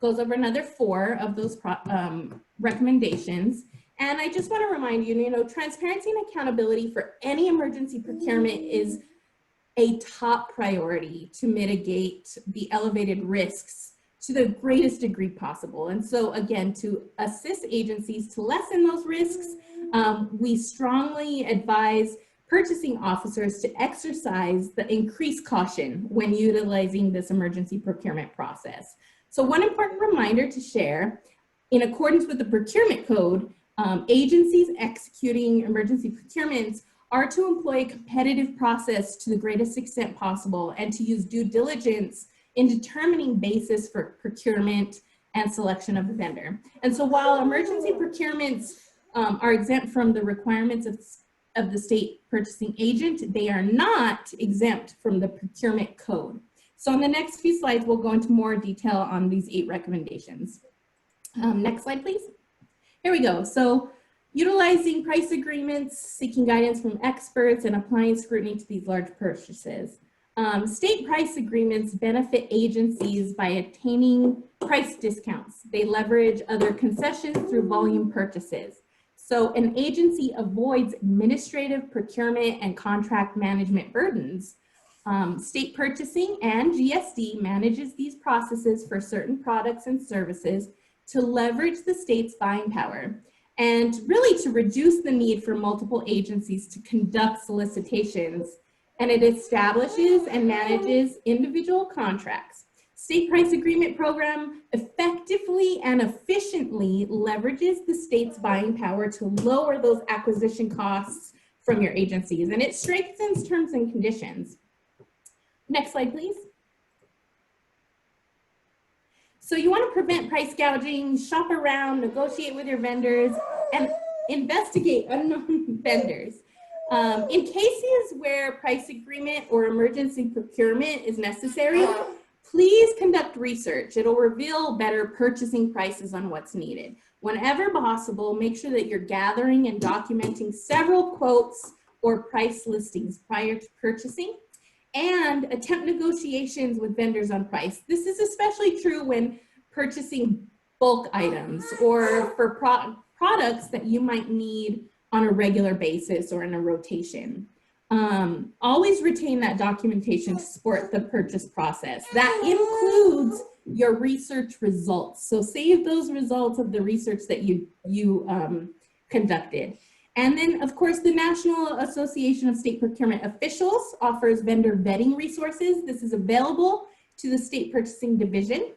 goes over another 4 of those recommendations. And I just want to remind you, transparency and accountability for any emergency procurement is a top priority to mitigate the elevated risks to the greatest degree possible. And so again, to assist agencies to lessen those risks, we strongly advise purchasing officers to exercise the increased caution when utilizing this emergency procurement process. So one important reminder to share, in accordance with the procurement code, agencies executing emergency procurements are to employ a competitive process to the greatest extent possible and to use due diligence in determining basis for procurement and selection of a vendor. And so while emergency procurements are exempt from the requirements of the state purchasing agent, they are not exempt from the procurement code. So in the next few slides, we'll go into more detail on these 8 recommendations. Next slide, please. Here we go. So utilizing price agreements, seeking guidance from experts, and applying scrutiny to these large purchases. State price agreements benefit agencies by attaining price discounts. They leverage other concessions through volume purchases. So an agency avoids administrative, procurement, and contract management burdens. State purchasing and GSD manages these processes for certain products and services to leverage the state's buying power and really to reduce the need for multiple agencies to conduct solicitations. And it establishes and manages individual contracts. State price agreement program effectively and efficiently leverages the state's buying power to lower those acquisition costs from your agencies, and it strengthens terms and conditions. Next slide, please. So you want to prevent price gouging, shop around, negotiate with your vendors, and investigate unknown vendors. In cases where price agreement or emergency procurement is necessary, please conduct research. It'll reveal better purchasing prices on what's needed. Whenever possible, make sure that you're gathering and documenting several quotes or price listings prior to purchasing, and attempt negotiations with vendors on price. This is especially true when purchasing bulk items or for products that you might need on a regular basis or in a rotation. Always retain that documentation to support the purchase process. That includes your research results. So save those results of the research that you conducted. And then, of course, the National Association of State Procurement Officials offers vendor vetting resources. This is available to the State Purchasing Division,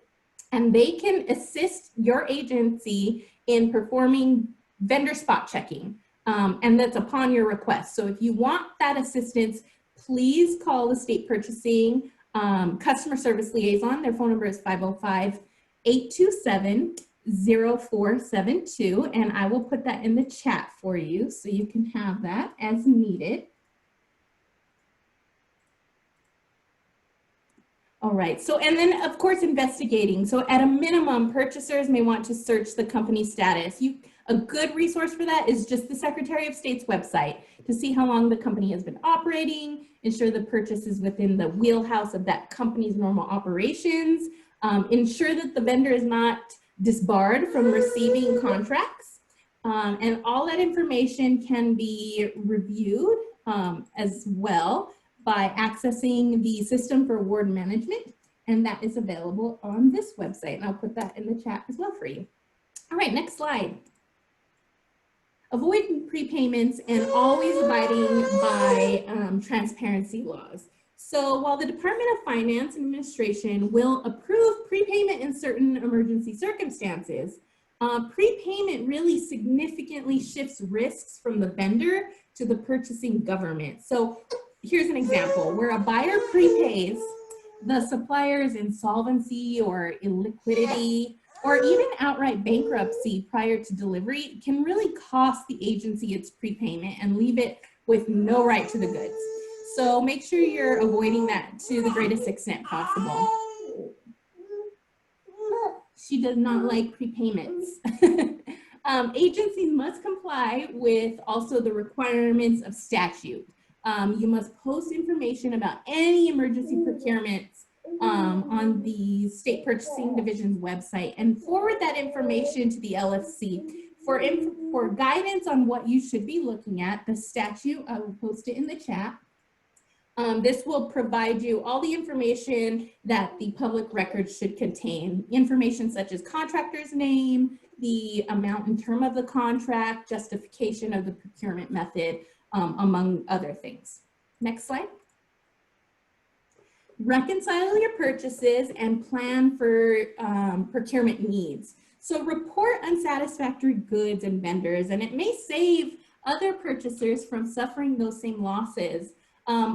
and they can assist your agency in performing vendor spot checking, and that's upon your request. So if you want that assistance, please call the State Purchasing Customer Service Liaison. Their phone number is 505-827-0472, and I will put that in the chat for you so you can have that as needed. All right, so and then of course investigating. So at a minimum, purchasers may want to search the company status. A good resource for that is just the Secretary of State's website to see how long the company has been operating, ensure the purchase is within the wheelhouse of that company's normal operations, ensure that the vendor is not disbarred from receiving contracts, and all that information can be reviewed as well by accessing the System for Award Management, and that is available on this website, and I'll put that in the chat as well for you. All right, next slide. Avoid prepayments and always abiding by transparency laws. So while the Department of Finance and Administration will approve prepayment in certain emergency circumstances, prepayment really significantly shifts risks from the vendor to the purchasing government. So here's an example where a buyer prepays, the supplier's insolvency or illiquidity or even outright bankruptcy prior to delivery can really cost the agency its prepayment and leave it with no right to the goods. So make sure you're avoiding that to the greatest extent possible. She does not like prepayments. Agencies must comply with also the requirements of statute. You must post information about any emergency procurements on the State Purchasing Division's website and forward that information to the LFC. For guidance on what you should be looking at, the statute, I will post it in the chat. This will provide you all the information that the public record should contain. Information such as contractor's name, the amount and term of the contract, justification of the procurement method, among other things. Next slide. Reconcile your purchases and plan for procurement needs. So report unsatisfactory goods and vendors, and it may save other purchasers from suffering those same losses.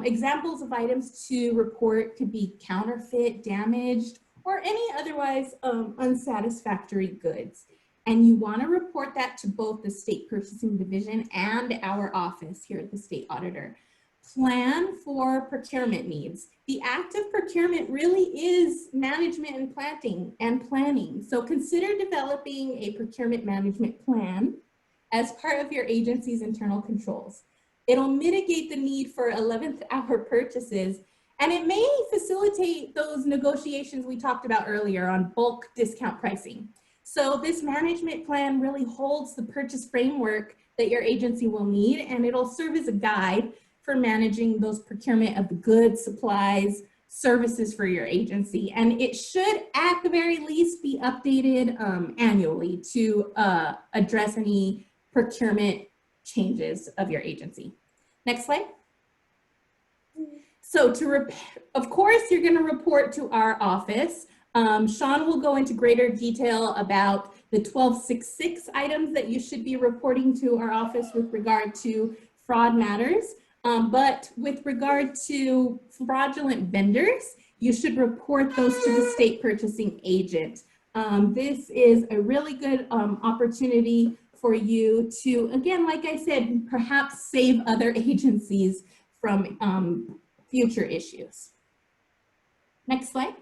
Examples of items to report could be counterfeit, damaged, or any otherwise unsatisfactory goods. And you want to report that to both the State Purchasing Division and our office here at the State Auditor. Plan for procurement needs. The act of procurement really is management and planning. So consider developing a procurement management plan as part of your agency's internal controls. It'll mitigate the need for 11th hour purchases, and it may facilitate those negotiations we talked about earlier on bulk discount pricing. So this management plan really holds the purchase framework that your agency will need, and it'll serve as a guide for managing those procurement of the goods, supplies, services for your agency. And it should, at the very least, be updated annually to address any procurement changes of your agency. Next slide. So of course, you're going to report to our office. Sean will go into greater detail about the 1266 items that you should be reporting to our office with regard to fraud matters. But with regard to fraudulent vendors, you should report those to the state purchasing agent. This is a really good opportunity for you to, again, like I said, perhaps save other agencies from future issues. Next slide.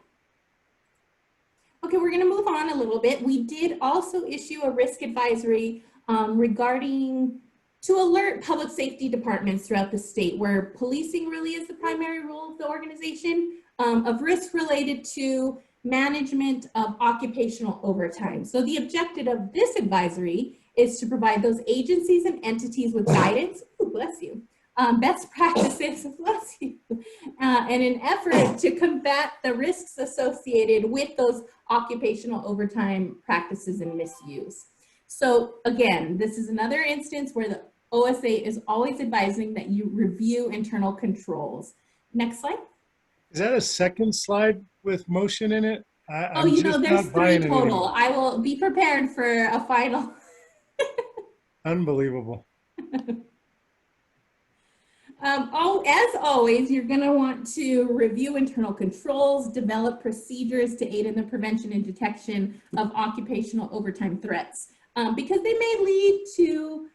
Okay, we're going to move on a little bit. We did also issue a risk advisory regarding to alert public safety departments throughout the state, where policing really is the primary role of the organization, of risk related to management of occupational overtime. So the objective of this advisory is to provide those agencies and entities with guidance, bless you, best practices and an effort to combat the risks associated with those occupational overtime practices and misuse. So again, this is another instance where the OSA is always advising that you review internal controls. Next slide. Is that a second slide with motion in it? Oh, you know, there's 3 total. I will be prepared for a final. Unbelievable. As always, you're going to want to review internal controls, develop procedures to aid in the prevention and detection of occupational overtime threats, because they may lead to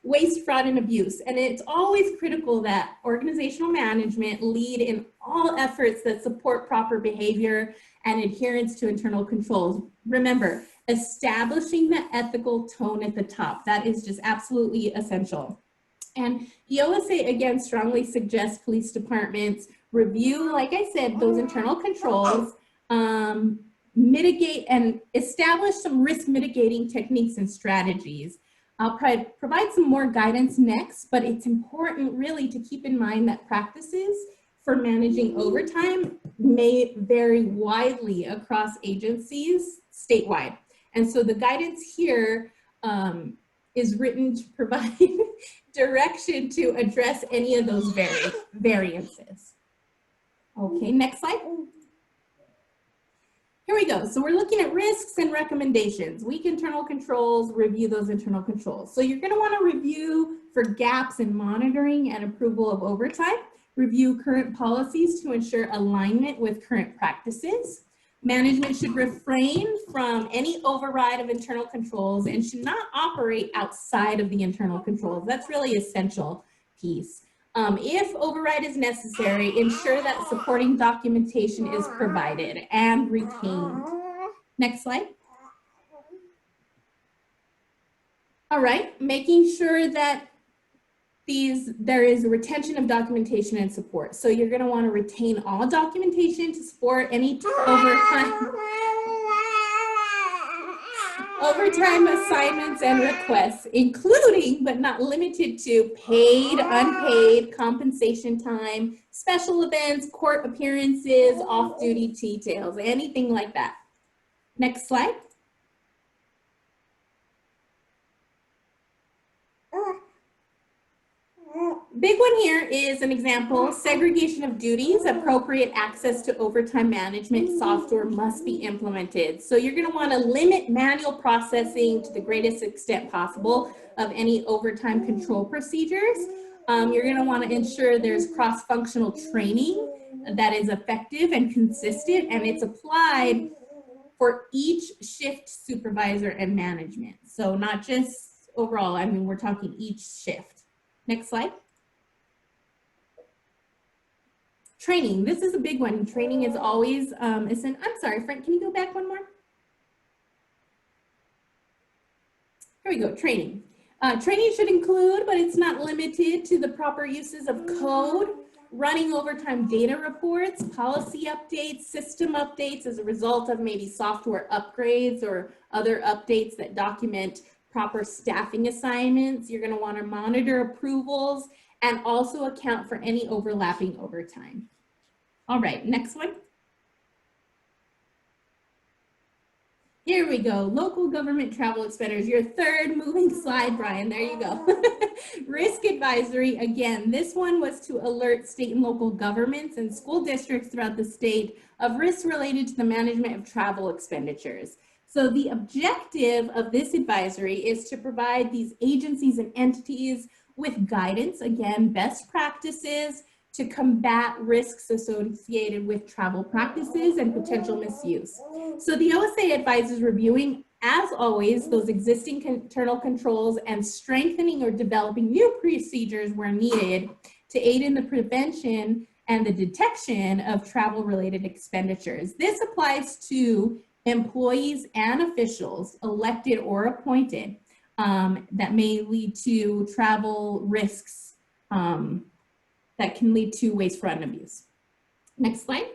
waste, fraud, and abuse. And it's always critical that organizational management lead in all efforts that support proper behavior and adherence to internal controls. Remember, establishing the ethical tone at the top. That is just absolutely essential. And the OSA, again, strongly suggests police departments review, like I said, those internal controls, mitigate and establish some risk mitigating techniques and strategies. I'll provide some more guidance next, but it's important really to keep in mind that practices for managing overtime may vary widely across agencies statewide. And so the guidance here is written to provide direction to address any of those variances. Okay, next slide. Here we go. So we're looking at risks and recommendations. Weak internal controls, review those internal controls. So you're going to want to review for gaps in monitoring and approval of overtime. Review current policies to ensure alignment with current practices. Management should refrain from any override of internal controls and should not operate outside of the internal controls. That's really essential piece. If override is necessary, ensure that supporting documentation is provided and retained. Next slide. All right, making sure that there is a retention of documentation and support. So you're going to want to retain all documentation to support any overtime assignments and requests, including but not limited to paid, unpaid, compensation time, special events, court appearances, off-duty details, anything like that. Next slide. Big one here is an example: segregation of duties, appropriate access to overtime management software must be implemented. So you're going to want to limit manual processing to the greatest extent possible of any overtime control procedures. You're going to want to ensure there's cross-functional training that is effective and consistent, and it's applied for each shift supervisor and management. So not just overall, I mean, we're talking each shift. Next slide. Training, this is a big one. Training is always, I'm sorry, Frank, can you go back one more? Here we go, training. Training should include, but it's not limited to, the proper uses of code, running overtime data reports, policy updates, system updates as a result of maybe software upgrades or other updates that document proper staffing assignments. You're going to want to monitor approvals and also account for any overlapping overtime. All right, next one. Here we go, local government travel expenditures, your third moving slide, Brian, there you go. Risk advisory, again, this one was to alert state and local governments and school districts throughout the state of risks related to the management of travel expenditures. So the objective of this advisory is to provide these agencies and entities with guidance, again, best practices to combat risks associated with travel practices and potential misuse. So the OSA advises reviewing, as always, those existing internal controls and strengthening or developing new procedures where needed to aid in the prevention and the detection of travel-related expenditures. This applies to employees and officials, elected or appointed, that may lead to travel risks that can lead to waste, fraud, and abuse. Next slide.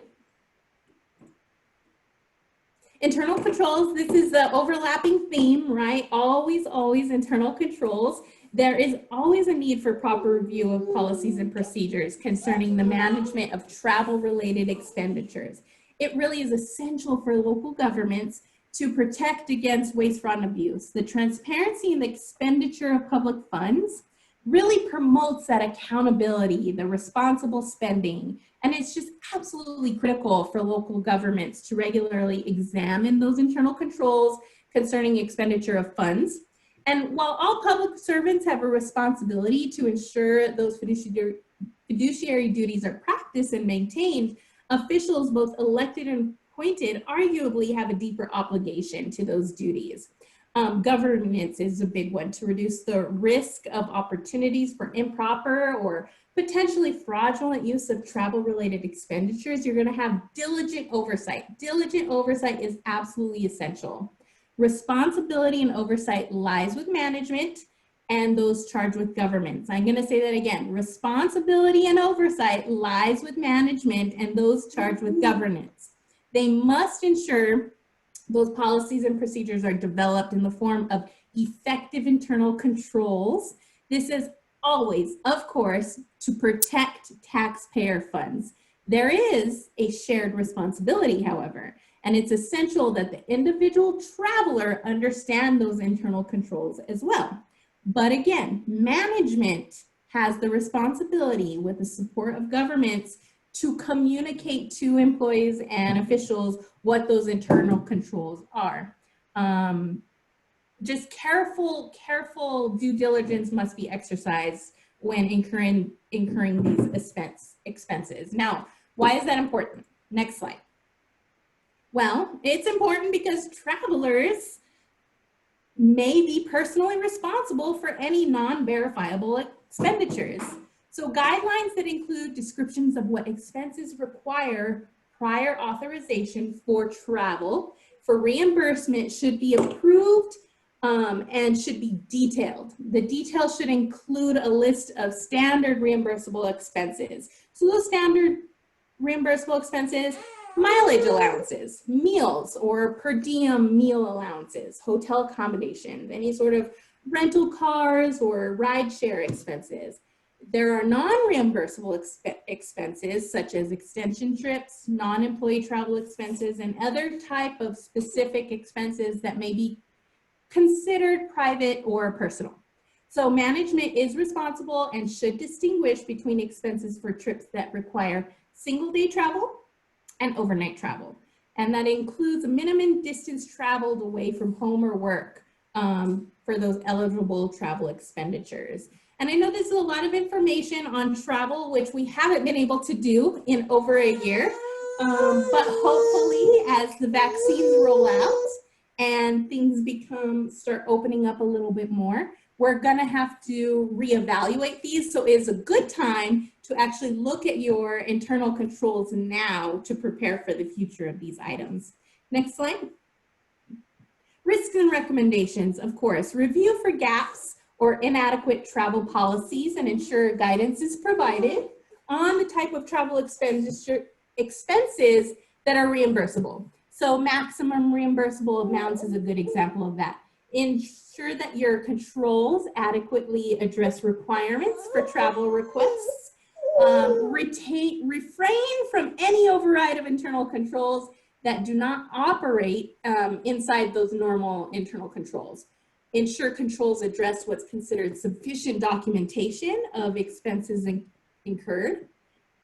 Internal controls, this is the overlapping theme, right? Always, always internal controls. There is always a need for proper review of policies and procedures concerning the management of travel-related expenditures. It really is essential for local governments to protect against waste, fraud, and abuse. The transparency in the expenditure of public funds really promotes that accountability, the responsible spending, and it's just absolutely critical for local governments to regularly examine those internal controls concerning expenditure of funds. And while all public servants have a responsibility to ensure those fiduciary duties are practiced and maintained, officials, both elected and appointed, arguably have a deeper obligation to those duties. Governance is a big one to reduce the risk of opportunities for improper or potentially fraudulent use of travel-related expenditures. You're going to have diligent oversight. Diligent oversight is absolutely essential. Responsibility and oversight lies with management and those charged with governments. I'm going to say that again. Responsibility and oversight lies with management and those charged with governance. They must ensure those policies and procedures are developed in the form of effective internal controls. This is always, of course, to protect taxpayer funds. There is a shared responsibility, however, and it's essential that the individual traveler understand those internal controls as well. But again, management has the responsibility, with the support of governments, to communicate to employees and officials what those internal controls are. Just careful due diligence must be exercised when incurring these expenses. Now, why is that important? Next slide. Well, it's important because travelers may be personally responsible for any non-verifiable expenditures. So guidelines that include descriptions of what expenses require prior authorization for travel for reimbursement should be approved and should be detailed. The details should include a list of standard reimbursable expenses. So those standard reimbursable expenses: mileage allowances, meals or per diem meal allowances, hotel accommodations, any sort of rental cars or rideshare expenses. There are non-reimbursable expenses such as extension trips, non-employee travel expenses, and other type of specific expenses that may be considered private or personal. So management is responsible and should distinguish between expenses for trips that require single-day travel and overnight travel. And that includes a minimum distance traveled away from home or work for those eligible travel expenditures. And I know this is a lot of information on travel, which we haven't been able to do in over a year, but hopefully as the vaccines roll out and things start opening up a little bit more, we're gonna have to reevaluate these. So it's a good time to actually look at your internal controls now to prepare for the future of these items. Next slide. Risks and recommendations, of course. Review for gaps or inadequate travel policies and ensure guidance is provided on the type of travel expenses that are reimbursable. So maximum reimbursable amounts is a good example of that. Ensure that your controls adequately address requirements for travel requests. Refrain from any override of internal controls that do not operate inside those normal internal controls. Ensure controls address what's considered sufficient documentation of expenses incurred,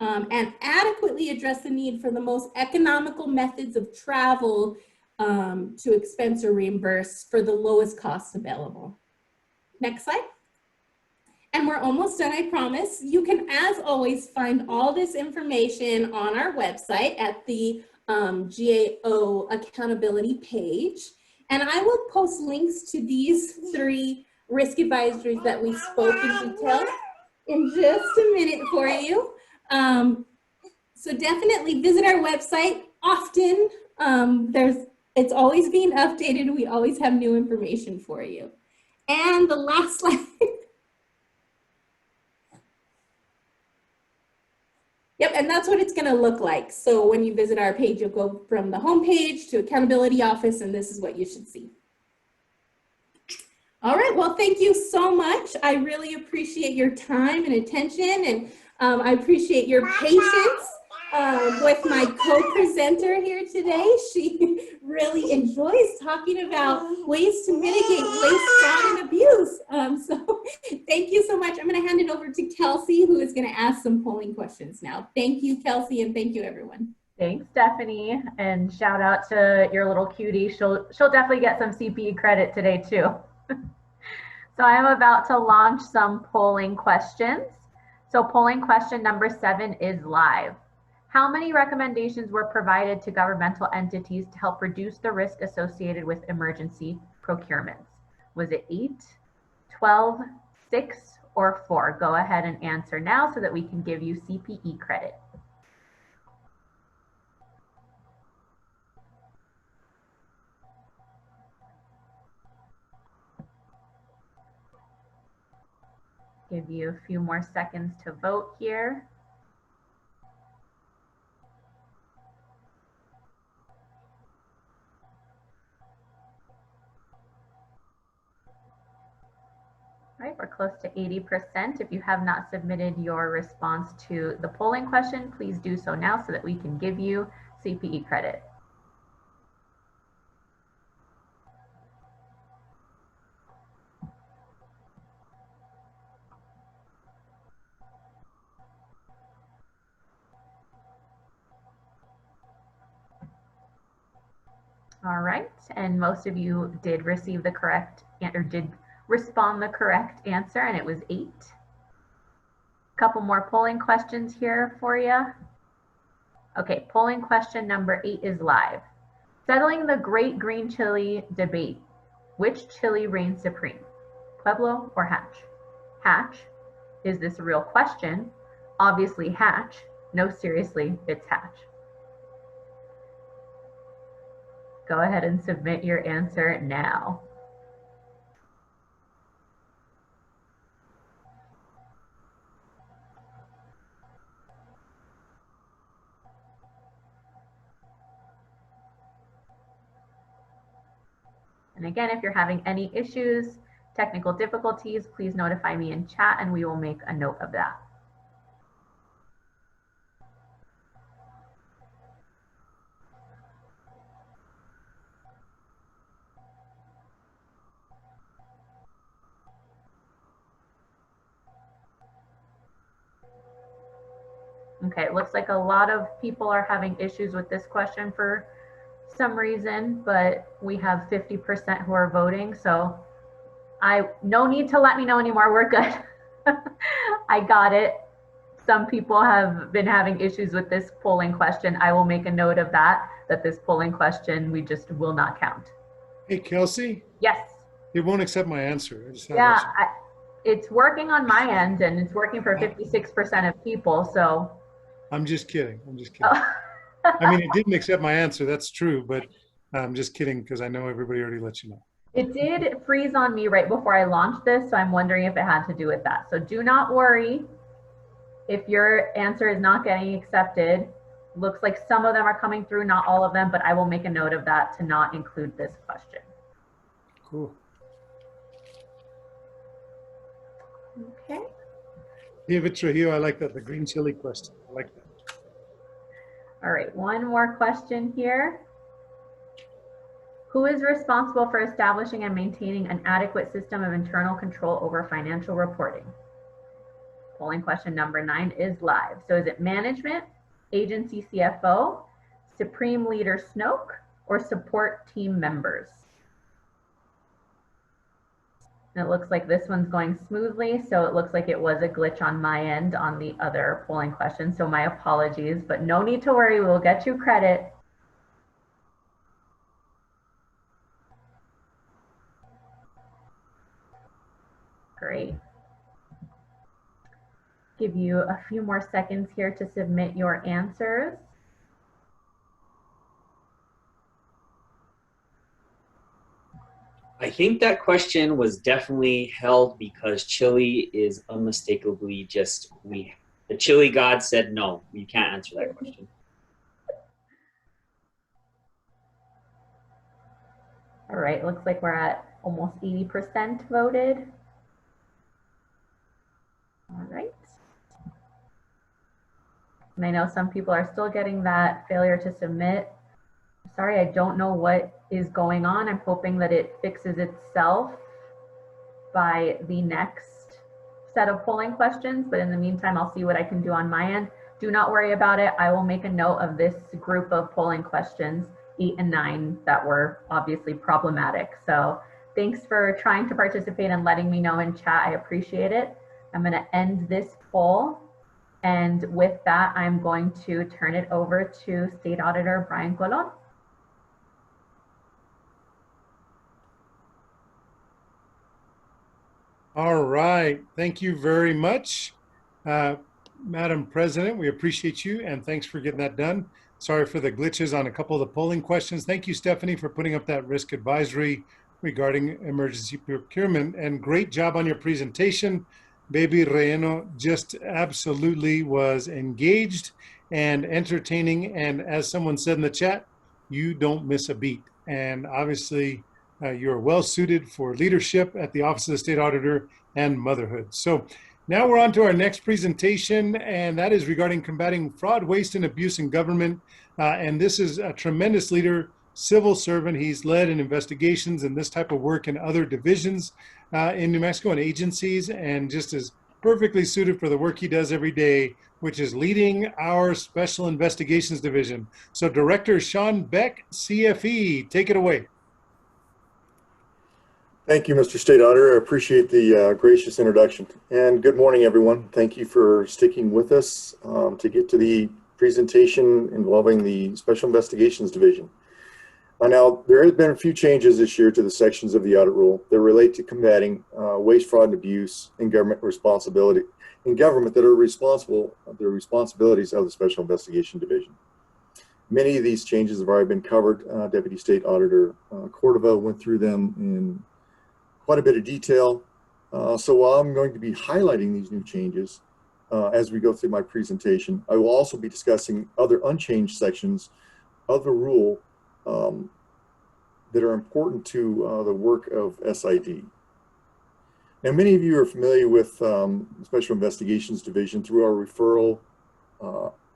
and adequately address the need for the most economical methods of travel to expense or reimburse for the lowest costs available. Next slide. And we're almost done, I promise. You can, as always, find all this information on our website at the GAO accountability page. And I will post links to these 3 risk advisories that we spoke in detail in just a minute for you. So definitely visit our website often. It's always being updated. We always have new information for you. And the last slide. Yep, and that's what it's going to look like. So when you visit our page, you'll go from the home page to accountability office, and this is what you should see. All right, well, thank you so much. I really appreciate your time and attention, and I appreciate your patience with my co-presenter here today. She really enjoys talking about ways to mitigate waste, fraud, and abuse. So thank you so much. I'm going to hand it over to Kelsey, who is going to ask some polling questions now. Thank you, Kelsey, and thank you, everyone. Thanks, Stephanie, and shout out to your little cutie. She'll definitely get some CPE credit today too. So I am about to launch some polling questions. So polling question number 7 is live. How many recommendations were provided to governmental entities to help reduce the risk associated with emergency procurements? Was it 8, 12, 6, or 4? Go ahead and answer now so that we can give you CPE credit. Give you a few more seconds to vote here. All right, we're close to 80%. If you have not submitted your response to the polling question, please do so now so that we can give you CPE credit. All right, and most of you did receive the correct, or did respond the correct answer, and it was 8. Couple more polling questions here for you. Okay, polling question number 8 is live. Settling the great green chili debate. Which chili reigns supreme? Pueblo or Hatch? Hatch. Is this a real question? Obviously Hatch. No, seriously, it's Hatch. Go ahead and submit your answer now. And again, if you're having any issues, technical difficulties, please notify me in chat and we will make a note of that. Okay, it looks like a lot of people are having issues with this question for some reason, but we have 50% who are voting, so no need to let me know anymore, we're good. I got it. Some people have been having issues with this polling question. I will make a note of that this polling question, we just will not count. Hey, Kelsey? Yes. It won't accept my answer. It's working on my end and it's working for 56% of people, so. I'm just kidding. I mean, it didn't accept my answer. That's true, but I'm just kidding because I know everybody already let you know. It did freeze on me right before I launched this, so I'm wondering if it had to do with that. So do not worry if your answer is not getting accepted. Looks like some of them are coming through, not all of them, but I will make a note of that to not include this question. Cool. Okay. David Trujillo, I like that. The green chili question. I like that. All right, one more question here. Who is responsible for establishing and maintaining an adequate system of internal control over financial reporting? Polling question number 9 is live. So is it management, agency CFO, Supreme Leader Snoke, or support team members? And it looks like this one's going smoothly, so it looks like it was a glitch on my end on the other polling question, so my apologies, but no need to worry, we'll get you credit. Great. Give you a few more seconds here to submit your answers. I think that question was definitely held because chili is unmistakably just the chili god said no, you can't answer that question. All right, looks like we're at almost 80% voted. All right. And I know some people are still getting that failure to submit. Sorry, I don't know what is going on. I'm hoping that it fixes itself by the next set of polling questions, but in the meantime, I'll see what I can do on my end. Do not worry about it. I will make a note of this group of polling questions, 8 and 9, that were obviously problematic. So thanks for trying to participate and letting me know in chat. I appreciate it. I'm going to end this poll. And with that, I'm going to turn it over to State Auditor Brian Colon. All right. Thank you very much, Madam President. We appreciate you, and thanks for getting that done. Sorry for the glitches on a couple of the polling questions. Thank you, Stephanie, for putting up that risk advisory regarding emergency procurement, and great job on your presentation. Baby Relleno just absolutely was engaged and entertaining, and as someone said in the chat, you don't miss a beat. And obviously, you're well suited for leadership at the Office of the State Auditor and motherhood. So now we're on to our next presentation, and that is regarding combating fraud, waste, and abuse in government. And this is a tremendous leader, civil servant. He's led in investigations and this type of work in other divisions in New Mexico and agencies, and just is perfectly suited for the work he does every day, which is leading our Special Investigations Division. So Director Sean Beck, CFE, take it away. Thank you, Mr. State Auditor. I appreciate the gracious introduction. And good morning, everyone. Thank you for sticking with us to get to the presentation involving the Special Investigations Division. Now, there have been a few changes this year to the sections of the audit rule that relate to combating waste, fraud, and abuse in government responsibility, in government that are responsible, the responsibilities of the Special Investigation Division. Many of these changes have already been covered. Deputy State Auditor Cordova went through them in quite a bit of detail. So while I'm going to be highlighting these new changes as we go through my presentation, I will also be discussing other unchanged sections of the rule that are important to the work of SID. Now, many of you are familiar with the Special Investigations Division through our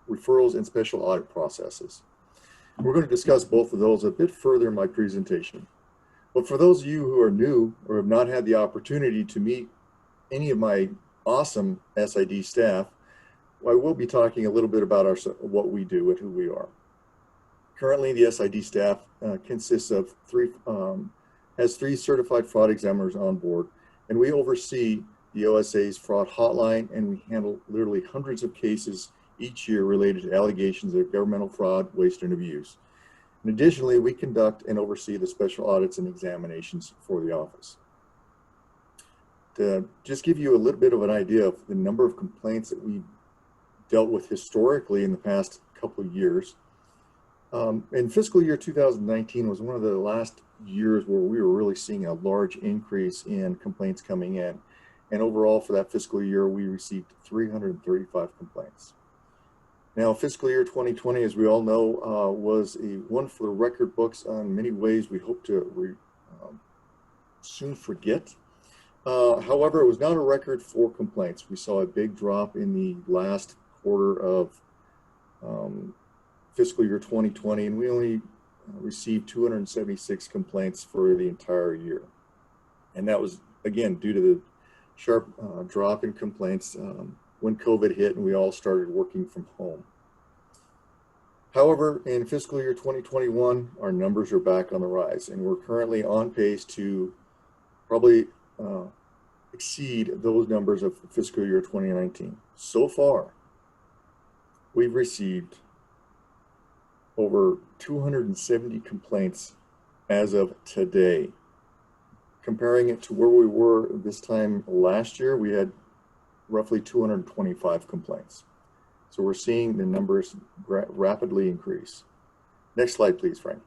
referrals and special audit processes. We're going to discuss both of those a bit further in my presentation. But for those of you who are new or have not had the opportunity to meet any of my awesome SID staff, I will be talking a little bit about what we do and who we are. Currently, the SID staff consists of has three certified fraud examiners on board, and we oversee the OSA's fraud hotline, and we handle literally hundreds of cases each year related to allegations of governmental fraud, waste, and abuse. And additionally, we conduct and oversee the special audits and examinations for the office. To just give you a little bit of an idea of the number of complaints that we dealt with historically in the past couple of years, in fiscal year 2019 was one of the last years where we were really seeing a large increase in complaints coming in. And overall for that fiscal year, we received 335 complaints. Now, fiscal year 2020, as we all know, was one for the record books in many ways we hope to soon forget. However, it was not a record for complaints. We saw a big drop in the last quarter of fiscal year 2020, and we only received 276 complaints for the entire year. And that was, again, due to the sharp drop in complaints when COVID hit and we all started working from home. However, in fiscal year 2021, our numbers are back on the rise, and we're currently on pace to probably exceed those numbers of fiscal year 2019. So far, we've received over 270 complaints as of today. Comparing it to where we were this time last year, we had roughly 225 complaints. So we're seeing the numbers rapidly increase. Next slide, please, Frank.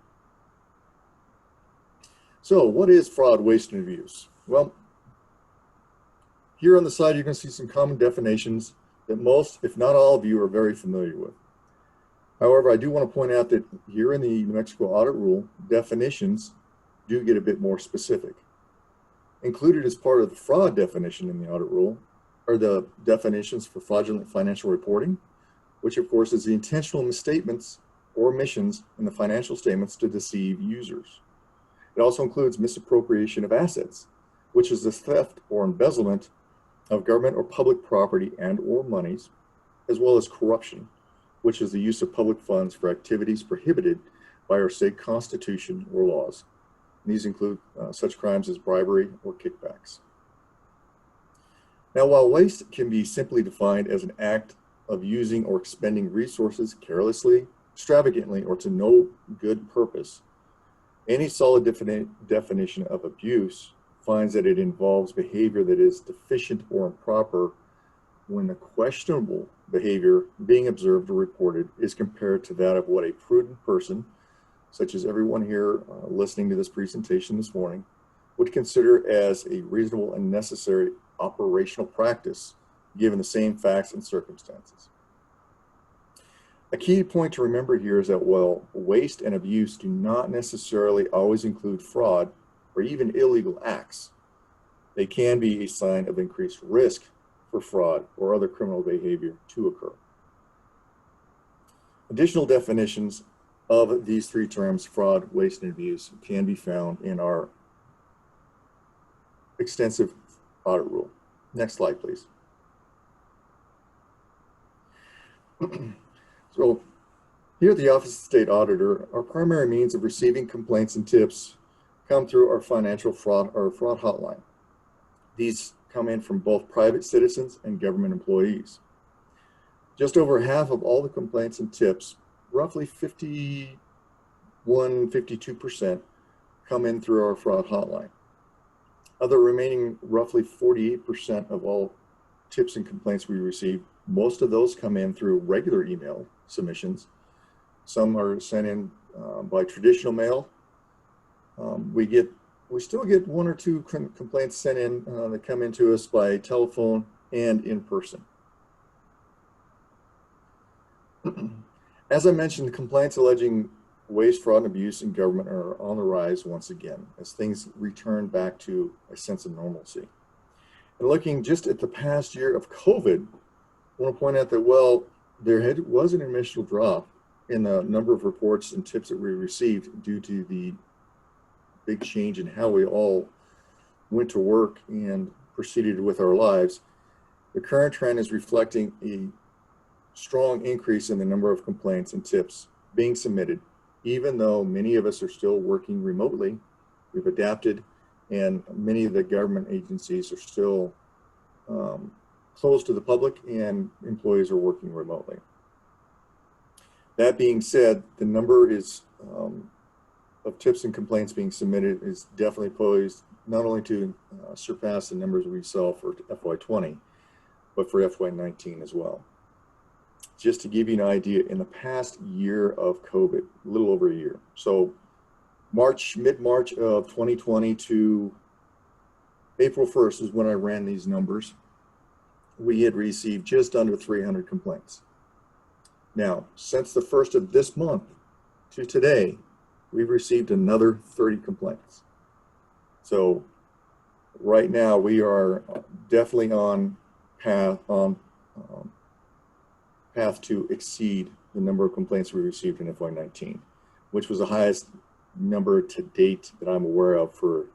So what is fraud, waste, and abuse? Well, here on the side, you're going to see some common definitions that most, if not all of you, are very familiar with. However, I do want to point out that here in the New Mexico Audit Rule, definitions do get a bit more specific. Included as part of the fraud definition in the audit rule are the definitions for fraudulent financial reporting, which of course is the intentional misstatements or omissions in the financial statements to deceive users. It also includes misappropriation of assets, which is the theft or embezzlement of government or public property and or monies, as well as corruption, which is the use of public funds for activities prohibited by our state constitution or laws. And these include such crimes as bribery or kickbacks. Now, while waste can be simply defined as an act of using or expending resources carelessly, extravagantly, or to no good purpose, any solid definition of abuse finds that it involves behavior that is deficient or improper when the questionable behavior being observed or reported is compared to that of what a prudent person, such as everyone here listening to this presentation this morning, would consider as a reasonable and necessary operational practice given the same facts and circumstances. A key point to remember here is that while waste and abuse do not necessarily always include fraud or even illegal acts, they can be a sign of increased risk for fraud or other criminal behavior to occur. Additional definitions of these three terms, fraud, waste, and abuse, can be found in our extensive audit rule. Next slide, please. So here at the Office of the State Auditor, our primary means of receiving complaints and tips come through our financial fraud or fraud hotline. These come in from both private citizens and government employees. Just over half of all the complaints and tips, roughly 52%, come in through our fraud hotline. Of the remaining roughly 48% of all tips and complaints we receive, most of those come in through regular email submissions. Some are sent in by traditional mail. We still get one or two complaints sent in that come into us by telephone and in person. As I mentioned, complaints alleging waste, fraud, and abuse in government are on the rise once again as things return back to a sense of normalcy. And looking just at the past year of COVID, I want to point out that while there was an initial drop in the number of reports and tips that we received due to the big change in how we all went to work and proceeded with our lives, the current trend is reflecting a strong increase in the number of complaints and tips being submitted. Even though many of us are still working remotely, we've adapted, and many of the government agencies are still closed to the public and employees are working remotely. That being said, the number of tips and complaints being submitted is definitely poised not only to surpass the numbers we saw for FY20, but for FY19 as well. Just to give you an idea, in the past year of COVID, a little over a year, so mid-March of 2020 to April 1st is when I ran these numbers, we had received just under 300 complaints. Now, since the first of this month to today, we've received another 30 complaints. So right now we are definitely on path to exceed the number of complaints we received in FY19, which was the highest number to date that I'm aware of for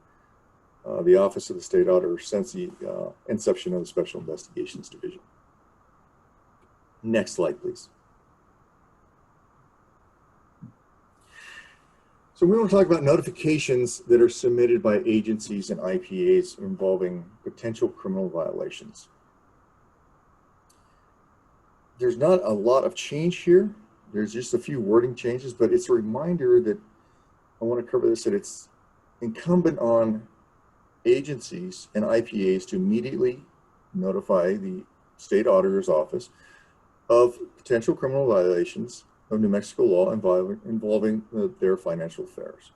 the Office of the State Auditor since the inception of the Special Investigations Division. Next slide, please. So we want to talk about notifications that are submitted by agencies and IPAs involving potential criminal violations. There's not a lot of change here. There's just a few wording changes, but it's a reminder that I want to cover this, that it's incumbent on agencies and IPAs to immediately notify the State Auditor's Office of potential criminal violations of New Mexico law involving their financial affairs.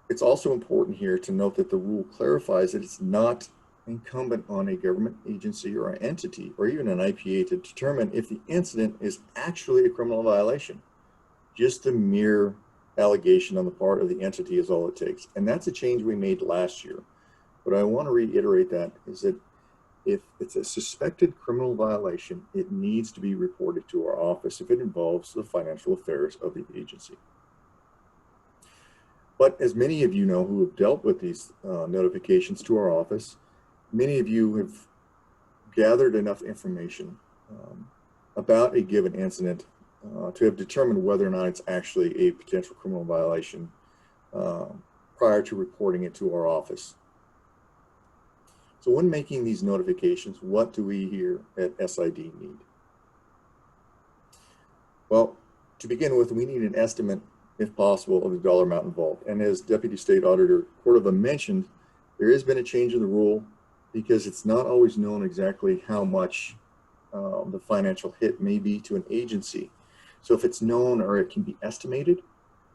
It's also important here to note that the rule clarifies that it's not incumbent on a government agency or an entity or even an IPA to determine if the incident is actually a criminal violation. Just the mere allegation on the part of the entity is all it takes. And that's a change we made last year. But I want to reiterate that is that if it's a suspected criminal violation, it needs to be reported to our office if it involves the financial affairs of the agency. But as many of you know who have dealt with these notifications to our office, many of you have gathered enough information about a given incident to have determined whether or not it's actually a potential criminal violation prior to reporting it to our office. So when making these notifications, what do we here at SID need? Well, to begin with, we need an estimate, if possible, of the dollar amount involved. And as Deputy State Auditor Cordova mentioned, there has been a change in the rule because it's not always known exactly how much the financial hit may be to an agency. So if it's known or it can be estimated,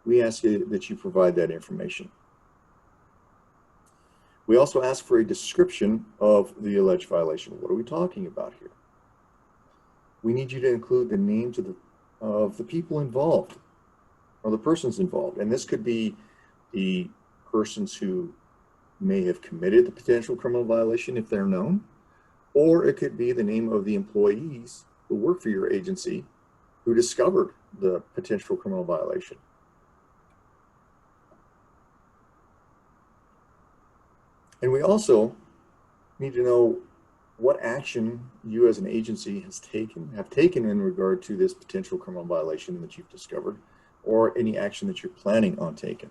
we ask that you provide that information. We also ask for a description of the alleged violation. What are we talking about here? We need you to include the names of the people involved or the persons involved. And this could be the persons who may have committed the potential criminal violation if they're known, or it could be the name of the employees who work for your agency who discovered the potential criminal violation. And we also need to know what action you as an agency have taken in regard to this potential criminal violation that you've discovered, or any action that you're planning on taking.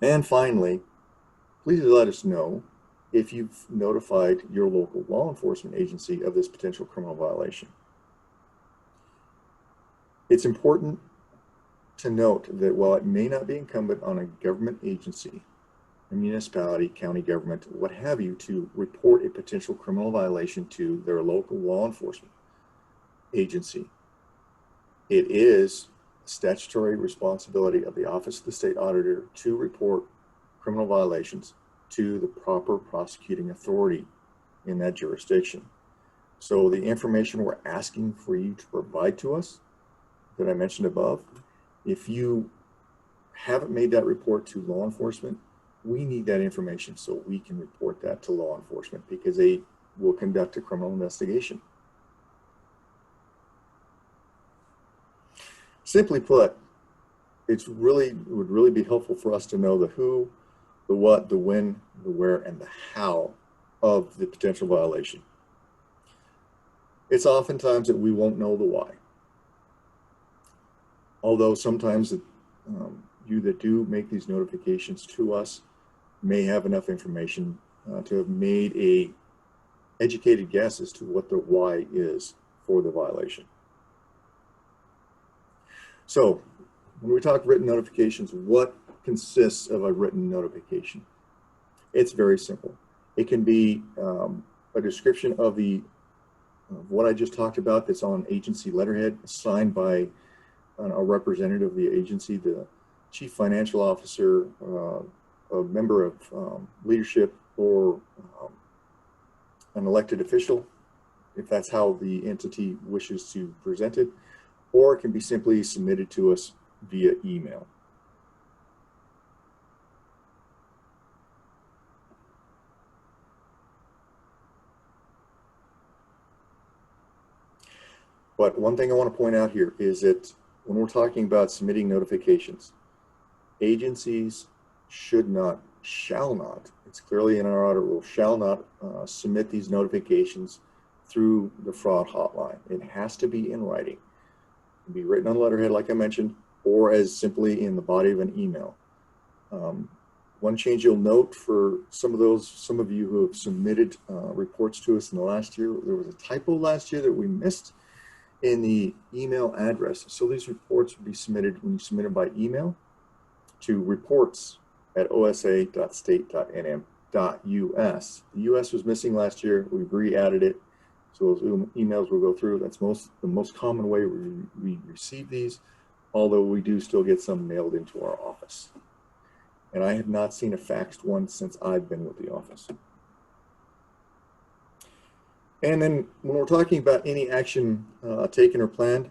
And finally, please let us know if you've notified your local law enforcement agency of this potential criminal violation. It's important to note that while it may not be incumbent on a government agency, a municipality, county government, what have you, to report a potential criminal violation to their local law enforcement agency, it is a statutory responsibility of the Office of the State Auditor to report criminal violations to the proper prosecuting authority in that jurisdiction. So the information we're asking for you to provide to us that I mentioned above, if you haven't made that report to law enforcement, we need that information so we can report that to law enforcement because they will conduct a criminal investigation. Simply put, it would really be helpful for us to know the who, the what, the when, the where, and the how of the potential violation. It's oftentimes that we won't know the why. Although sometimes you that do make these notifications to us may have enough information to have made a educated guess as to what the why is for the violation. So when we talk written notifications, what consists of a written notification? It's very simple. It can be a description of what I just talked about that's on agency letterhead signed by a representative of the agency, the chief financial officer, a member of leadership, or an elected official, if that's how the entity wishes to present it, or it can be simply submitted to us via email. But one thing I want to point out here is that when we're talking about submitting notifications, agencies should not, shall not, it's clearly in our audit rule, shall not submit these notifications through the fraud hotline. It has to be in writing. It can be written on letterhead, like I mentioned, or as simply in the body of an email. One change you'll note for some of you who have submitted reports to us in the last year, there was a typo last year that we missed in the email address. So these reports will be submitted when you submit them by email to reports@osa.state.nm.us. The US was missing last year. We've re-added it. So those emails will go through. That's the most common way we receive these, although we do still get some mailed into our office. And I have not seen a faxed one since I've been with the office. And then when we're talking about any action taken or planned,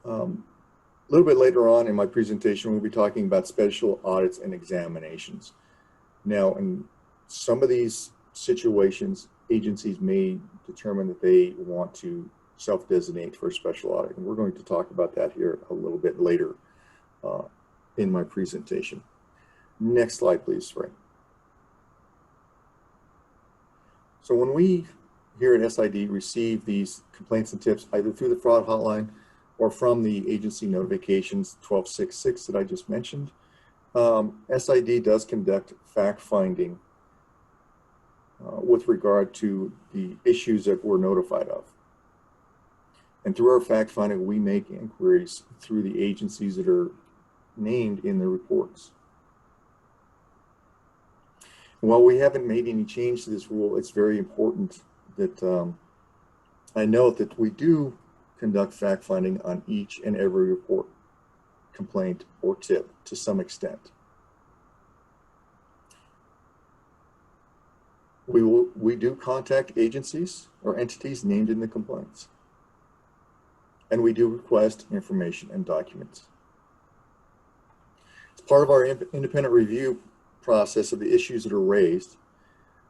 let little bit later on in my presentation, we'll be talking about special audits and examinations. Now, in some of these situations, agencies may determine that they want to self-designate for a special audit, and we're going to talk about that here a little bit later in my presentation. Next slide, please, Frank. So when we here at SID receive these complaints and tips, either through the fraud hotline or from the agency notifications 1266 that I just mentioned, SID does conduct fact-finding with regard to the issues that we're notified of. And through our fact-finding, we make inquiries through the agencies that are named in the reports. And while we haven't made any change to this rule, it's very important that I note that we do conduct fact-finding on each and every report, complaint, or tip to some extent. We do contact agencies or entities named in the complaints, and we do request information and documents. It's part of our independent review process of the issues that are raised,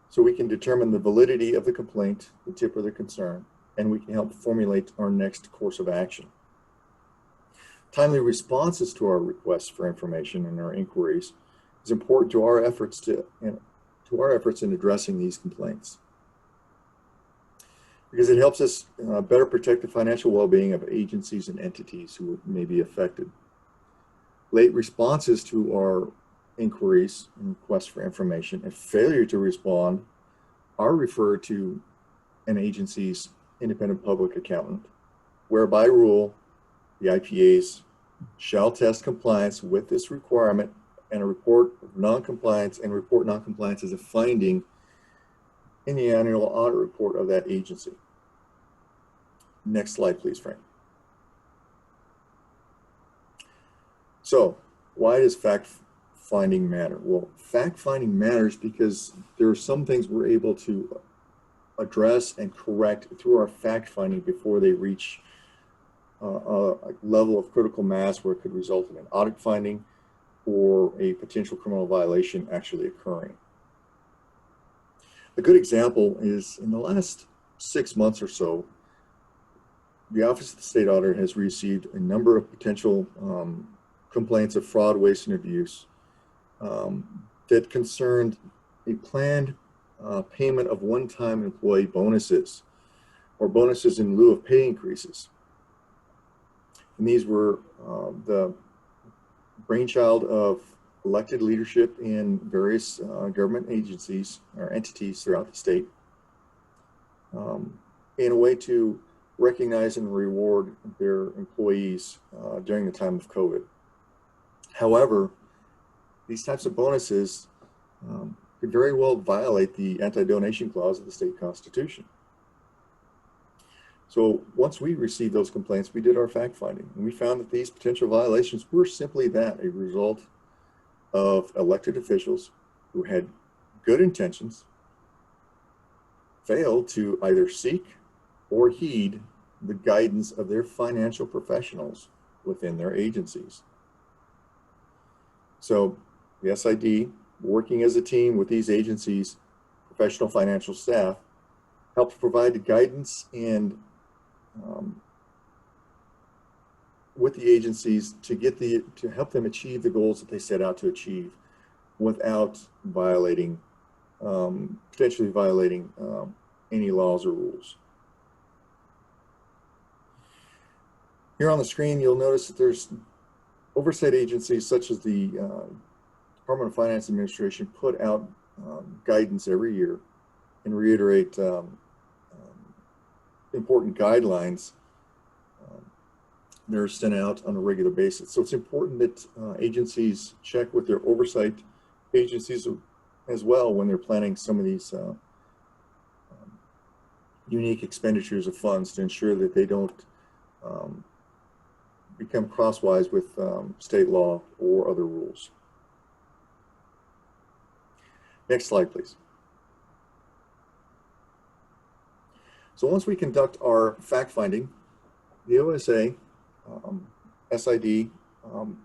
so we can determine the validity of the complaint, the tip, or the concern, and we can help formulate our next course of action. Timely responses to our requests for information and our inquiries is important to our efforts in addressing these complaints, because it helps us better protect the financial well-being of agencies and entities who may be affected. Late responses to our inquiries and requests for information and failure to respond are referred to an agency's independent public accountant, where by rule, the IPAs shall test compliance with this requirement, and a report of non-compliance and report non-compliance as a finding in the annual audit report of that agency. Next slide, please, Frank. So, why does fact-finding matter? Well, fact-finding matters because there are some things we're able to address and correct through our fact-finding before they reach a level of critical mass where it could result in an audit finding or a potential criminal violation actually occurring. A good example is in the last 6 months or so, the Office of the State Auditor has received a number of potential complaints of fraud, waste, and abuse that concerned a planned payment of one-time employee bonuses or bonuses in lieu of pay increases. And these were the brainchild of elected leadership in various government agencies or entities throughout the state in a way to recognize and reward their employees during the time of COVID. However, these types of bonuses could very well violate the anti-donation clause of the state constitution. So once we received those complaints, we did our fact-finding, and we found that these potential violations were simply that, a result of elected officials who had good intentions, failed to either seek or heed the guidance of their financial professionals within their agencies. So the SID, working as a team with these agencies' professional financial staff, helped provide the guidance and with the agencies to help them achieve the goals that they set out to achieve without violating, potentially violating any laws or rules. Here on the screen, you'll notice that there's oversight agencies such as the Department of Finance Administration put out guidance every year and reiterate important guidelines that are sent out on a regular basis. So it's important that agencies check with their oversight agencies as well when they're planning some of these unique expenditures of funds to ensure that they don't become crosswise with state law or other rules. Next slide, please. So once we conduct our fact-finding, the OSA SID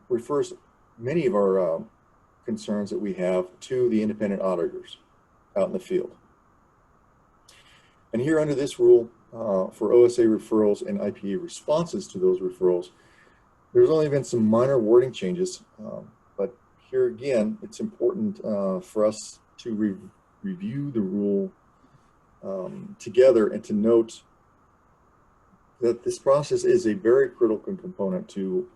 refers many of our concerns that we have to the independent auditors out in the field. And here under this rule, for OSA referrals and IPA responses to those referrals, there's only been some minor wording changes, but here again, it's important for us to review the rule together and to note that this process is a very critical component to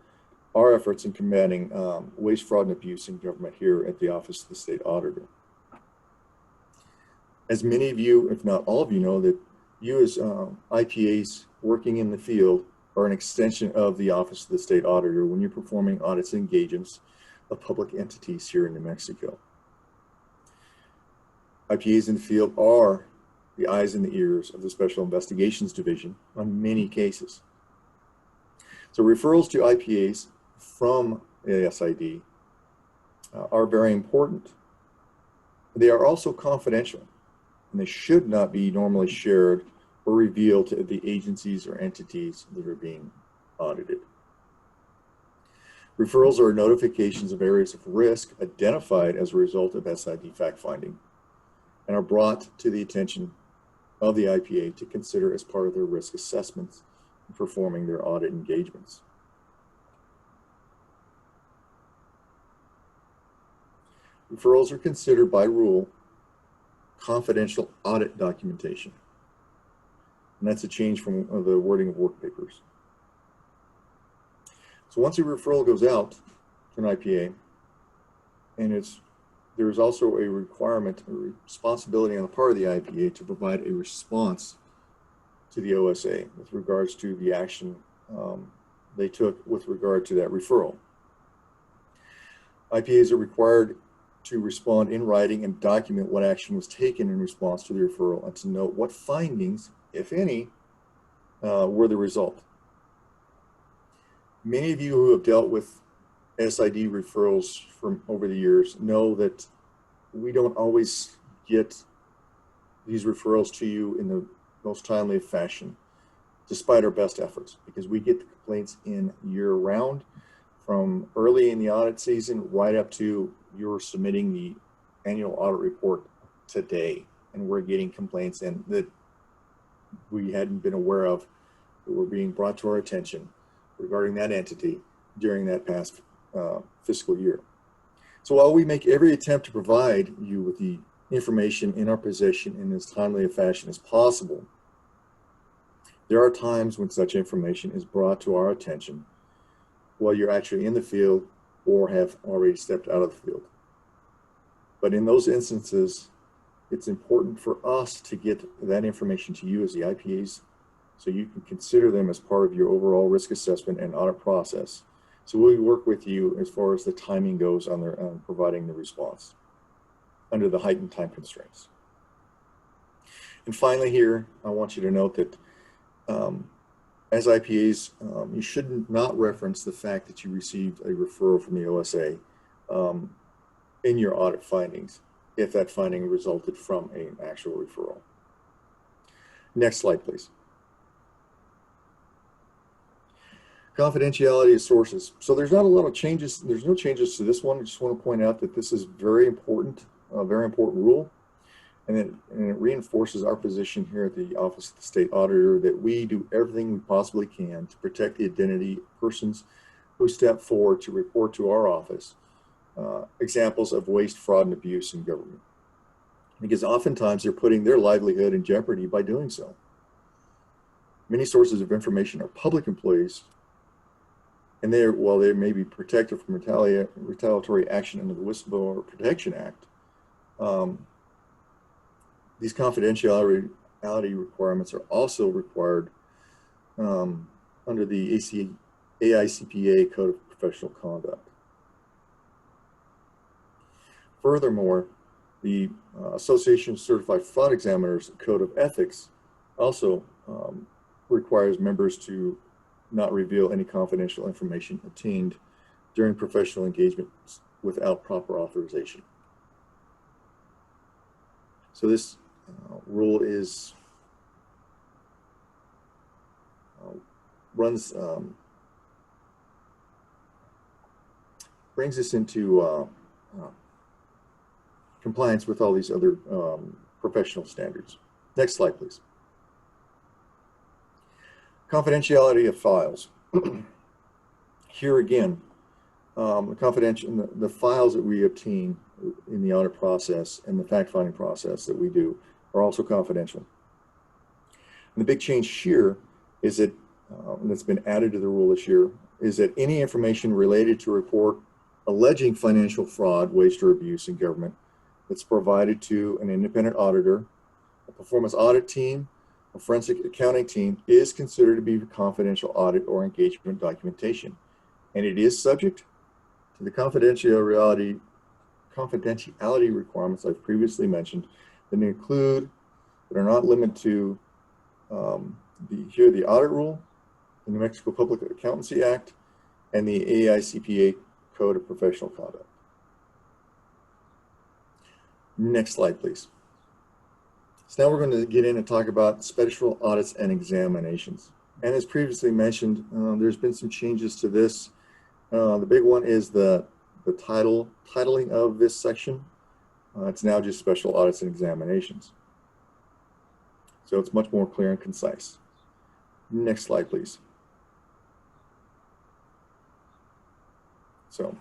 our efforts in combating waste, fraud, and abuse in government here at the Office of the State Auditor. As many of you, if not all of you, know that you as IPAs working in the field are an extension of the Office of the State Auditor when you're performing audits and engagements of public entities here in New Mexico. IPAs in the field are the eyes and the ears of the Special Investigations Division on many cases. So referrals to IPAs from ASID are very important. They are also confidential, and they should not be normally shared or revealed to the agencies or entities that are being audited. Referrals are notifications of areas of risk identified as a result of SID fact-finding and are brought to the attention of the IPA to consider as part of their risk assessments in performing their audit engagements. Referrals are considered by rule confidential audit documentation. And that's a change from the wording of work papers. So once a referral goes out to an IPA, and there's also a requirement, a responsibility on the part of the IPA to provide a response to the OSA with regards to the action they took with regard to that referral. IPAs are required to respond in writing and document what action was taken in response to the referral and to note what findings, if any, were the result. Many of you who have dealt with SID referrals from over the years know that we don't always get these referrals to you in the most timely fashion, despite our best efforts, because we get the complaints in year-round, from early in the audit season right up to you're submitting the annual audit report today, and we're getting complaints in that we hadn't been aware of, that were being brought to our attention regarding that entity during that past fiscal year. So while we make every attempt to provide you with the information in our possession in as timely a fashion as possible, there are times when such information is brought to our attention while you're actually in the field or have already stepped out of the field. But in those instances, it's important for us to get that information to you as the IPAs so you can consider them as part of your overall risk assessment and audit process. So we'll work with you as far as the timing goes on providing the response under the heightened time constraints. And finally here, I want you to note that as IPAs, you should not reference the fact that you received a referral from the OSA in your audit findings if that finding resulted from an actual referral. Next slide, please. Confidentiality of sources. So there's not a lot of changes. There's no changes to this one. I just want to point out that this is very important, a very important rule. And it reinforces our position here at the Office of the State Auditor that we do everything we possibly can to protect the identity of persons who step forward to report to our office examples of waste, fraud, and abuse in government. Because oftentimes they're putting their livelihood in jeopardy by doing so. Many sources of information are public employees, and while they may be protected from retaliatory action under the Whistleblower Protection Act, these confidentiality requirements are also required under the AICPA Code of Professional Conduct. Furthermore, the Association of Certified Fraud Examiners Code of Ethics also requires members to not reveal any confidential information obtained during professional engagements without proper authorization. So this rule runs brings us into compliance with all these other professional standards. Next slide, please. Confidentiality of files. Here again, the files that we obtain in the audit process and the fact-finding process that we do are also confidential. And the big change here is that, that's been added to the rule this year, is that any information related to a report alleging financial fraud, waste, or abuse in government that's provided to an independent auditor, a performance audit team, a forensic accounting team is considered to be confidential audit or engagement documentation. And it is subject to the confidentiality requirements I've previously mentioned that include, but are not limited to, the audit rule, the New Mexico Public Accountancy Act, and the AICPA Code of Professional Conduct. Next slide, please. So now we're going to get in and talk about special audits and examinations. And as previously mentioned, there's been some changes to this. The big one is the titling of this section. It's now just special audits and examinations. So it's much more clear and concise. Next slide, please. So,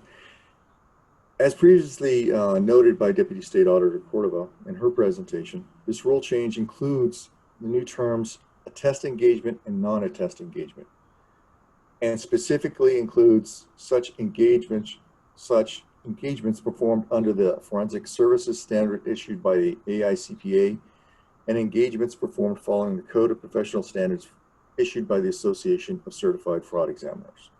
as previously noted by Deputy State Auditor Cordova in her presentation, this rule change includes the new terms attest engagement and non-attest engagement, and specifically includes such engagements performed under the Forensic Services Standard issued by the AICPA and engagements performed following the Code of Professional Standards issued by the Association of Certified Fraud Examiners.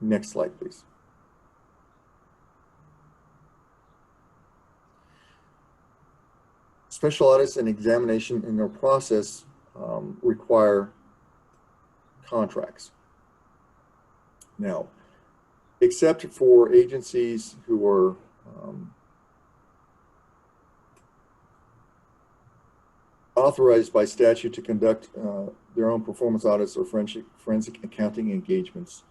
Next slide, please. Special audits and examination in their process require contracts. Now, except for agencies who are authorized by statute to conduct their own performance audits or forensic accounting engagements,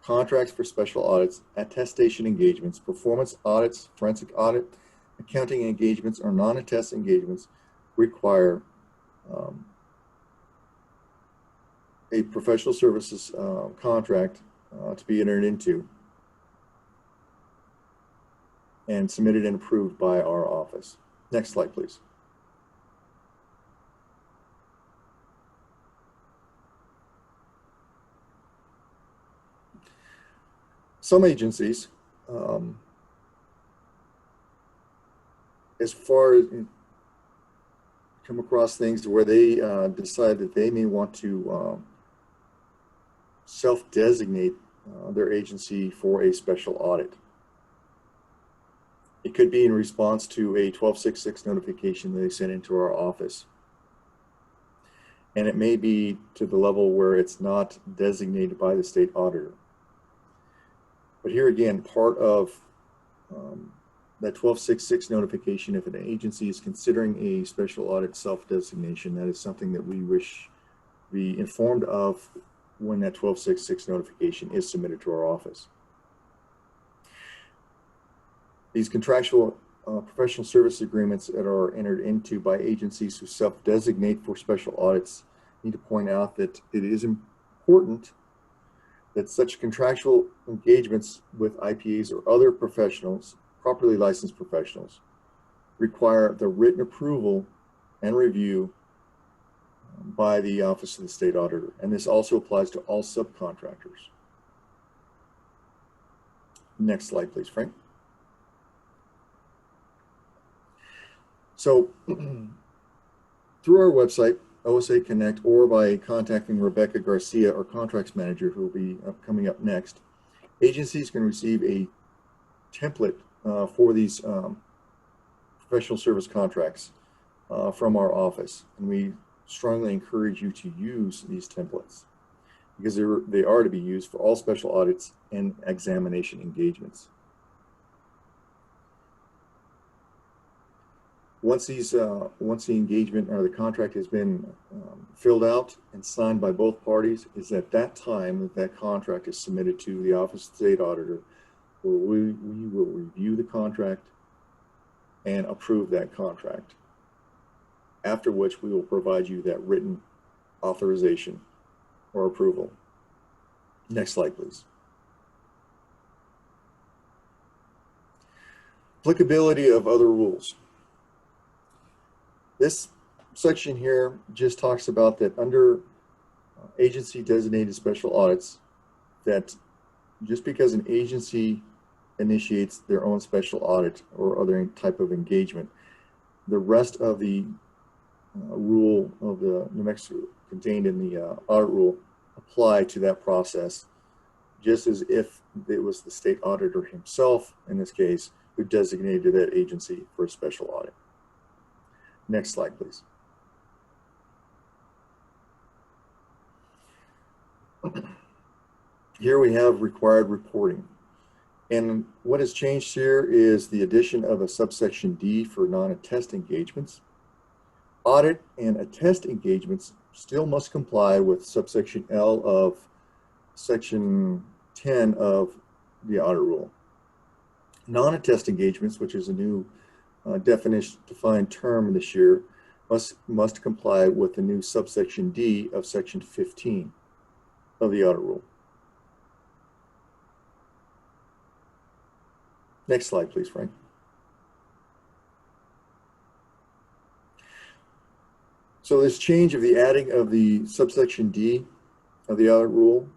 contracts for special audits, attestation engagements, performance audits, forensic audit, accounting engagements, or non-attest engagements require a professional services contract to be entered into and submitted and approved by our office. Next slide, please. Some agencies, as far as come across things where they decide that they may want to self-designate their agency for a special audit. It could be in response to a 1266 notification that they sent into our office. And it may be to the level where it's not designated by the state auditor. But here again, part of that 1266 notification, if an agency is considering a special audit self-designation, that is something that we wish to be informed of when that 1266 notification is submitted to our office. These contractual professional service agreements that are entered into by agencies who self-designate for special audits need to point out that it is important that such contractual engagements with IPAs or other professionals, properly licensed professionals, require the written approval and review by the Office of the State Auditor. And this also applies to all subcontractors. Next slide, please, Frank. So through our website, OSA Connect, or by contacting Rebecca Garcia, our contracts manager, who will be coming up next, agencies can receive a template for these professional service contracts from our office. And we strongly encourage you to use these templates because they are to be used for all special audits and examination engagements. Once the engagement or the contract has been filled out and signed by both parties, is at that time that that contract is submitted to the Office of the State Auditor, where we will review the contract and approve that contract. After which we will provide you that written authorization or approval. Next slide, please. Applicability of other rules. This section here just talks about that under agency designated special audits, that just because an agency initiates their own special audit or other type of engagement, the rest of the rule of the New Mexico contained in the audit rule apply to that process, just as if it was the state auditor himself, in this case, who designated that agency for a special audit. Next slide, please. Here we have required reporting. And what has changed here is the addition of a subsection D for non-attest engagements. Audit and attest engagements still must comply with subsection L of section 10 of the audit rule. Non-attest engagements, which is a new defined term this year, must comply with the new subsection D of section 15 of the audit rule. Next slide, please, Frank. So this change of the adding of the subsection D of the audit rule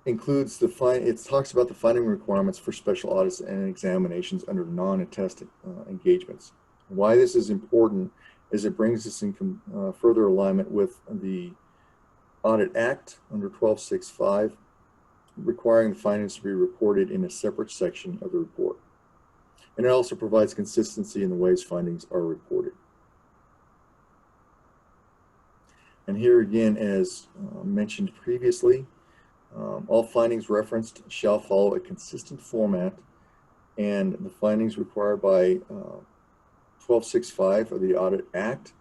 includes it talks about the finding requirements for special audits and examinations under non-attested engagements. Why this is important is it brings us in further alignment with the Audit Act under 1265, requiring the findings to be reported in a separate section of the report. And it also provides consistency in the ways findings are reported. And here again, as mentioned previously, all findings referenced shall follow a consistent format, and the findings required by 1265 of the Audit Act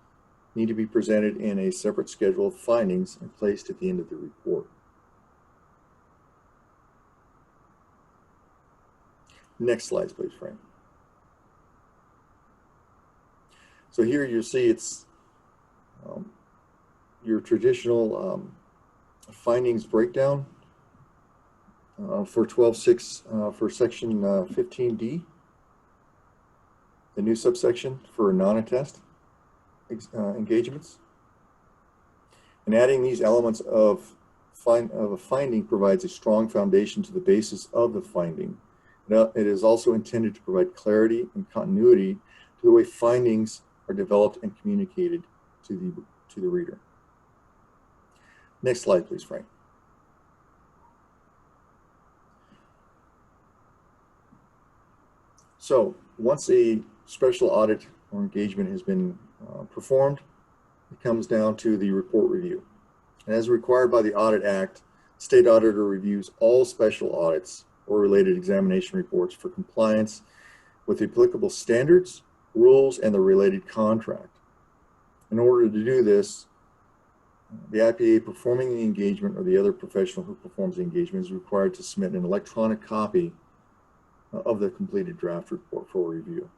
need to be presented in a separate schedule of findings and placed at the end of the report. Next slides, please, Frank. So here you'll see it's your traditional findings breakdown for 12.6 for section 15D, the new subsection for non-attest engagements. And adding these elements of a finding provides a strong foundation to the basis of the finding. It is also intended to provide clarity and continuity to the way findings are developed and communicated to the reader. Next slide, please, Frank. So once a special audit or engagement has been performed, it comes down to the report review. And as required by the Audit Act, state auditor reviews all special audits or related examination reports for compliance with the applicable standards, rules, and the related contract. In order to do this, the IPA performing the engagement or the other professional who performs the engagement is required to submit an electronic copy of the completed draft report for review.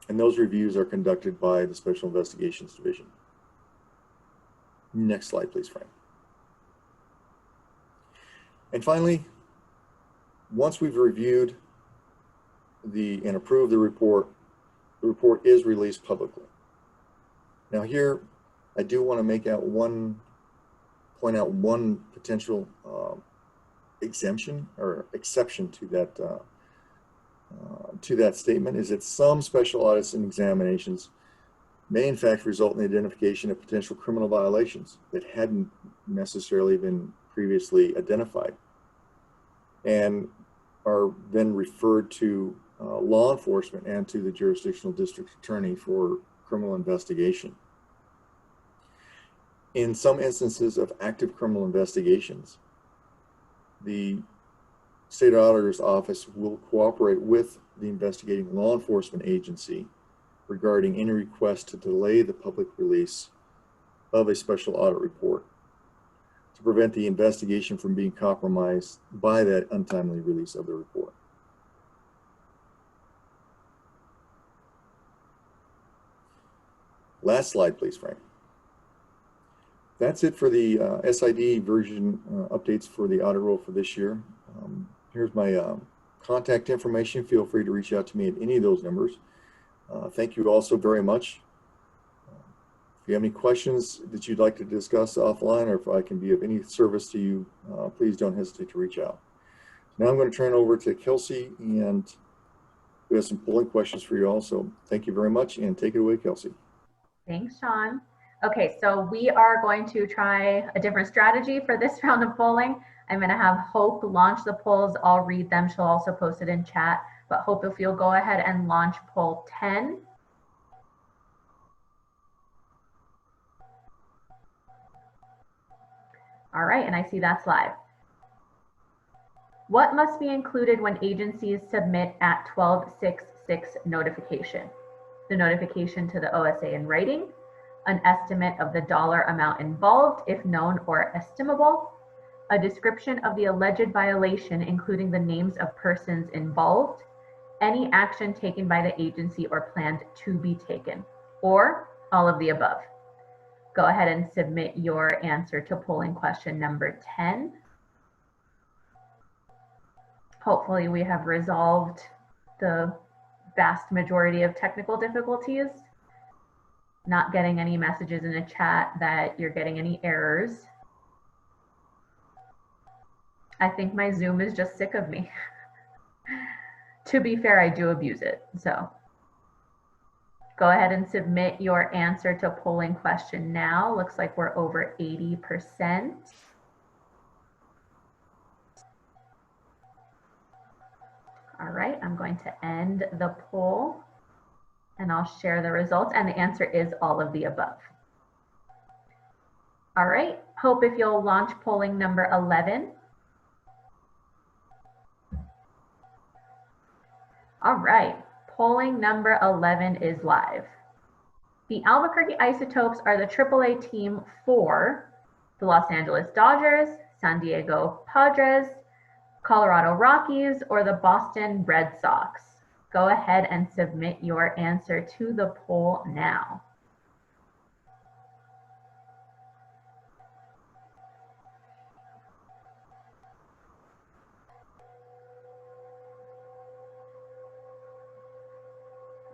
And those reviews are conducted by the Special Investigations Division. Next slide, please, Frank. And finally, once we've reviewed and approved the report is released publicly. Now here, I do want to point out one potential exemption or exception to that statement, is that some special audits and examinations may in fact result in the identification of potential criminal violations that hadn't necessarily been previously identified, and are then referred to law enforcement and to the jurisdictional district attorney for criminal investigation. In some instances of active criminal investigations, the State Auditor's Office will cooperate with the investigating law enforcement agency regarding any request to delay the public release of a special audit report to prevent the investigation from being compromised by that untimely release of the report. Last slide, please, Frank. That's it for the SID version updates for the audit roll for this year. Here's my contact information. Feel free to reach out to me at any of those numbers. Thank you also very much. If you have any questions that you'd like to discuss offline, or if I can be of any service to you, please don't hesitate to reach out. Now I'm going to turn it over to Kelsey, and we have some polling questions for you also. Thank you very much, and take it away, Kelsey. Thanks, Sean. Okay, so we are going to try a different strategy for this round of polling. I'm going to have Hope launch the polls. I'll read them. She'll also post it in chat. But Hope, if you'll go ahead and launch poll 10. All right, and I see that's live. What must be included when agencies submit at 1266 notification? The notification to the OSA in writing, an estimate of the dollar amount involved, if known or estimable, a description of the alleged violation, including the names of persons involved, any action taken by the agency or planned to be taken, or all of the above. Go ahead and submit your answer to polling question number 10. Hopefully we have resolved the vast majority of technical difficulties. Not getting any messages in the chat that you're getting any errors. I think my Zoom is just sick of me. To be fair, I do abuse it, so. Go ahead and submit your answer to polling question now. Looks like we're over 80%. All right, I'm going to end the poll and I'll share the results, and the answer is all of the above. All right, Hope, if you'll launch polling number 11. All right, polling number 11 is live. The Albuquerque Isotopes are the AAA team for the Los Angeles Dodgers, San Diego Padres, Colorado Rockies, or the Boston Red Sox. Go ahead and submit your answer to the poll now.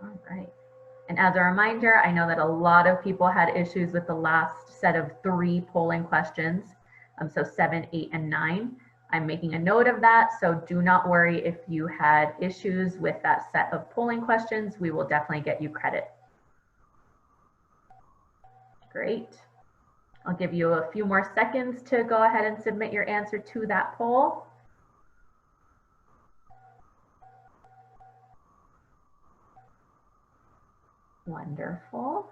All right. And as a reminder, I know that a lot of people had issues with the last set of 3 polling questions, so 7, 8, and 9. I'm making a note of that, so do not worry if you had issues with that set of polling questions. We will definitely get you credit. Great. I'll give you a few more seconds to go ahead and submit your answer to that poll. Wonderful.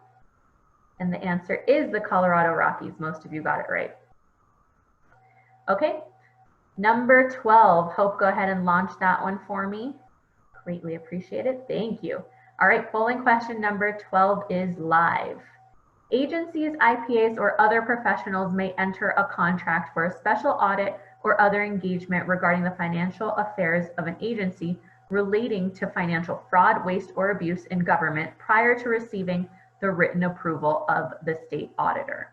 And the answer is the Colorado Rockies. Most of you got it right. Okay. Number 12, Hope, go ahead and launch that one for me. Greatly appreciate it. Thank you. All right, polling question number 12 is live. Agencies, IPAs, or other professionals may enter a contract for a special audit or other engagement regarding the financial affairs of an agency relating to financial fraud, waste, or abuse in government prior to receiving the written approval of the state auditor.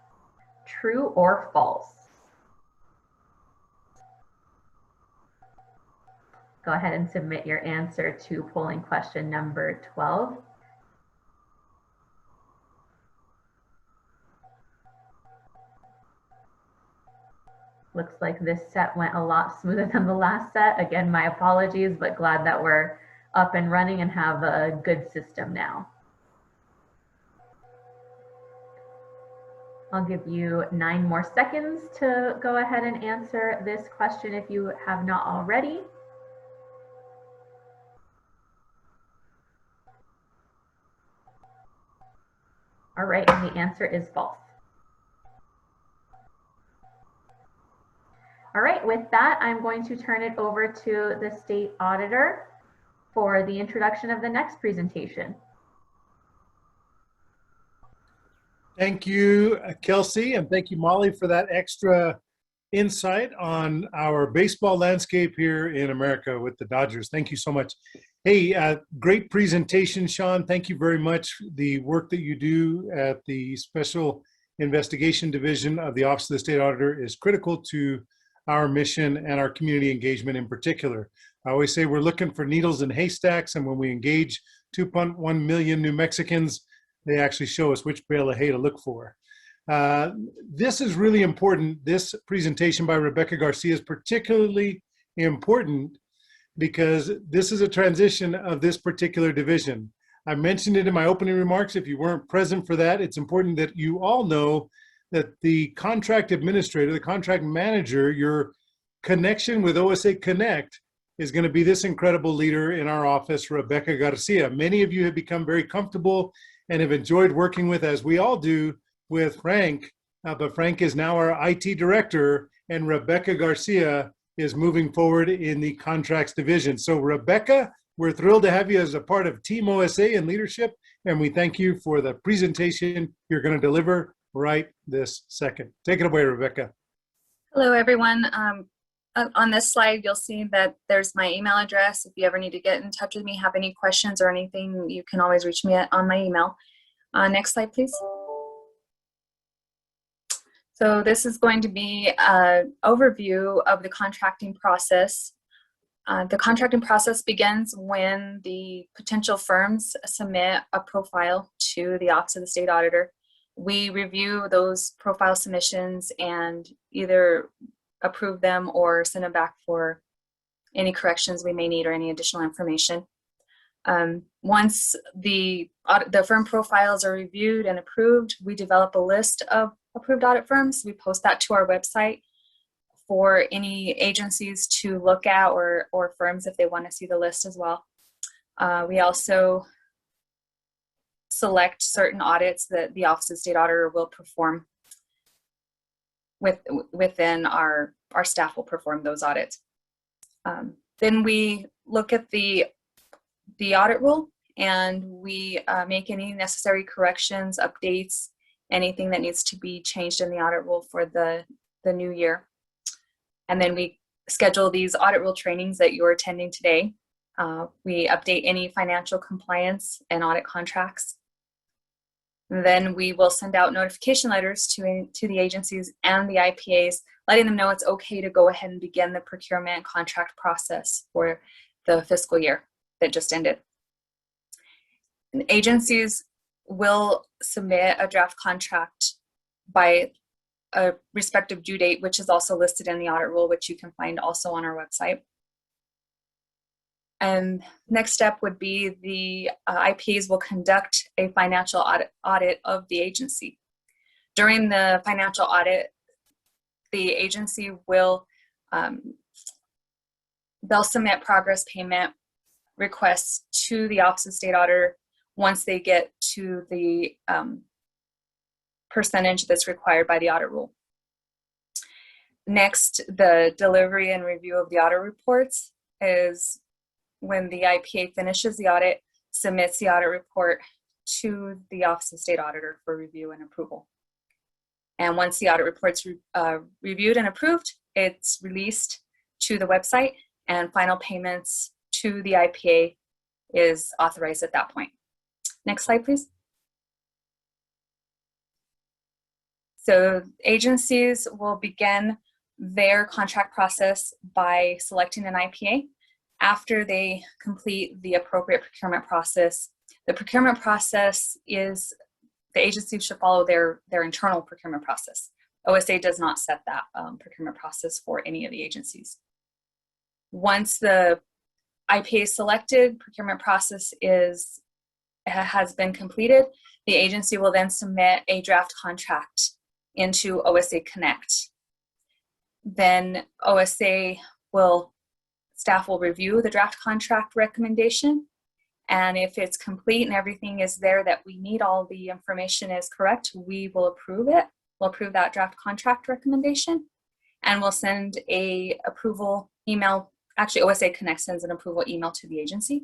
True or false? Go ahead and submit your answer to polling question number 12. Looks like this set went a lot smoother than the last set. Again, my apologies, but glad that we're up and running and have a good system now. I'll give you 9 more seconds to go ahead and answer this question if you have not already. All right, and the answer is false. All right, with that, I'm going to turn it over to the state auditor for the introduction of the next presentation. Thank you, Kelsey, and thank you, Molly, for that extra insight on our baseball landscape here in America with the Dodgers. Thank you so much. Hey, great presentation, Sean. Thank you very much. The work that you do at the Special Investigation Division of the Office of the State Auditor is critical to our mission and our community engagement in particular. I always say we're looking for needles in haystacks, and when we engage 2.1 million New Mexicans, they actually show us which bale of hay to look for. This is really important. This presentation by Rebecca Garcia is particularly important because this is a transition of this particular division. I mentioned it in my opening remarks. If you weren't present for that, it's important that you all know that the contract administrator, the contract manager, your connection with OSA Connect is going to be this incredible leader in our office, Rebecca Garcia. Many of you have become very comfortable and have enjoyed working with, as we all do, with Frank, but Frank is now our IT director, and Rebecca Garcia is moving forward in the contracts division. So Rebecca, we're thrilled to have you as a part of Team OSA and leadership, and we thank you for the presentation you're going to deliver right this second. Take it away, Rebecca. Hello, everyone. On this slide, you'll see that there's my email address. If you ever need to get in touch with me, have any questions or anything, you can always reach me on my email. Next slide, please. So this is going to be an overview of the contracting process. The contracting process begins when the potential firms submit a profile to the Office of the State Auditor. We review those profile submissions and either approve them or send them back for any corrections we may need or any additional information. Once the firm profiles are reviewed and approved, we develop a list of approved audit firms. We post that to our website for any agencies to look at or firms if they want to see the list as well. We also select certain audits that the Office of the State Auditor will perform. Within our staff will perform those audits. Then we look at the audit rule and we make any necessary corrections, updates, anything that needs to be changed in the audit rule for the new year. And then we schedule these audit rule trainings that you're attending today. We update any financial compliance and audit contracts. And then we will send out notification letters to the agencies and the IPAs, letting them know it's okay to go ahead and begin the procurement contract process for the fiscal year that just ended. And agencies will submit a draft contract by a respective due date, which is also listed in the audit rule, which you can find also on our website. And next step would be the IPAs will conduct a financial audit of the agency. During the financial audit, the agency will they'll submit progress payment requests to the Office of State Auditor once they get to the percentage that's required by the audit rule. Next, the delivery and review of the audit reports is when the IPA finishes the audit, submits the audit report to the Office of State Auditor for review and approval. And once the audit report's reviewed and approved, it's released to the website and final payments to the IPA is authorized at that point. Next slide, please. So agencies will begin their contract process by selecting an IPA. After they complete the appropriate procurement process, the procurement process is, the agency should follow their internal procurement process. OSA does not set that procurement process for any of the agencies. Once the IPA is selected, procurement process has been completed, the agency will then submit a draft contract into OSA Connect. Then staff will review the draft contract recommendation, and if it's complete and everything is there that we need, all the information is correct, we will approve it. We'll approve that draft contract recommendation, and we'll send a approval email. Actually, OSA Connect sends an approval email to the agency.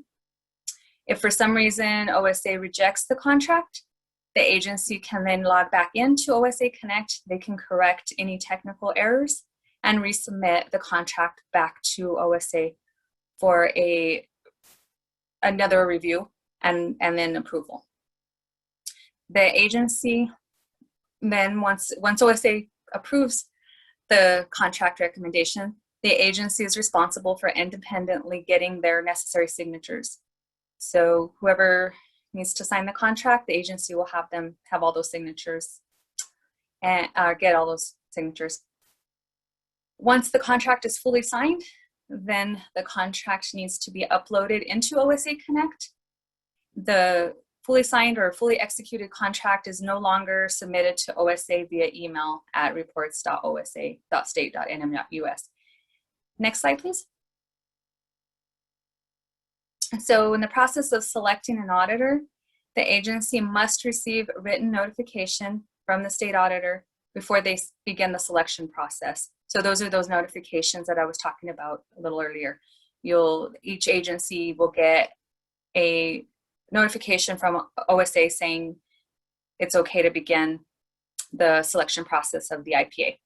If for some reason OSA rejects the contract, the agency can then log back into OSA Connect. They can correct any technical errors and resubmit the contract back to OSA for another review and then approval. The agency then, once OSA approves the contract recommendation, the agency is responsible for independently getting their necessary signatures. So whoever needs to sign the contract, the agency will have them have all those signatures and get all those signatures. Once the contract is fully signed, then the contract needs to be uploaded into OSA Connect. The fully signed or fully executed contract is no longer submitted to OSA via email at reports.osa.state.nm.us. Next slide, please. So in the process of selecting an auditor, the agency must receive written notification from the state auditor before they begin the selection process. So those are those notifications that I was talking about a little earlier. Each agency will get a notification from OSA saying it's okay to begin the selection process of the IPA.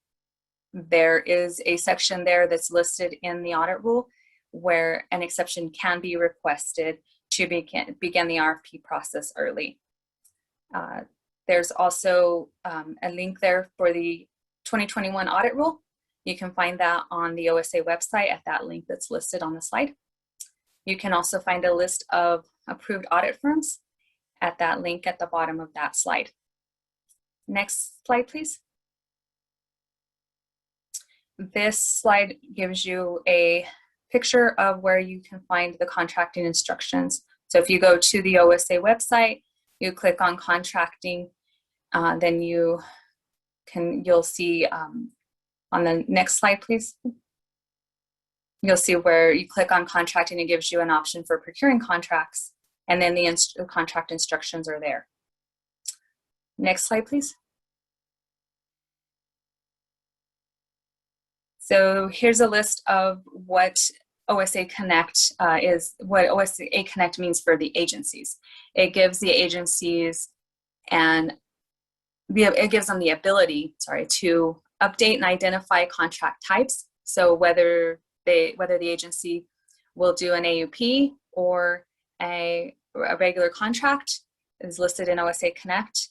There is a section there that's listed in the audit rule where an exception can be requested to begin the RFP process early. There's also a link there for the 2021 audit rule. You can find that on the OSA website at that link that's listed on the slide. You can also find a list of approved audit firms at that link at the bottom of that slide. Next slide, please. This slide gives you a picture of where you can find the contracting instructions. So if you go to the OSA website, you click on contracting, then you'll see on the next slide, please. You'll see where you click on contracting, it gives you an option for procuring contracts, and then the contract instructions are there. Next slide, please. So here's a list of what OSA Connect what OSA Connect means for the agencies. It gives the agencies it gives them the ability, to update and identify contract types. So whether the agency will do an AUP or a regular contract is listed in OSA Connect.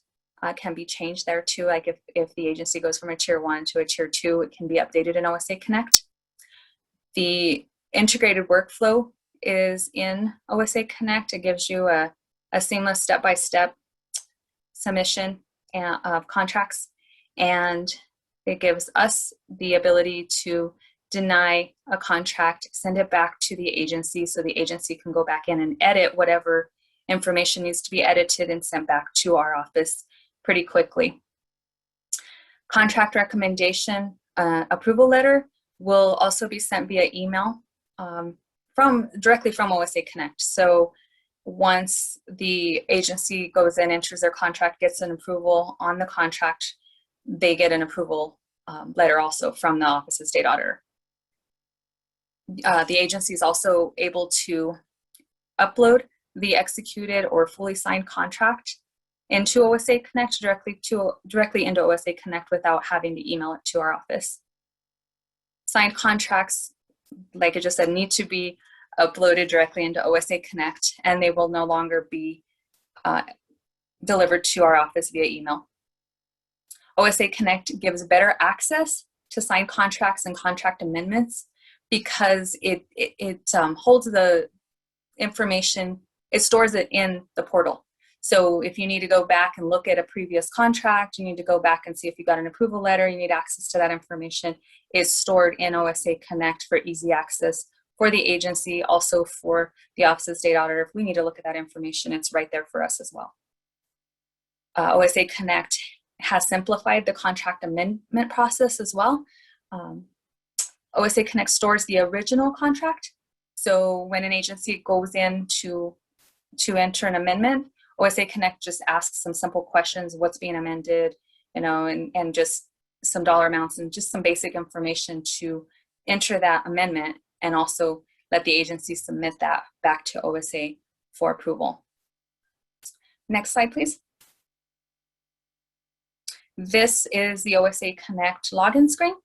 Can be changed there too. Like if the agency goes from a tier 1 to a tier 2, it can be updated in OSA Connect. The integrated workflow is in OSA Connect. It gives you a seamless step-by-step submission of contracts, and it gives us the ability to deny a contract, send it back to the agency so the agency can go back in and edit whatever information needs to be edited and sent back to our office pretty quickly. Contract recommendation approval letter will also be sent via email directly from OSA Connect. So once the agency goes in, enters their contract, gets an approval on the contract, they get an approval letter also from the Office of State Auditor. The agency is also able to upload the executed or fully signed contract into OSA Connect directly into OSA Connect without having to email it to our office. Signed contracts, like I just said, need to be uploaded directly into OSA Connect, and they will no longer be delivered to our office via email. OSA Connect gives better access to signed contracts and contract amendments because it holds the information, it stores it in the portal. So if you need to go back and look at a previous contract, you need to go back and see if you got an approval letter, you need access to that information. It's stored in OSA Connect for easy access for the agency, also for the Office of State Auditor. If we need to look at that information, it's right there for us as well. OSA Connect has simplified the contract amendment process as well. OSA Connect stores the original contract. So when an agency goes in to enter an amendment, OSA Connect just asks some simple questions, what's being amended, and just some dollar amounts and just some basic information to enter that amendment, and also let the agency submit that back to OSA for approval. Next slide, please. This is the OSA Connect login screen.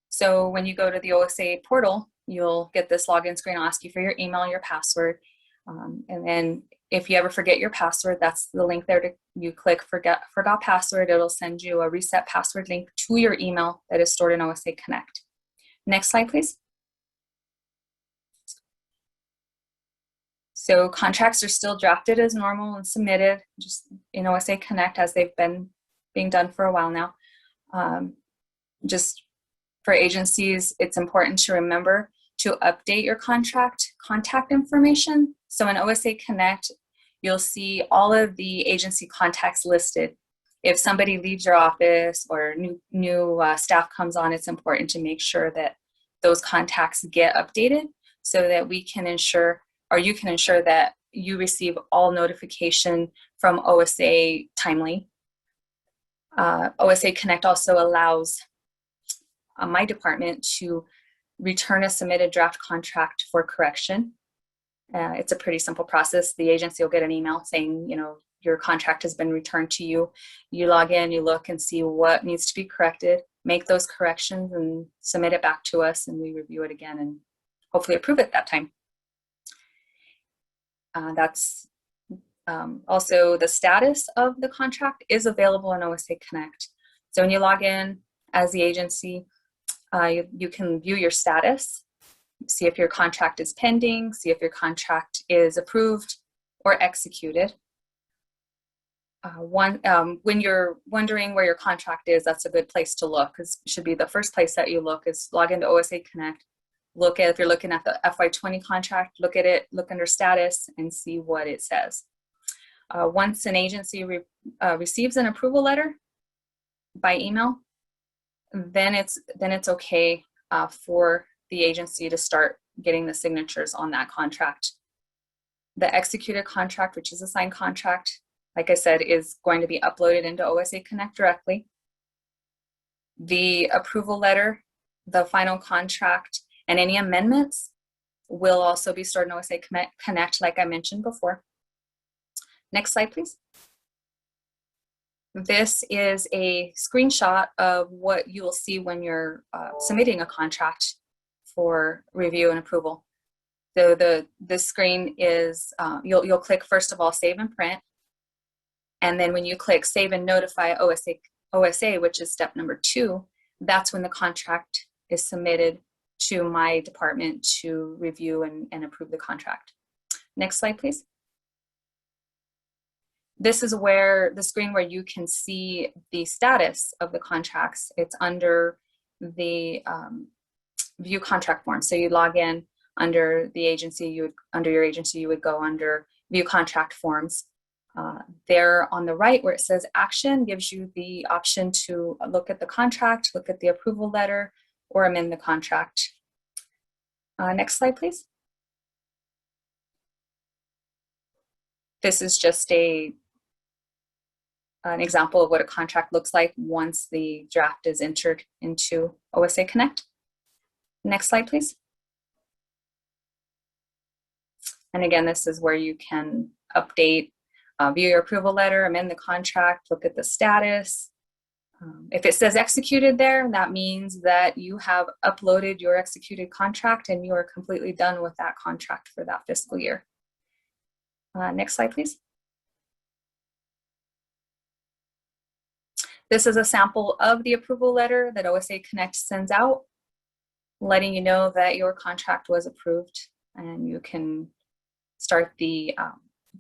So when you go to the OSA portal, you'll get this login screen. I'll ask you for your email and your password. And then if you ever forget your password, that's the link there. You click forgot password. It'll send you a reset password link to your email that is stored in OSA Connect. Next slide, please. So contracts are still drafted as normal and submitted just in OSA Connect as they've been being done for a while now. Just for agencies, it's important to remember to update your contract contact information. So in OSA Connect, you'll see all of the agency contacts listed. If somebody leaves your office or new staff comes on, it's important to make sure that those contacts get updated so that we can ensure, or you can ensure, that you receive all notification from OSA timely. OSA Connect also allows my department to return a submitted draft contract for correction. It's a pretty simple process. The agency will get an email saying, you know, your contract has been returned to you. You log in, you look and see what needs to be corrected, make those corrections and submit it back to us, and we review it again and hopefully approve it that time. That's also the status of the contract is available in OSA Connect. So when you log in as the agency, you can view your status, see if your contract is pending, see if your contract is approved or executed. When you're wondering where your contract is, that's a good place to look, because it should be the first place that you look is log into OSA Connect. Look at, if you're looking at the FY20 contract, look at it, look under status and see what it says. Once an agency receives an approval letter by email, then it's okay for the agency to start getting the signatures on that contract. The executed contract, which is a signed contract, like I said, is going to be uploaded into OSA Connect directly. The approval letter, the final contract, and any amendments will also be stored in OSA Connect, like I mentioned before. Next slide, please. This is a screenshot of what you will see when you're submitting a contract for review and approval. So the screen is, you'll click first of all, save and print. And then when you click save and notify OSA, which is step number 2, that's when the contract is submitted to my department to review and approve the contract. Next slide, please. This is where the screen where you can see the status of the contracts. It's under the view contract form. So you log in under the agency, under your agency, you would go under view contract forms. There on the right where it says action gives you the option to look at the contract, look at the approval letter, or amend the contract. Next slide, please. This is just an example of what a contract looks like once the draft is entered into OSA Connect. Next slide, please. And again, this is where you can update, view your approval letter, amend the contract, look at the status. If it says executed there, that means that you have uploaded your executed contract and you are completely done with that contract for that fiscal year. Next slide, please. This is a sample of the approval letter that OSA Connect sends out, letting you know that your contract was approved, and you can start the,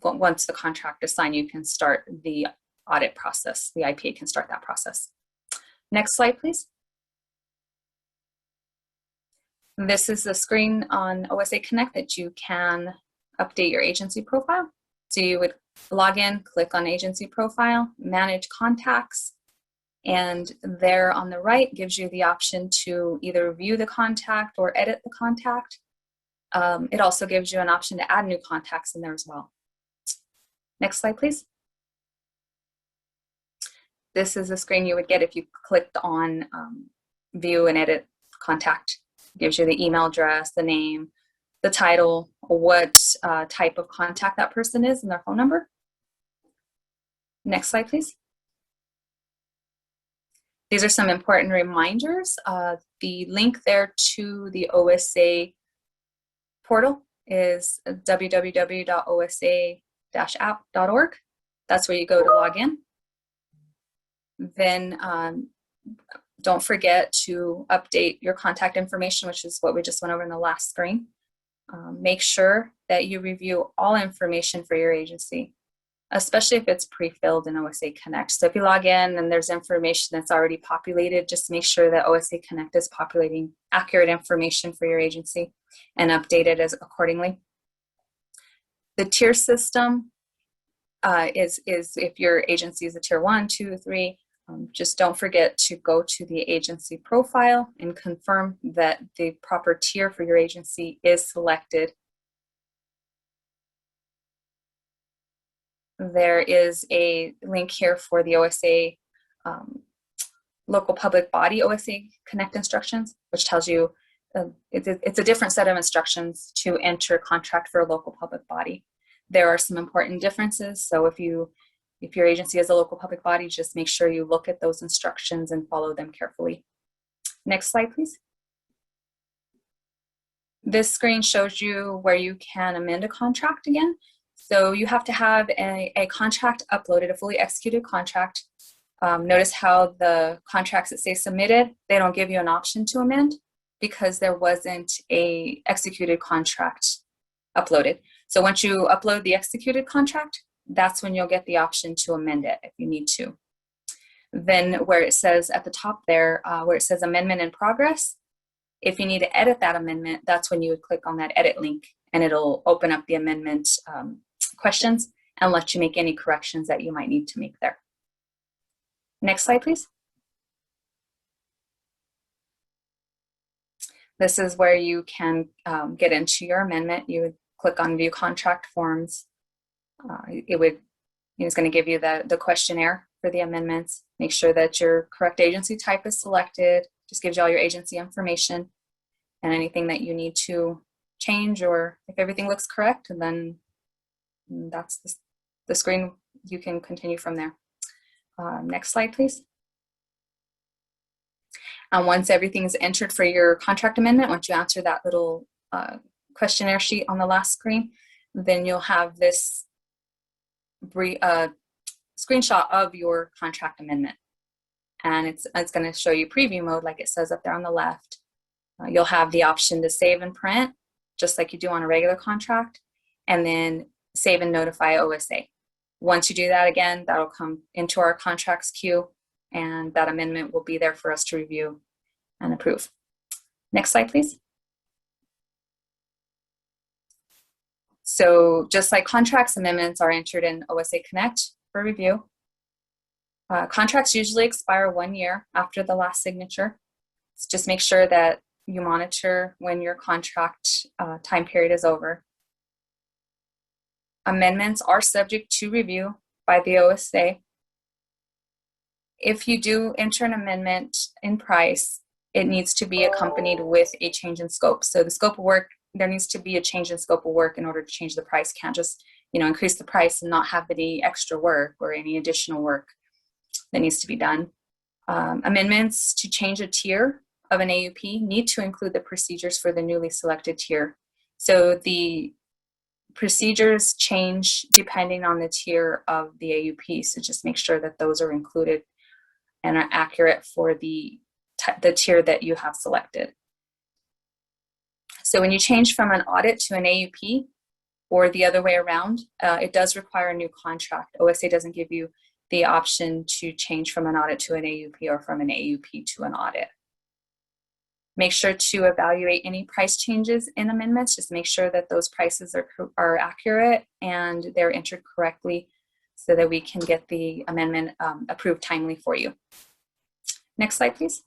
once the contract is signed, you can start the audit process. The IPA can start that process. Next slide, please. This is the screen on OSA Connect that you can update your agency profile. So you would log in, click on agency profile, manage contacts, and there on the right gives you the option to either view the contact or edit the contact. It also gives you an option to add new contacts in there as well. Next slide, please. this is the screen you would get if you clicked on view and edit contact. It gives you the email address, the name, the title, what type of contact that person is, and their phone number. Next slide, please. These are some important reminders. The link there to the OSA portal is www.osa-app.org. That's where you go to log in. Then don't forget to update your contact information, which is what we just went over in the last screen. Make sure that you review all information for your agency, especially if it's pre-filled in OSA Connect. So if you log in and there's information that's already populated, just make sure that OSA Connect is populating accurate information for your agency and update it as accordingly. The tier system is if your agency is a tier 1, 2, 3, just don't forget to go to the agency profile and confirm that the proper tier for your agency is selected. There is a link here for the OSA local public body OSA Connect instructions, which tells you it's a different set of instructions to enter contract for a local public body. There are some important differences. So if your agency is a local public body, just make sure you look at those instructions and follow them carefully. Next slide, please. This screen shows you where you can amend a contract again. So you have to have a contract uploaded, a fully executed contract. Notice how the contracts that say submitted, they don't give you an option to amend because there wasn't a executed contract uploaded. So once you upload the executed contract, that's when you'll get the option to amend it if you need to. Then where it says at the top there, where it says amendment in progress, if you need to edit that amendment, that's when you would click on that edit link and it'll open up the amendment questions and let you make any corrections that you might need to make there. Next slide, please. This is where you can get into your amendment. You would click on view contract forms. It's going to give you the questionnaire for the amendments. Make sure that your correct agency type is selected. Just gives you all your agency information and anything that you need to change, or if everything looks correct, and then that's the screen. You can continue from there. Next slide, please. And once everything's entered for your contract amendment, once you answer that little questionnaire sheet on the last screen, then you'll have this screenshot of your contract amendment. And it's going to show you preview mode like it says up there on the left. You'll have the option to save and print, just like you do on a regular contract, and then save and notify OSA. Once you do that again, that'll come into our contracts queue, and that amendment will be there for us to review and approve. Next slide, please. So just like contracts, amendments are entered in OSA Connect for review. Contracts usually expire 1 year after the last signature. So just make sure that you monitor when your contract time period is over. Amendments are subject to review by the OSA. If you do enter an amendment in price, it needs to be accompanied with a change in scope. So the scope of work, there needs to be a change in scope of work in order to change the price. Can't just, increase the price and not have any extra work or any additional work that needs to be done. Amendments to change a tier of an AUP need to include the procedures for the newly selected tier. So the procedures change depending on the tier of the AUP. So just make sure that those are included and are accurate for the tier that you have selected. So when you change from an audit to an AUP or the other way around, it does require a new contract. OSA doesn't give you the option to change from an audit to an AUP or from an AUP to an audit. Make sure to evaluate any price changes in amendments. Just make sure that those prices are accurate and they're entered correctly so that we can get the amendment approved timely for you. Next slide, please.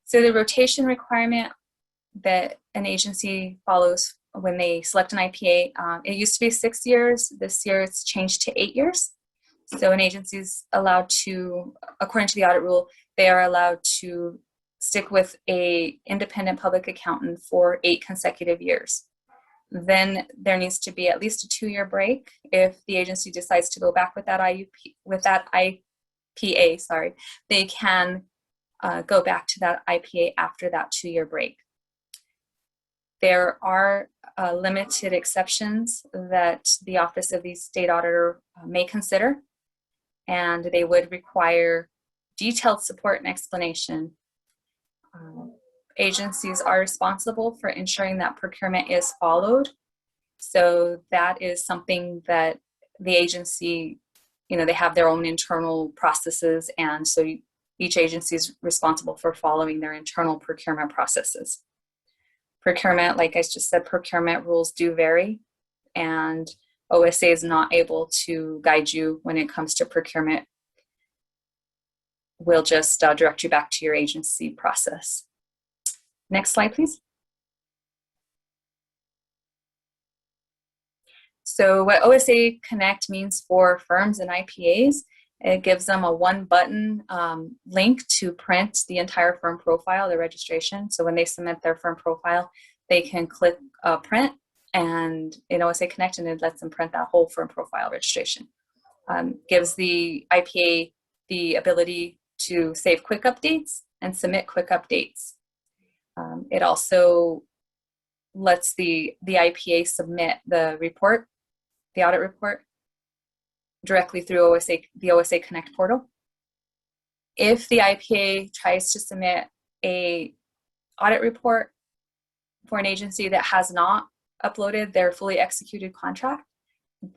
So the rotation requirement that an agency follows when they select an IPA, it used to be 6 years. This year it's changed to 8 years. So an agency is allowed to, according to the audit rule, they are allowed to stick with a independent public accountant for 8 consecutive years. Then there needs to be at least a 2-year break. If the agency decides to go back with that IPA, sorry, they can go back to that IPA after that 2-year break. There are limited exceptions that the Office of the State Auditor may consider, and they would require detailed support and explanation. Agencies are responsible for ensuring that procurement is followed. So that is something that the agency, they have their own internal processes, and so each agency is responsible for following their internal procurement processes. Procurement, like I just said, procurement rules do vary, and OSA is not able to guide you when it comes to procurement. We'll just direct you back to your agency process. Next slide, please. So what OSA Connect means for firms and IPAs, it gives them a one-button link to print the entire firm profile, the registration. So when they submit their firm profile, they can click print, and in OSA Connect, and it lets them print that whole firm profile registration. Gives the IPA the ability to save quick updates and submit quick updates. It also lets the IPA submit the report, the audit report, directly through the OSA Connect portal. If the IPA tries to submit a audit report for an agency that has not uploaded their fully executed contract,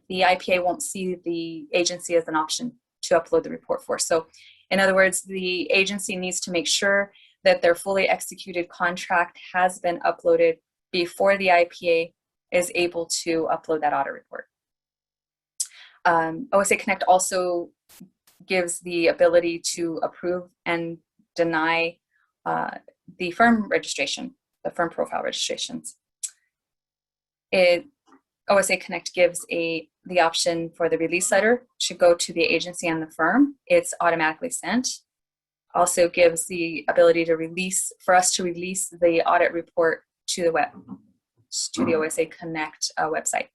the IPA won't see the agency as an option to upload the report for. So in other words, the agency needs to make sure that their fully executed contract has been uploaded before the IPA is able to upload that audit report. OSA Connect also gives the ability to approve and deny the firm registration, the firm profile registrations. OSA Connect gives the option for the release letter to go to the agency and the firm. It's automatically sent. Also gives the ability to for us to release the audit report to the OSA Connect website.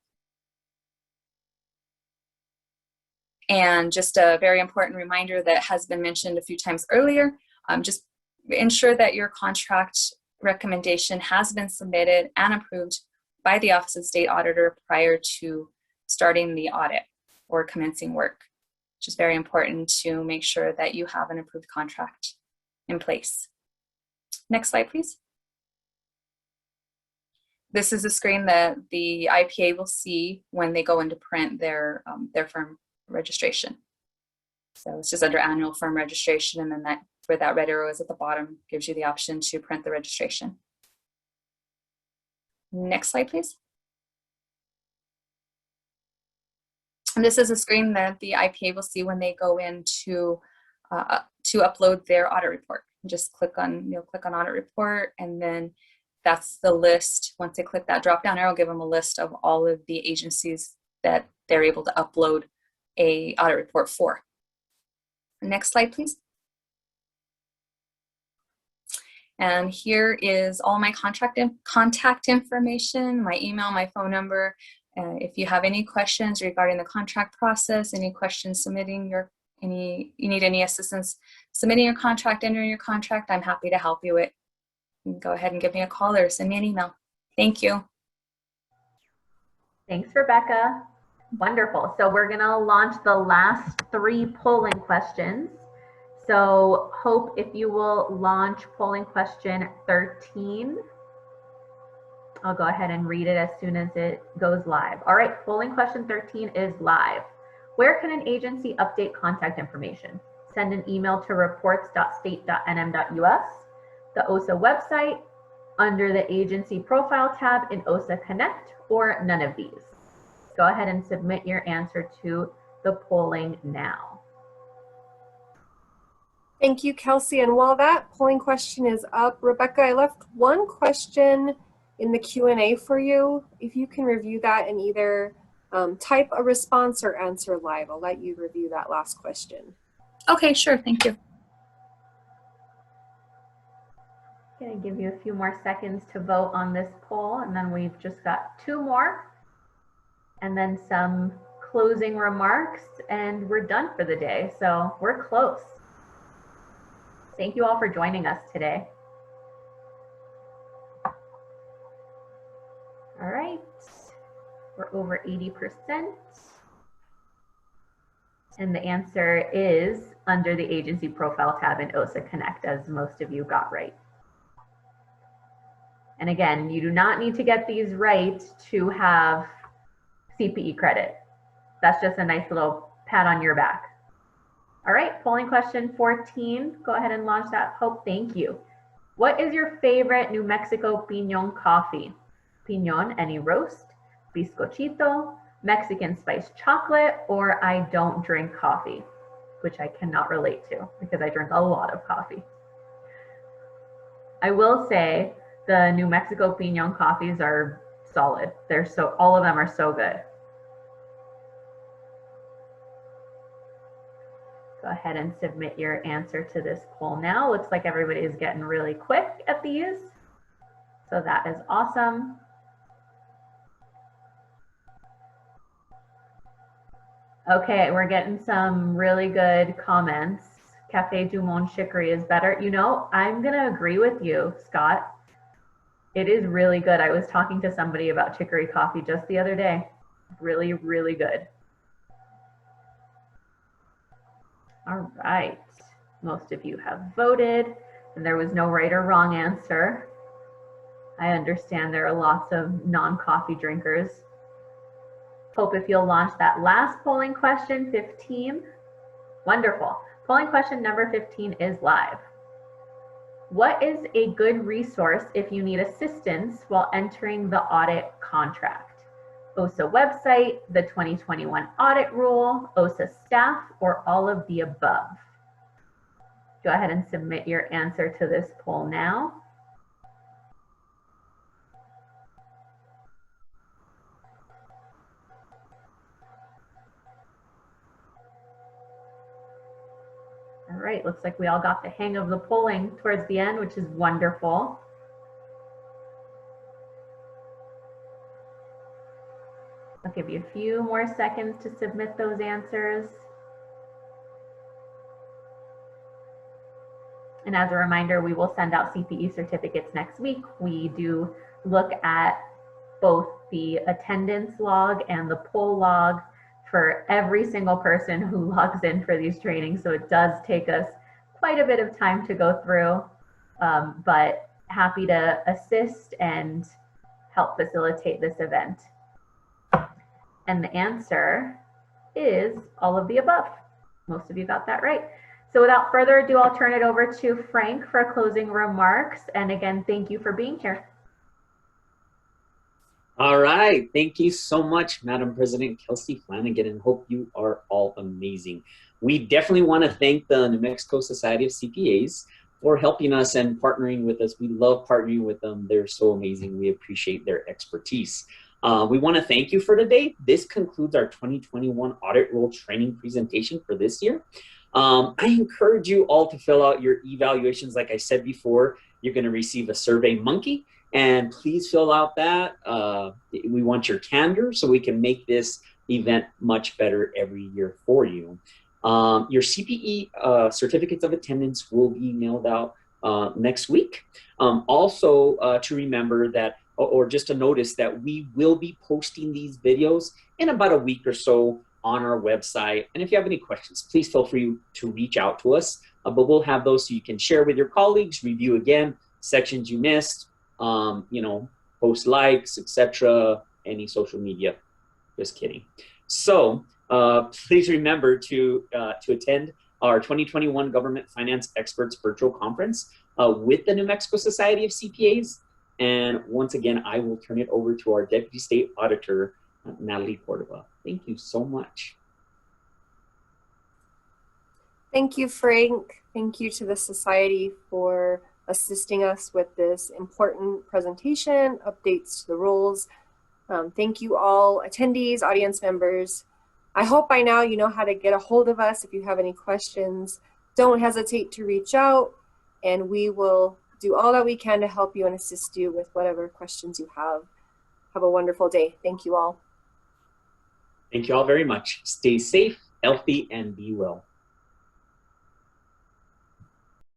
And just a very important reminder that has been mentioned a few times earlier, just ensure that your contract recommendation has been submitted and approved by the Office of the State Auditor prior to starting the audit or commencing work. Which is very important to make sure that you have an approved contract in place. Next slide, please. This is a screen that the IPA will see when they go into print their firm registration. So it's just under annual firm registration, and then where that red arrow is at the bottom gives you the option to print the registration. Next slide, please. And this is a screen that the IPA will see when they go in to upload their audit report. Just click on audit report, and then that's the list. Once they click that drop down arrow, give them a list of all of the agencies that they're able to upload a audit report for. Next slide, please. And here is all my contact information, my email, my phone number. If you have any questions regarding the contract process, any questions you need any assistance submitting your contract, entering your contract, I'm happy to help you with. You can go ahead and give me a call or send me an email. Thank you. Thanks, Rebecca. Wonderful. So we're going to launch the last 3 polling questions. So Hope, if you will launch polling question 13. I'll go ahead and read it as soon as it goes live. All right, polling question 13 is live. Where can an agency update contact information? Send an email to reports.state.nm.us, the OSA website, under the agency profile tab in OSA Connect, or none of these. Go ahead and submit your answer to the polling now. Thank you, Kelsey. And while that polling question is up, Rebecca, I left one question in the Q&A for you. If you can review that and either type a response or answer live. I'll let you review that last question. Okay, sure, thank you. Gonna give you a few more seconds to vote on this poll, and then we've just got 2 more, and then some closing remarks, and we're done for the day. So we're close. Thank you all for joining us today. All right, we're over 80%. And the answer is under the agency profile tab in OSA Connect, as most of you got right. And again, you do not need to get these right to have CPE credit. That's just a nice little pat on your back. All right, polling question 14. Go ahead and launch that. Hope, thank you. What is your favorite New Mexico piñón coffee? Piñón, any roast, bizcochito, Mexican spiced chocolate, or I don't drink coffee, which I cannot relate to because I drink a lot of coffee. I will say the New Mexico piñón coffees are solid. They're so, all of them are so good. Go ahead and submit your answer to this poll now. Looks like everybody is getting really quick at these. So that is awesome. Okay, we're getting some really good comments. Cafe du Monde Chicory is better. You know, I'm gonna agree with you, Scott. It is really good. I was talking to somebody about chicory coffee just the other day. Really, really good. All right, most of you have voted, and there was no right or wrong answer. I understand there are lots of non-coffee drinkers. Hope if you'll launch that last polling question, 15. Wonderful. Polling question number 15 is live. What is a good resource if you need assistance while entering the audit contract? OSA website, the 2021 audit rule, OSA staff, or all of the above? Go ahead and submit your answer to this poll now. All right, looks like we all got the hang of the polling towards the end, which is wonderful. I'll give you a few more seconds to submit those answers. And as a reminder, we will send out CPE certificates next week. We do look at both the attendance log and the poll log for every single person who logs in for these trainings. So it does take us quite a bit of time to go through, but happy to assist and help facilitate this event. And the answer is all of the above. Most of you got that right. So without further ado, I'll turn it over to Frank for closing remarks. And again, thank you for being here. All right. Thank you so much, Madam President Kelsey Flanagan, and hope you are all amazing. We definitely want to thank the New Mexico Society of CPAs for helping us and partnering with us. We love partnering with them. They're so amazing. We appreciate their expertise. We want to thank you for today. This concludes our 2021 audit rule training presentation for this year. I encourage you all to fill out your evaluations. Like I said before, you're going to receive a Survey Monkey, and please fill out that. We want your candor so we can make this event much better every year for you. Your CPE certificates of attendance will be mailed out next week. Also to remember that, or just to notice that we will be posting these videos in about a week or so on our website. And if you have any questions, please feel free to reach out to us. But we'll have those so you can share with your colleagues, review again, sections you missed, you know, post likes, etc., any social media. Just kidding. So please remember to attend our 2021 Government Finance Experts Virtual Conference with the New Mexico Society of CPAs. And once again, I will turn it over to our Deputy State Auditor, Natalie Cordova. Thank you so much. Thank you, Frank. Thank you to the Society for assisting us with this important presentation, updates to the rules. Thank you all, attendees, audience members. I hope by now you know how to get a hold of us if you have any questions. Don't hesitate to reach out, and we will do all that we can to help you and assist you with whatever questions you have. Have a wonderful day. Thank you all. Thank you all very much. Stay safe, healthy, and be well.